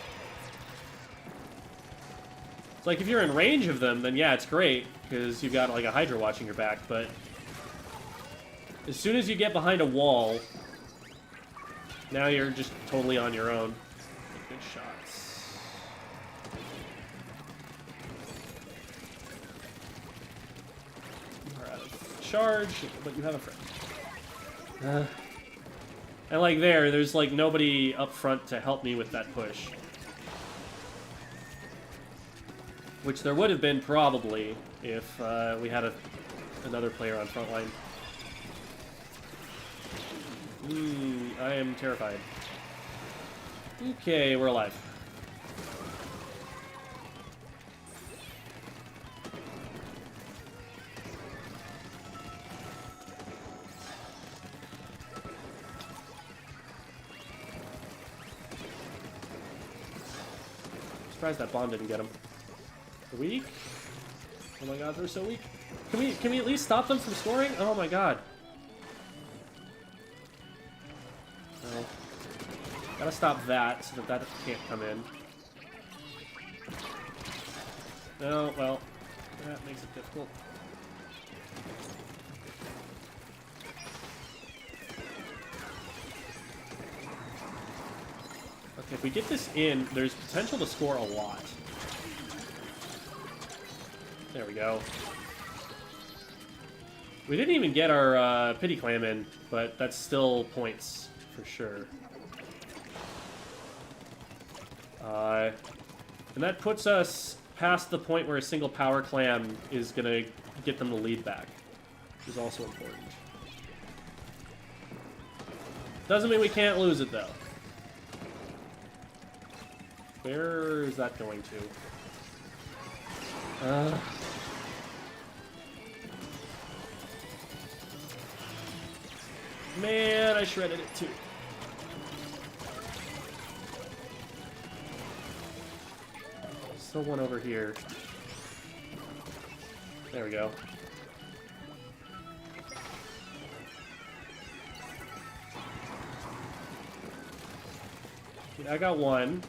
It's like if you're in range of them, then yeah, it's great, because you've got like a Hydra watching your back, but As soon as you get behind a wall, now you're just totally on your own. Good shots. You are out of charge, but you have a friend. And like there's like nobody up front to help me with that push. Which there would have been probably if we had another player on front line. I am terrified. Okay, we're alive. Surprised that bomb didn't get him. They're weak? Oh my god, they're so weak. Can we at least stop them from scoring? Oh my god. No. Gotta stop that so that can't come in. No, well, that makes it difficult. Okay, if we get this in, there's potential to score a lot. There we go. We didn't even get our pity clam in, but that's still points for sure. And that puts us past the point where a single power clam is gonna get them the lead back, which is also important. Doesn't mean we can't lose it though. Where is that going to? Man, I shredded it too. Still one over here. There we go. I got one.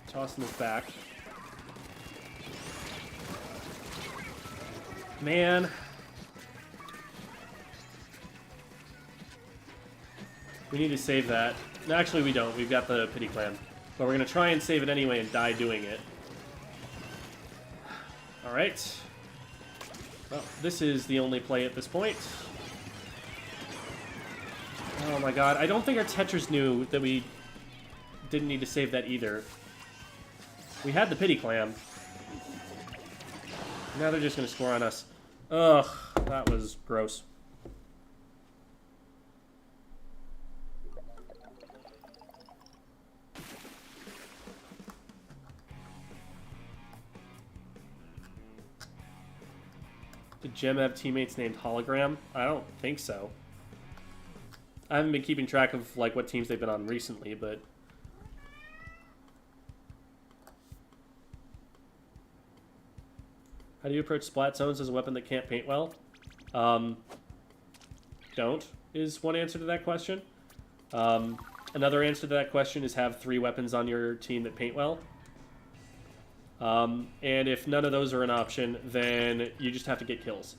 Tossing this back. Man. We need to save that. No, actually, we don't. We've got the pity clam. But we're going to try and save it anyway and die doing it. Alright. Well, this is the only play at this point. Oh my god. I don't think our Tetras knew that we didn't need to save that either. We had the pity clam. Now they're just going to score on us. Ugh, that was gross. Did Gem have teammates named Hologram? I don't think so. I haven't been keeping track of like what teams they've been on recently, but how do you approach Splat Zones as a weapon that can't paint well? Don't is one answer to that question. Another answer to that question is have 3 weapons on your team that paint well. And if none of those are an option, then you just have to get kills.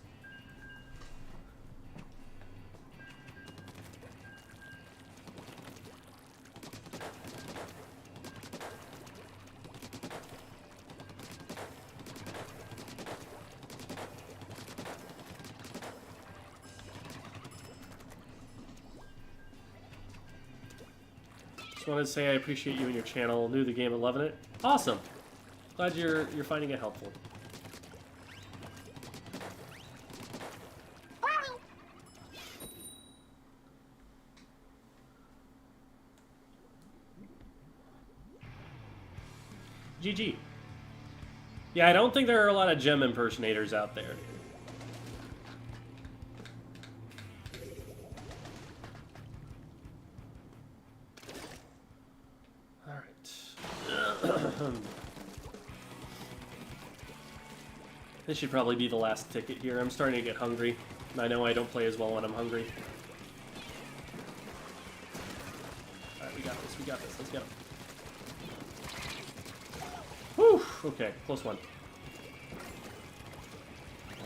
Just wanted to say I appreciate you and your channel. New to the game and loving it. Awesome. Glad you're finding it helpful. GG. Yeah, I don't think there are a lot of gem impersonators out there. This should probably be the last ticket here. I'm starting to get hungry. I know I don't play as well when I'm hungry. Alright, we got this, we got this. Let's go. Whew! Okay, close one.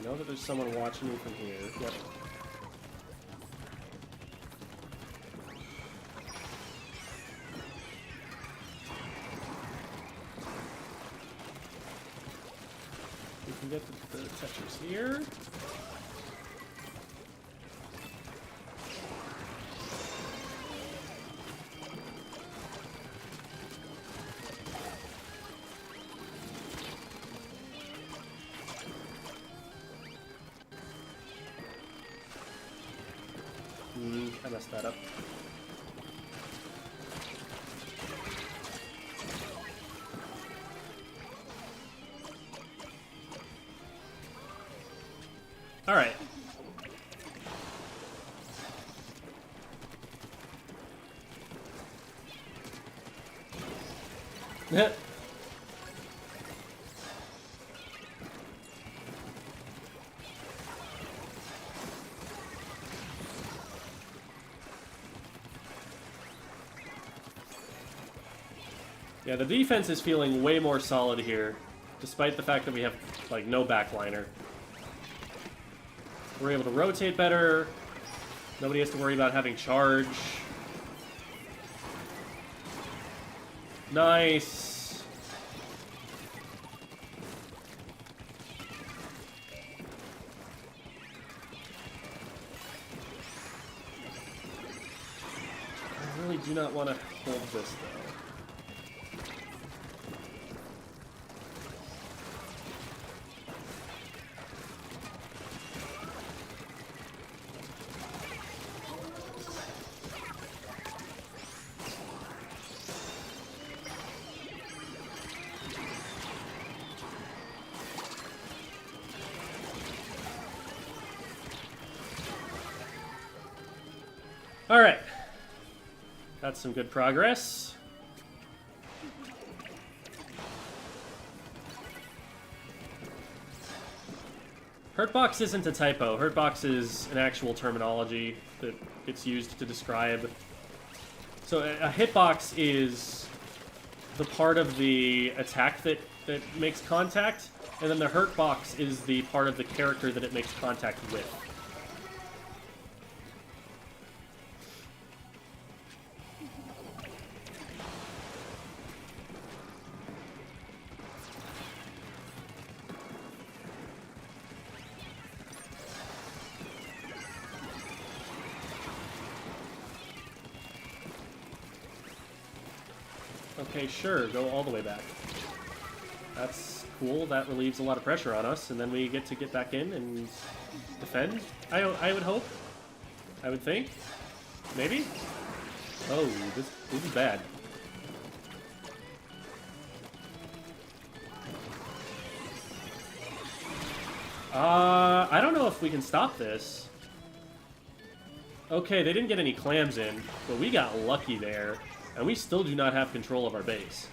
I know that there's someone watching me from here. Yep. We can get the Tetris here. I messed that up. All right. Yeah, the defense is feeling way more solid here, despite the fact that we have, like, no backliner. We're able to rotate better. Nobody has to worry about having charge. Nice. I really do not want to hold this, though. Alright. That's some good progress. Hurtbox isn't a typo. Hurtbox is an actual terminology that gets used to describe. So a hitbox is the part of the attack that makes contact, and then the hurtbox is the part of the character that it makes contact with. Okay, sure, go all the way back. That's cool, that relieves a lot of pressure on us, and then we get to get back in and defend, I would hope. I would think. Maybe? Oh, this is bad. I don't know if we can stop this. Okay, they didn't get any clams in, but we got lucky there. And we still do not have control of our base.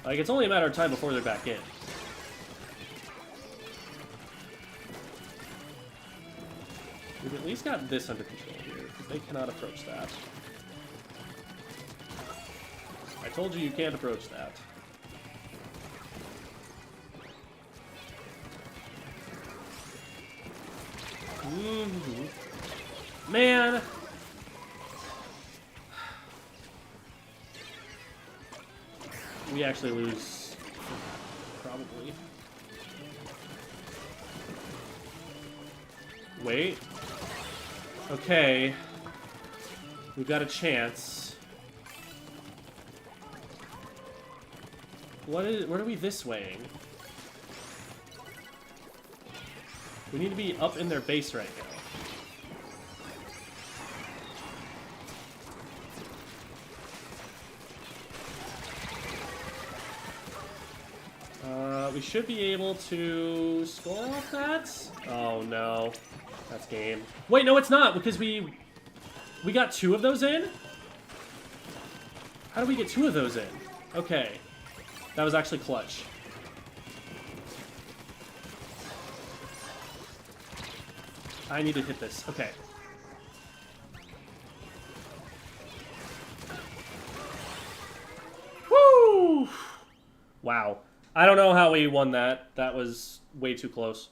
Like, it's only a matter of time before they're back in. We've at least got this under control here, because they cannot approach that. I told you can't approach that. Man! We actually lose. Probably. Wait. Okay. We've got a chance. What are we this weighing? We need to be up in their base right now. We should be able to score off that? Oh no. That's game. Wait, no it's not, because we got 2 of those in? How do we get 2 of those in? Okay. That was actually clutch. I need to hit this. Okay. Woo! Wow. I don't know how we won that. That was way too close.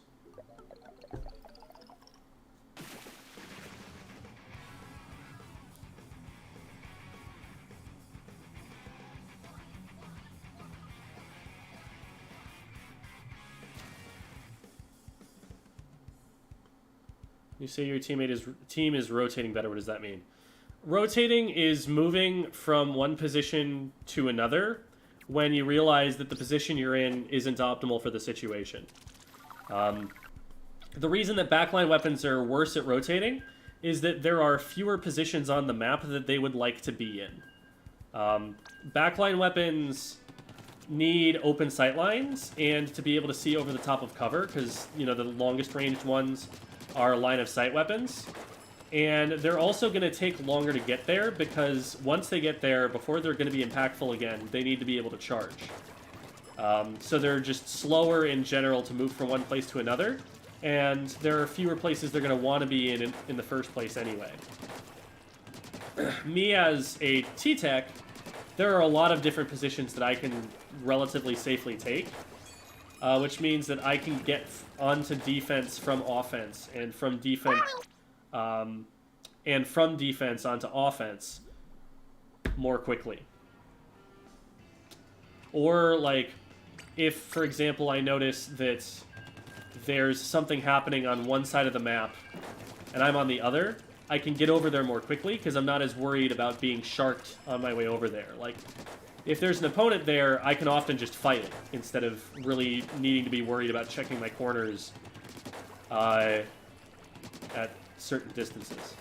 You say your team is rotating better. What does that mean? Rotating is moving from one position to another when you realize that the position you're in isn't optimal for the situation. The reason that backline weapons are worse at rotating is that there are fewer positions on the map that they would like to be in. Backline weapons need open sight lines and to be able to see over the top of cover, because, you know, the longest ranged ones are line of sight weapons. And they're also going to take longer to get there, because once they get there, before they're going to be impactful again, they need to be able to charge. So they're just slower in general to move from one place to another, and there are fewer places they're going to want to be in the first place anyway. Me as a T-Tech, there are a lot of different positions that I can relatively safely take, which means that I can get onto defense from offense, and from defense... onto offense more quickly. Or, like, if, for example, I notice that there's something happening on one side of the map and I'm on the other, I can get over there more quickly because I'm not as worried about being sharked on my way over there. Like, if there's an opponent there, I can often just fight it instead of really needing to be worried about checking my corners at certain distances.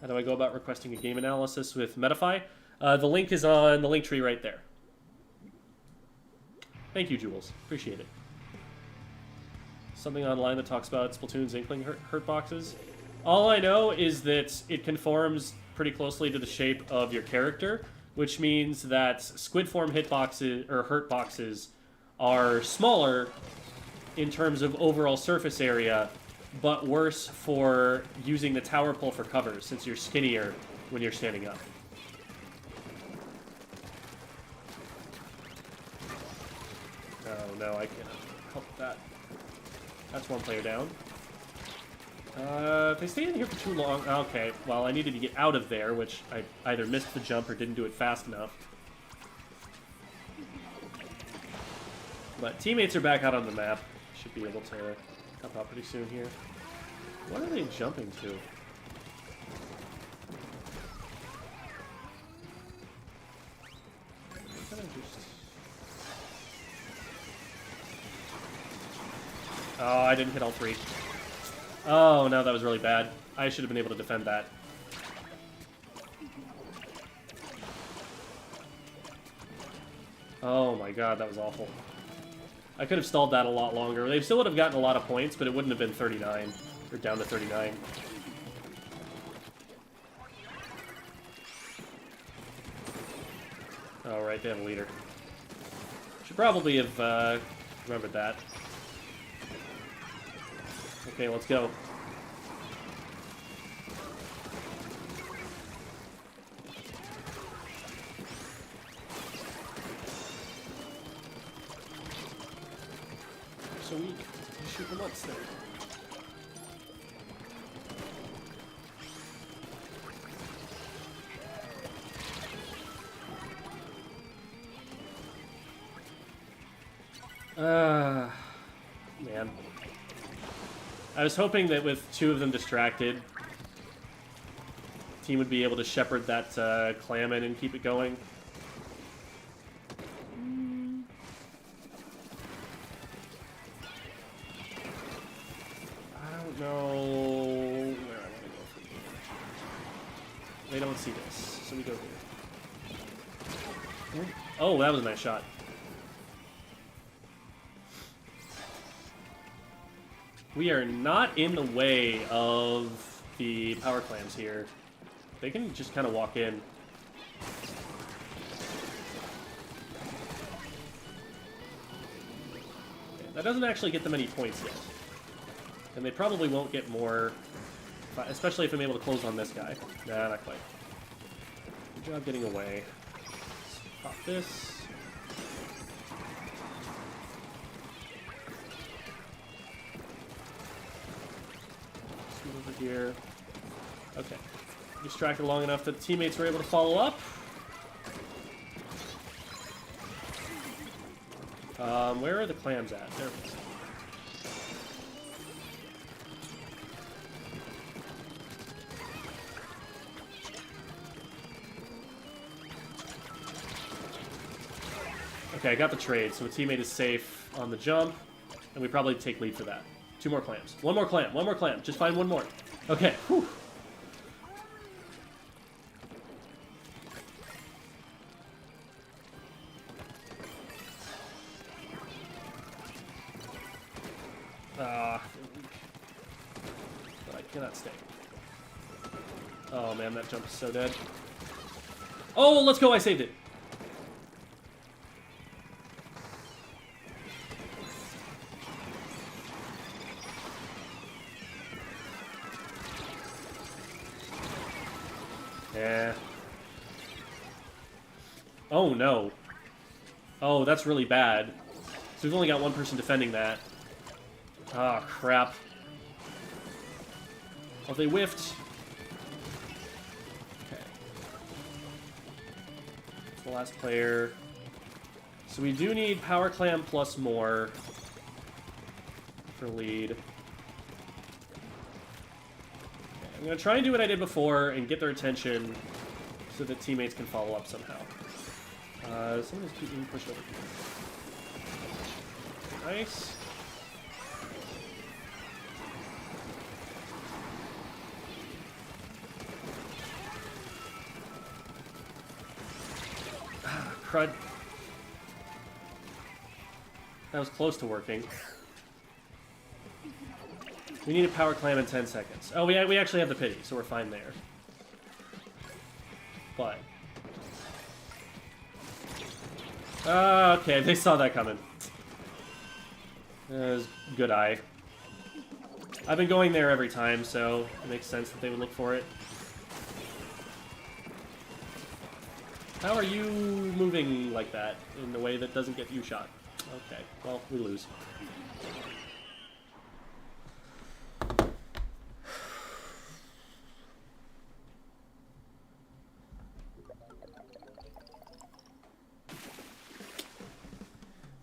How do I go about requesting a game analysis with Metafy? The link is on the link tree right there. Thank you, Jules. Appreciate it. Something online that talks about Splatoon's Inkling hurt boxes. All I know is that it conforms pretty closely to the shape of your character, which means that squid form hitboxes or hurt boxes are smaller in terms of overall surface area, but worse for using the tower pole for cover, since you're skinnier when you're standing up. Oh no, I can't help that. That's one player down. If they stay in here for too long... Okay, well, I needed to get out of there, which I either missed the jump or didn't do it fast enough. But teammates are back out on the map. Should be able to come out pretty soon here. What are they jumping to? Oh, I didn't hit all three. Oh, no, that was really bad. I should have been able to defend that. Oh my god, that was awful. I could have stalled that a lot longer. They still would have gotten a lot of points, but it wouldn't have been 39. Or down to 39. Oh, right, they have a leader. Should probably have remembered that. Okay, let's go. So weak. You shoot them once there. Man. I was hoping that with two of them distracted, the team would be able to shepherd that clam in and keep it going. I don't know where I want to go from here. They don't see this, so we go here. Oh, that was a nice shot. We are not in the way of the power clams here. They can just kind of walk in. Okay, that doesn't actually get them any points yet. And they probably won't get more Especially if I'm able to close on this guy. Nah, not quite. Good job getting away. Let's pop this. Scoot over here. Okay. Distracted long enough that teammates were able to follow up. Where are the clams at? There it is. Okay, I got the trade, so a teammate is safe on the jump, and we probably take lead for that. 2 more clams. One more clam. Just find one more. Okay, whew. But I cannot stay. Oh man, that jump is so dead. Oh, let's go, I saved it. Yeah. Oh no. Oh, that's really bad. So we've only got one person defending that. Ah, oh, crap. Oh, they whiffed. Okay. It's the last player. So we do need Power Clam plus more for lead. Okay, I'm going to try and do what I did before and get their attention so that teammates can follow up somehow. Someone just keep being pushed over here. Nice. Crud. That was close to working. We need a power clam in 10 seconds. Oh, we actually have the pity, so we're fine there. But... okay, they saw that coming. That was good eye. I've been going there every time, so it makes sense that they would look for it. How are you moving like that in a way that doesn't get you shot? Okay, well, we lose.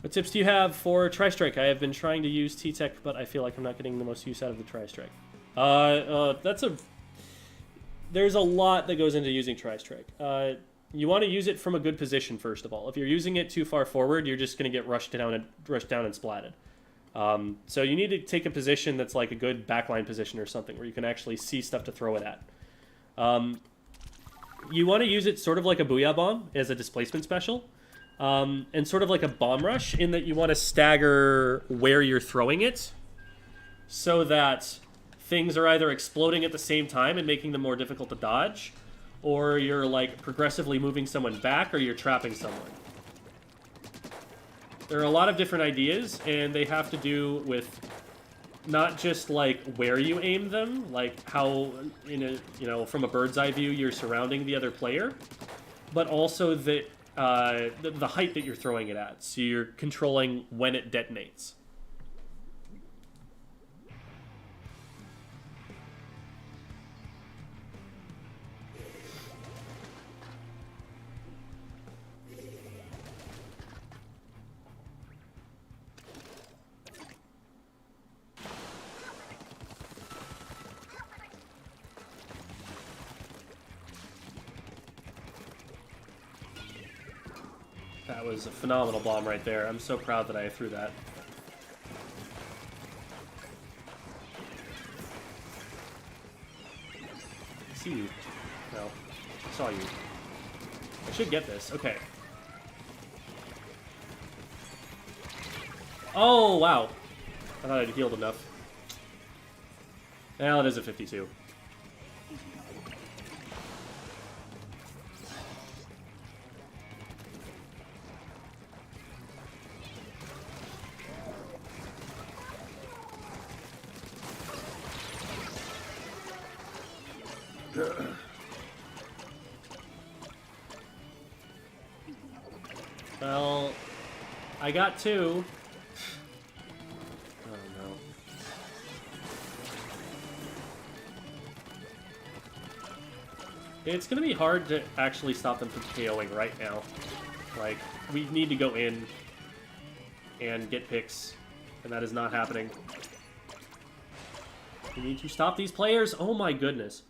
What tips do you have for Tri-Strike? I have been trying to use T-Tech, but I feel like I'm not getting the most use out of the Tri-Strike. There's a lot that goes into using Tri-Strike. You want to use it from a good position, first of all. If you're using it too far forward, you're just going to get rushed down and splatted. So you need to take a position that's like a good backline position or something, where you can actually see stuff to throw it at. You want to use it sort of like a Booyah Bomb as a displacement special. And sort of like a bomb rush, in that you want to stagger where you're throwing it so that things are either exploding at the same time and making them more difficult to dodge, or you're like progressively moving someone back, or you're trapping someone. There are a lot of different ideas, and they have to do with not just like where you aim them, like how from a bird's eye view you're surrounding the other player, but also the height that you're throwing it at, so you're controlling when it detonates. That was a phenomenal bomb right there. I'm so proud that I threw that. I see you. No. I saw you. I should get this. Okay. Oh, wow. I thought I'd healed enough. Well, it is a 52. Well, I got 2. Oh no. It's gonna be hard to actually stop them from KOing right now. Like, we need to go in and get picks, and that is not happening. We need to stop these players. Oh my goodness.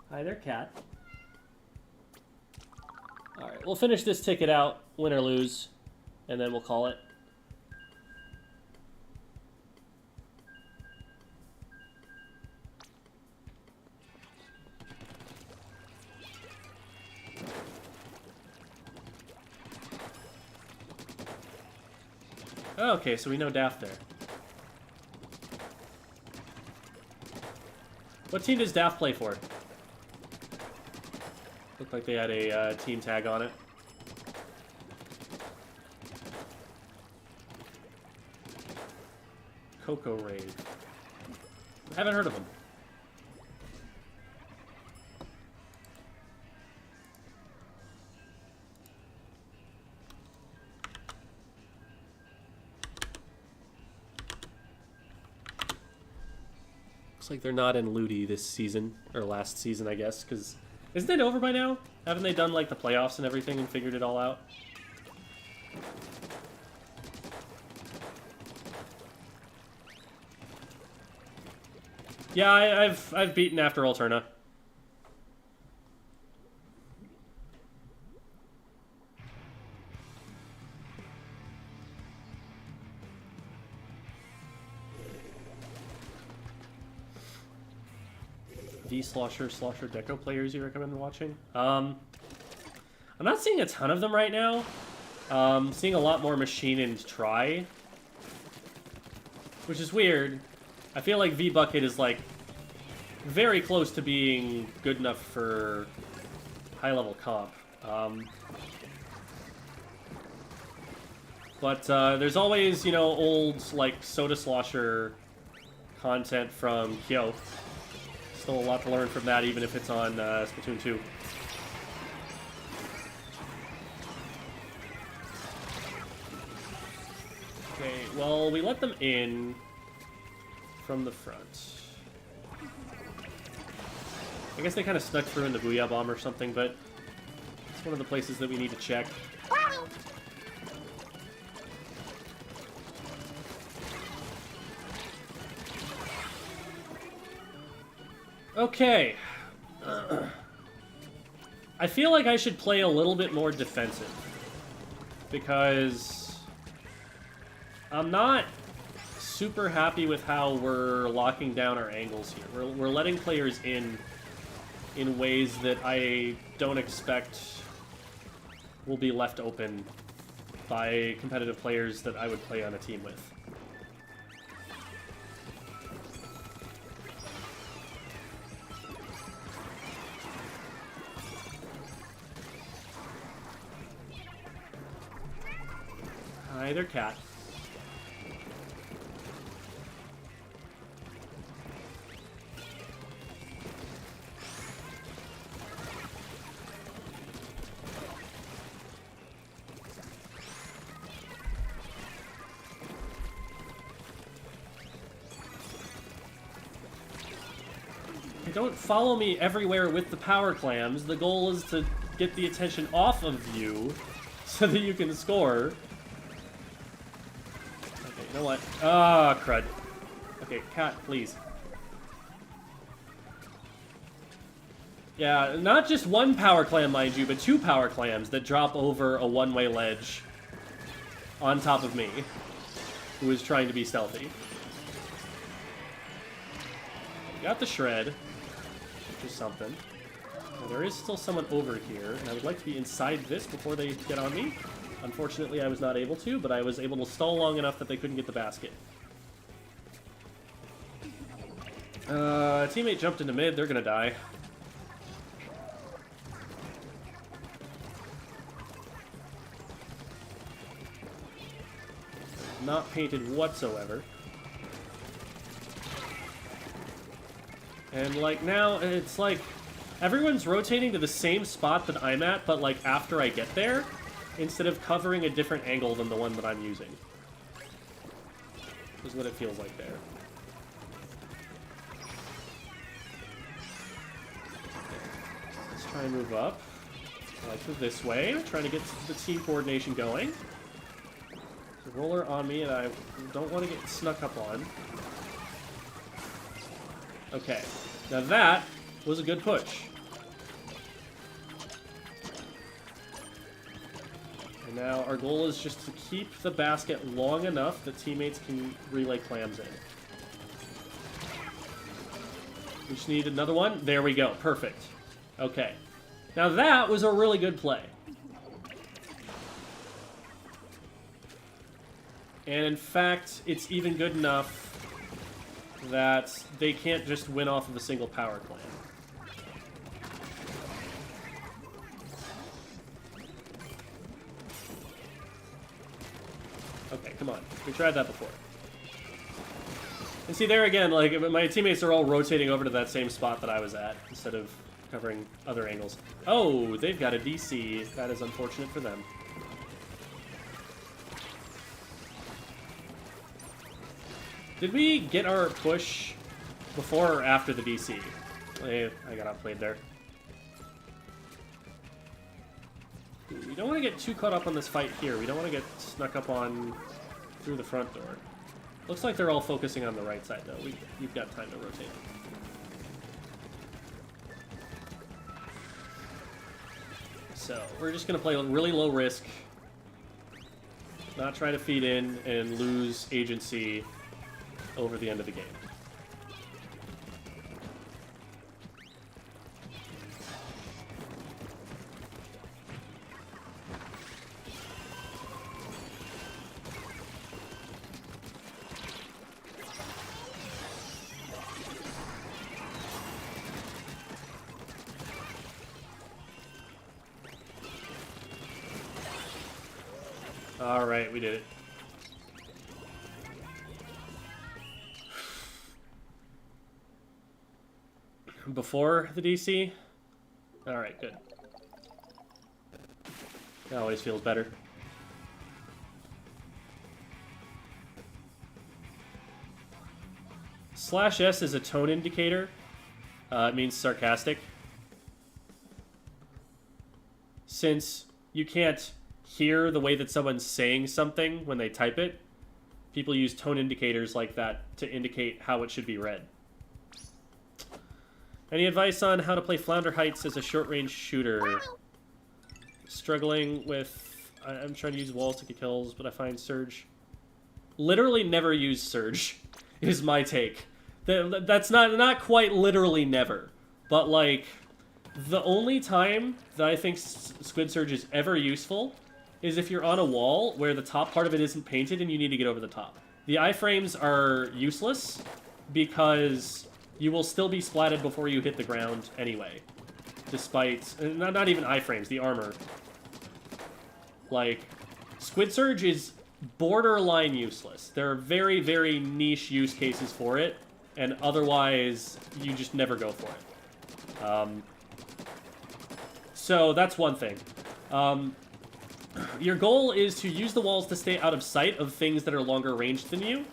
Hi there, cat. Alright, we'll finish this ticket out, win or lose, and then we'll call it. Okay, so we know Daft there. What team does Daft play for? Looked like they had a team tag on it. Coco Raid. I haven't heard of them. Looks like they're not in Ludi this season, or last season, I guess, because... Isn't it over by now? Haven't they done, like, the playoffs and everything and figured it all out? Yeah, I've beaten after Alterna. Slosher Deco players you recommend watching? I'm not seeing a ton of them right now. Seeing a lot more Machine and Try, which is weird. I feel like V-Bucket is like very close to being good enough for high-level comp. But there's always, you know, old like Soda Slosher content from Kyo. Still a lot to learn from that, even if it's on Splatoon 2. Okay, well, we let them in from the front. I guess they kind of snuck through in the Booyah Bomb or something, but it's one of the places that we need to check. Okay. I feel like I should play a little bit more defensive, because I'm not super happy with how we're locking down our angles here. We're letting players in ways that I don't expect will be left open by competitive players that I would play on a team with. Hi there, cat. Don't follow me everywhere with the power clams. The goal is to get the attention off of you so that you can score. Okay, you know what? Ah, crud. Okay, cat, please. Yeah, not just one power clam, mind you, but 2 power clams that drop over a one-way ledge on top of me, who is trying to be stealthy. Got the shred. which is something. Now, there is still someone over here, and I would like to be inside this before they get on me. Unfortunately, I was not able to, but I was able to stall long enough that they couldn't get the basket. Teammate jumped into mid. They're gonna die. Not painted whatsoever. And, like, now, it's like, everyone's rotating to the same spot that I'm at, but, like, after I get there, instead of covering a different angle than the one that I'm using. Is what it feels like there. Let's try and move up. I like to this way, trying to get the team coordination going. There's a roller on me, and I don't want to get snuck up on. Okay. Now that was a good push. And now our goal is just to keep the basket long enough that teammates can relay clams in. We just need another one. There we go. Perfect. Okay. Now that was a really good play. And in fact, it's even good enough that they can't just win off of a single power clan. Okay, come on. We tried that before. And see, there again, like, my teammates are all rotating over to that same spot that I was at, instead of covering other angles. Oh, they've got a DC. That is unfortunate for them. Did we get our push before or after the DC? I got outplayed there. We don't want to get too caught up on this fight here. We don't want to get snuck up on through the front door. Looks like they're all focusing on the right side, though. We've got time to rotate. So, we're just going to play really low risk. Not try to feed in and lose agency over the end of the game. All right, we did it. Before the DC? Alright, good. That always feels better. /S is a tone indicator. It means sarcastic. Since you can't hear the way that someone's saying something when they type it, people use tone indicators like that to indicate how it should be read. Any advice on how to play Flounder Heights as a short-range shooter? Struggling with... I'm trying to use walls to get kills, but I find Surge... Literally never use Surge, is my take. That's not quite literally never. But, like, the only time that I think Squid Surge is ever useful is if you're on a wall where the top part of it isn't painted and you need to get over the top. The iframes are useless because you will still be splatted before you hit the ground anyway. Despite... Not even iframes, the armor. Like, Squid Surge is borderline useless. There are very, very niche use cases for it, and otherwise, you just never go for it. So, that's one thing. Your goal is to use the walls to stay out of sight of things that are longer ranged than you.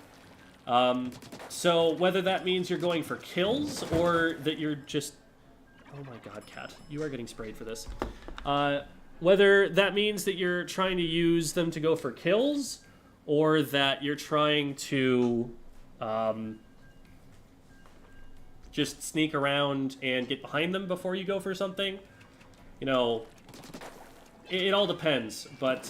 So whether that means you're going for kills or that you're just... Oh my god, Cat. You are getting sprayed for this. Whether that means that you're trying to use them to go for kills or that you're trying to just sneak around and get behind them before you go for something. You know... It all depends, but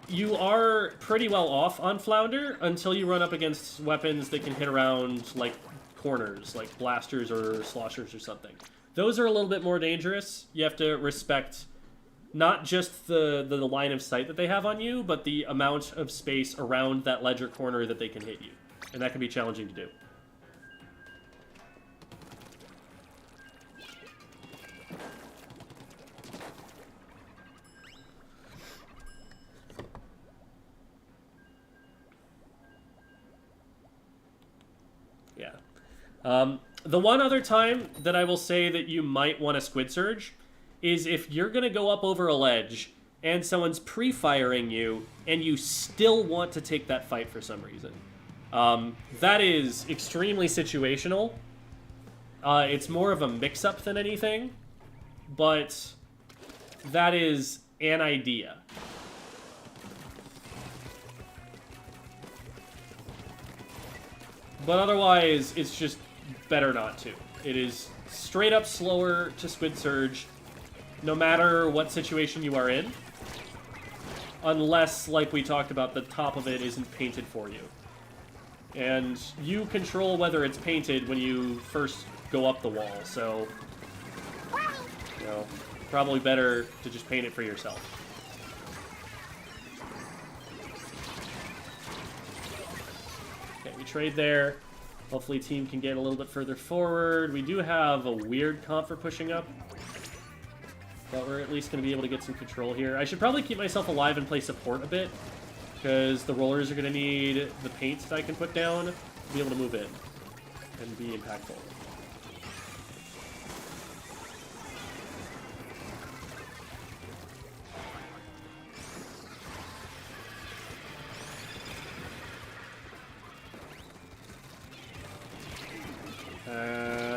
you are pretty well off on Flounder until you run up against weapons that can hit around, like, corners, like blasters or sloshers or something. Those are a little bit more dangerous. You have to respect not just the line of sight that they have on you, but the amount of space around that ledger corner that they can hit you. And that can be challenging to do. Yeah. The one other time that I will say that you might want to Squid Surge is if you're going to go up over a ledge and someone's pre-firing you and you still want to take that fight for some reason. That is extremely situational. It's more of a mix-up than anything, but that is an idea. But otherwise, it's just better not to. It is straight up slower to Squid Surge, no matter what situation you are in. Unless, like we talked about, the top of it isn't painted for you. And you control whether it's painted when you first go up the wall, so... You know, probably better to just paint it for yourself. Okay, we trade there. Hopefully team can get a little bit further forward. We do have a weird comp for pushing up. But we're at least going to be able to get some control here. I should probably keep myself alive and play support a bit, because the rollers are going to need the paint that I can put down to be able to move in and be impactful.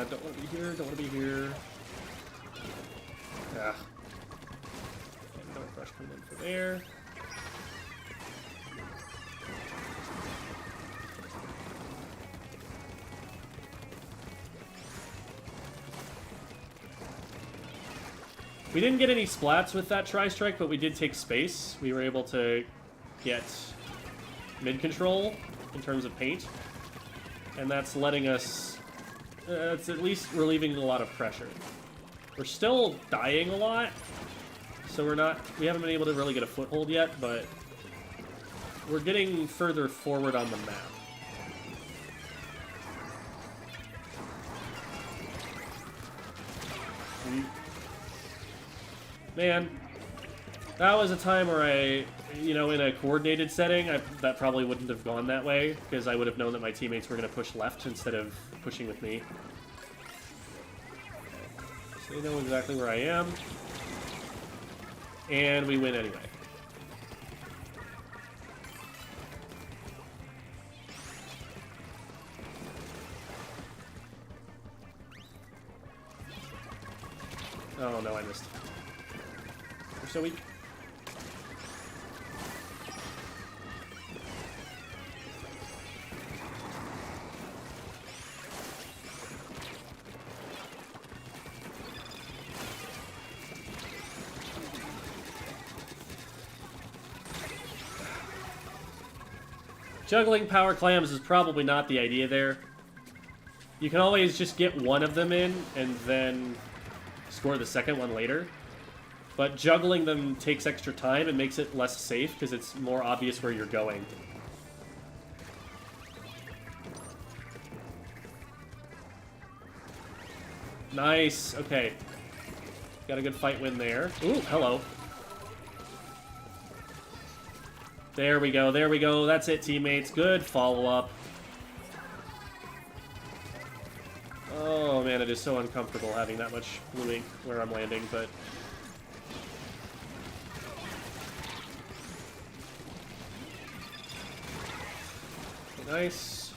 Don't want to be here, don't want to be here. Ah. Okay, no brush coming in for there. We didn't get any splats with that tri-strike, but we did take space. We were able to get mid-control in terms of paint. And that's letting us... it's at least relieving a lot of pressure. We're still dying a lot, so we haven't been able to really get a foothold yet, but we're getting further forward on the map. Man, that was a time where I, you know, in a coordinated setting, that probably wouldn't have gone that way, because I would have known that my teammates were going to push left instead of pushing with me. So they know exactly where I am. And we win anyway. Oh no, I missed. We're so weak. Juggling power clams is probably not the idea there. You can always just get one of them in and then score the second one later. But juggling them takes extra time and makes it less safe because it's more obvious where you're going. Nice. Okay. Got a good fight win there. Ooh, hello. There we go, there we go. That's it, teammates. Good follow-up. Oh, man, it is so uncomfortable having that much blue ink where I'm landing, but... Nice.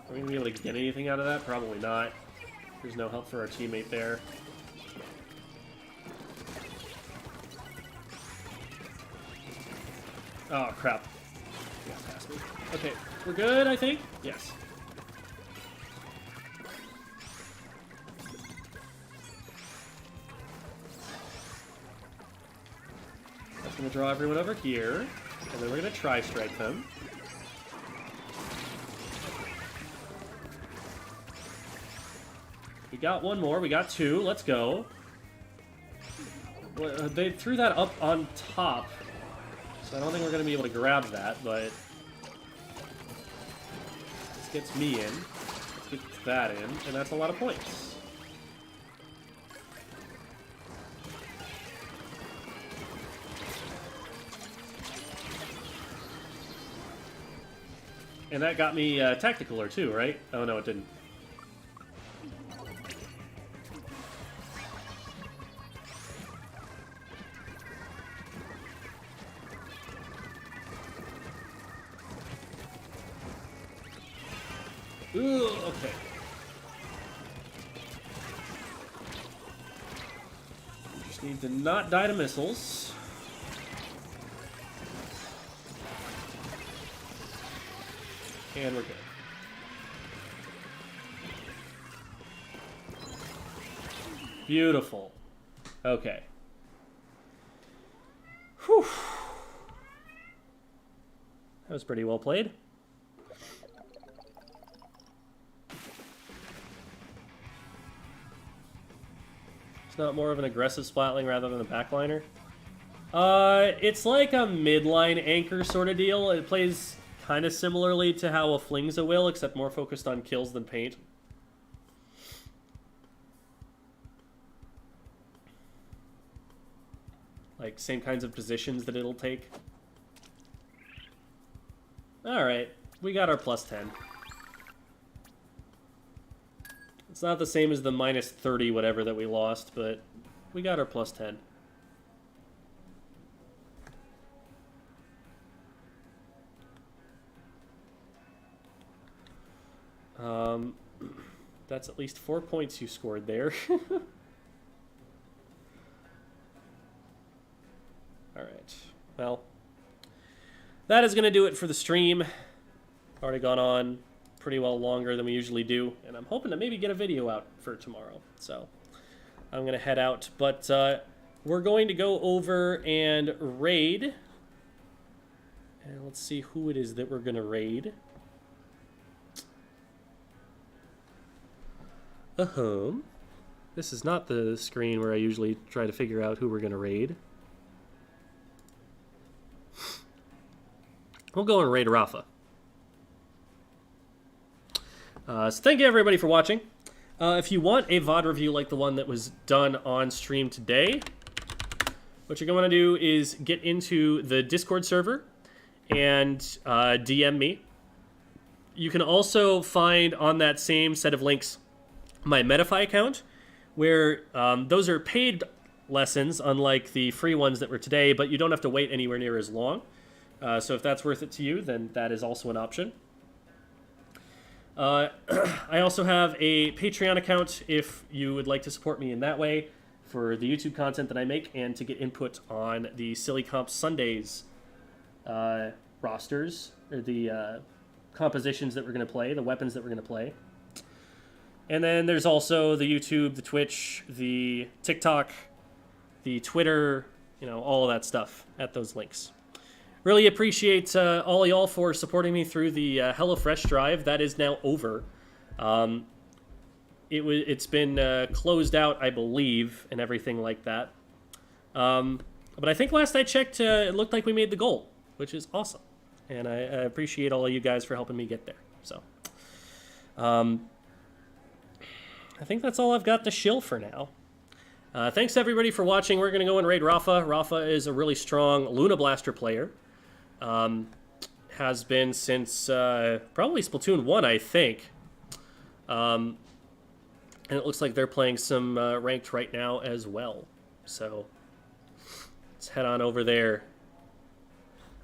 Are we going to be able to get anything out of that? Probably not. There's no help for our teammate there. Oh, crap. He got past me. Okay, we're good, I think? Yes. gonna draw everyone over here, and then we're gonna tri-strike them. We got one more, we got two, let's go. They threw that up on top, so I don't think we're gonna be able to grab that, but... This gets me in, let's get that in, and that's a lot of points. And that got me Tacticaler too, right? Oh no, it didn't. Ooh, okay. Just need to not die to missiles. And we're good. Beautiful. Okay. Whew. That was pretty well played. It's not more of an aggressive splatling rather than a backliner. It's like a midline anchor sort of deal. It plays kind of similarly to how a Flingza will, except more focused on kills than paint. Like, same kinds of positions that it'll take. Alright, we got our plus 10. It's not the same as the minus 30 whatever that we lost, but we got our plus 10. That's at least 4 points you scored there. Alright, well, that is going to do it for the stream. Already gone on pretty well longer than we usually do, and I'm hoping to maybe get a video out for tomorrow. So I'm going to head out, but we're going to go over and raid. And let's see who it is that we're going to raid. This is not the screen where I usually try to figure out who we're going to raid. We'll go and raid Rafa. So thank you everybody for watching. If you want a VOD review like the one that was done on stream today, what you're going to do is get into the Discord server and DM me. You can also find on that same set of links my Medify account, where those are paid lessons, unlike the free ones that were today, but you don't have to wait anywhere near as long. So if that's worth it to you, then that is also an option. I also have a Patreon account if you would like to support me in that way for the YouTube content that I make and to get input on the Silly Comp Sundays rosters, or the compositions that we're going to play, the weapons that we're going to play. And then there's also the YouTube, the Twitch, the TikTok, the Twitter, you know, all of that stuff at those links. Really appreciate all of y'all for supporting me through the HelloFresh drive. That is now over. It's been closed out, I believe, and everything like that. But I think last I checked, it looked like we made the goal, which is awesome. And I appreciate all of you guys for helping me get there. So, I think that's all I've got to shill for now. Thanks everybody for watching. We're going to go and raid Rafa. Rafa is a really strong Luna Blaster player. Has been since probably Splatoon 1, I think. And it looks like they're playing some ranked right now as well. So let's head on over there.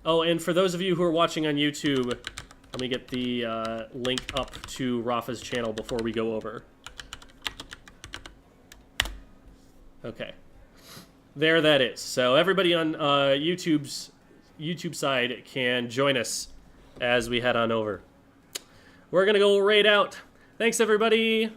Oh, and for those of you who are watching on YouTube, let me get the link up to Rafa's channel before we go over. Okay. There that is. So everybody on YouTube's YouTube side can join us as we head on over. We're going to go raid out. Thanks, everybody.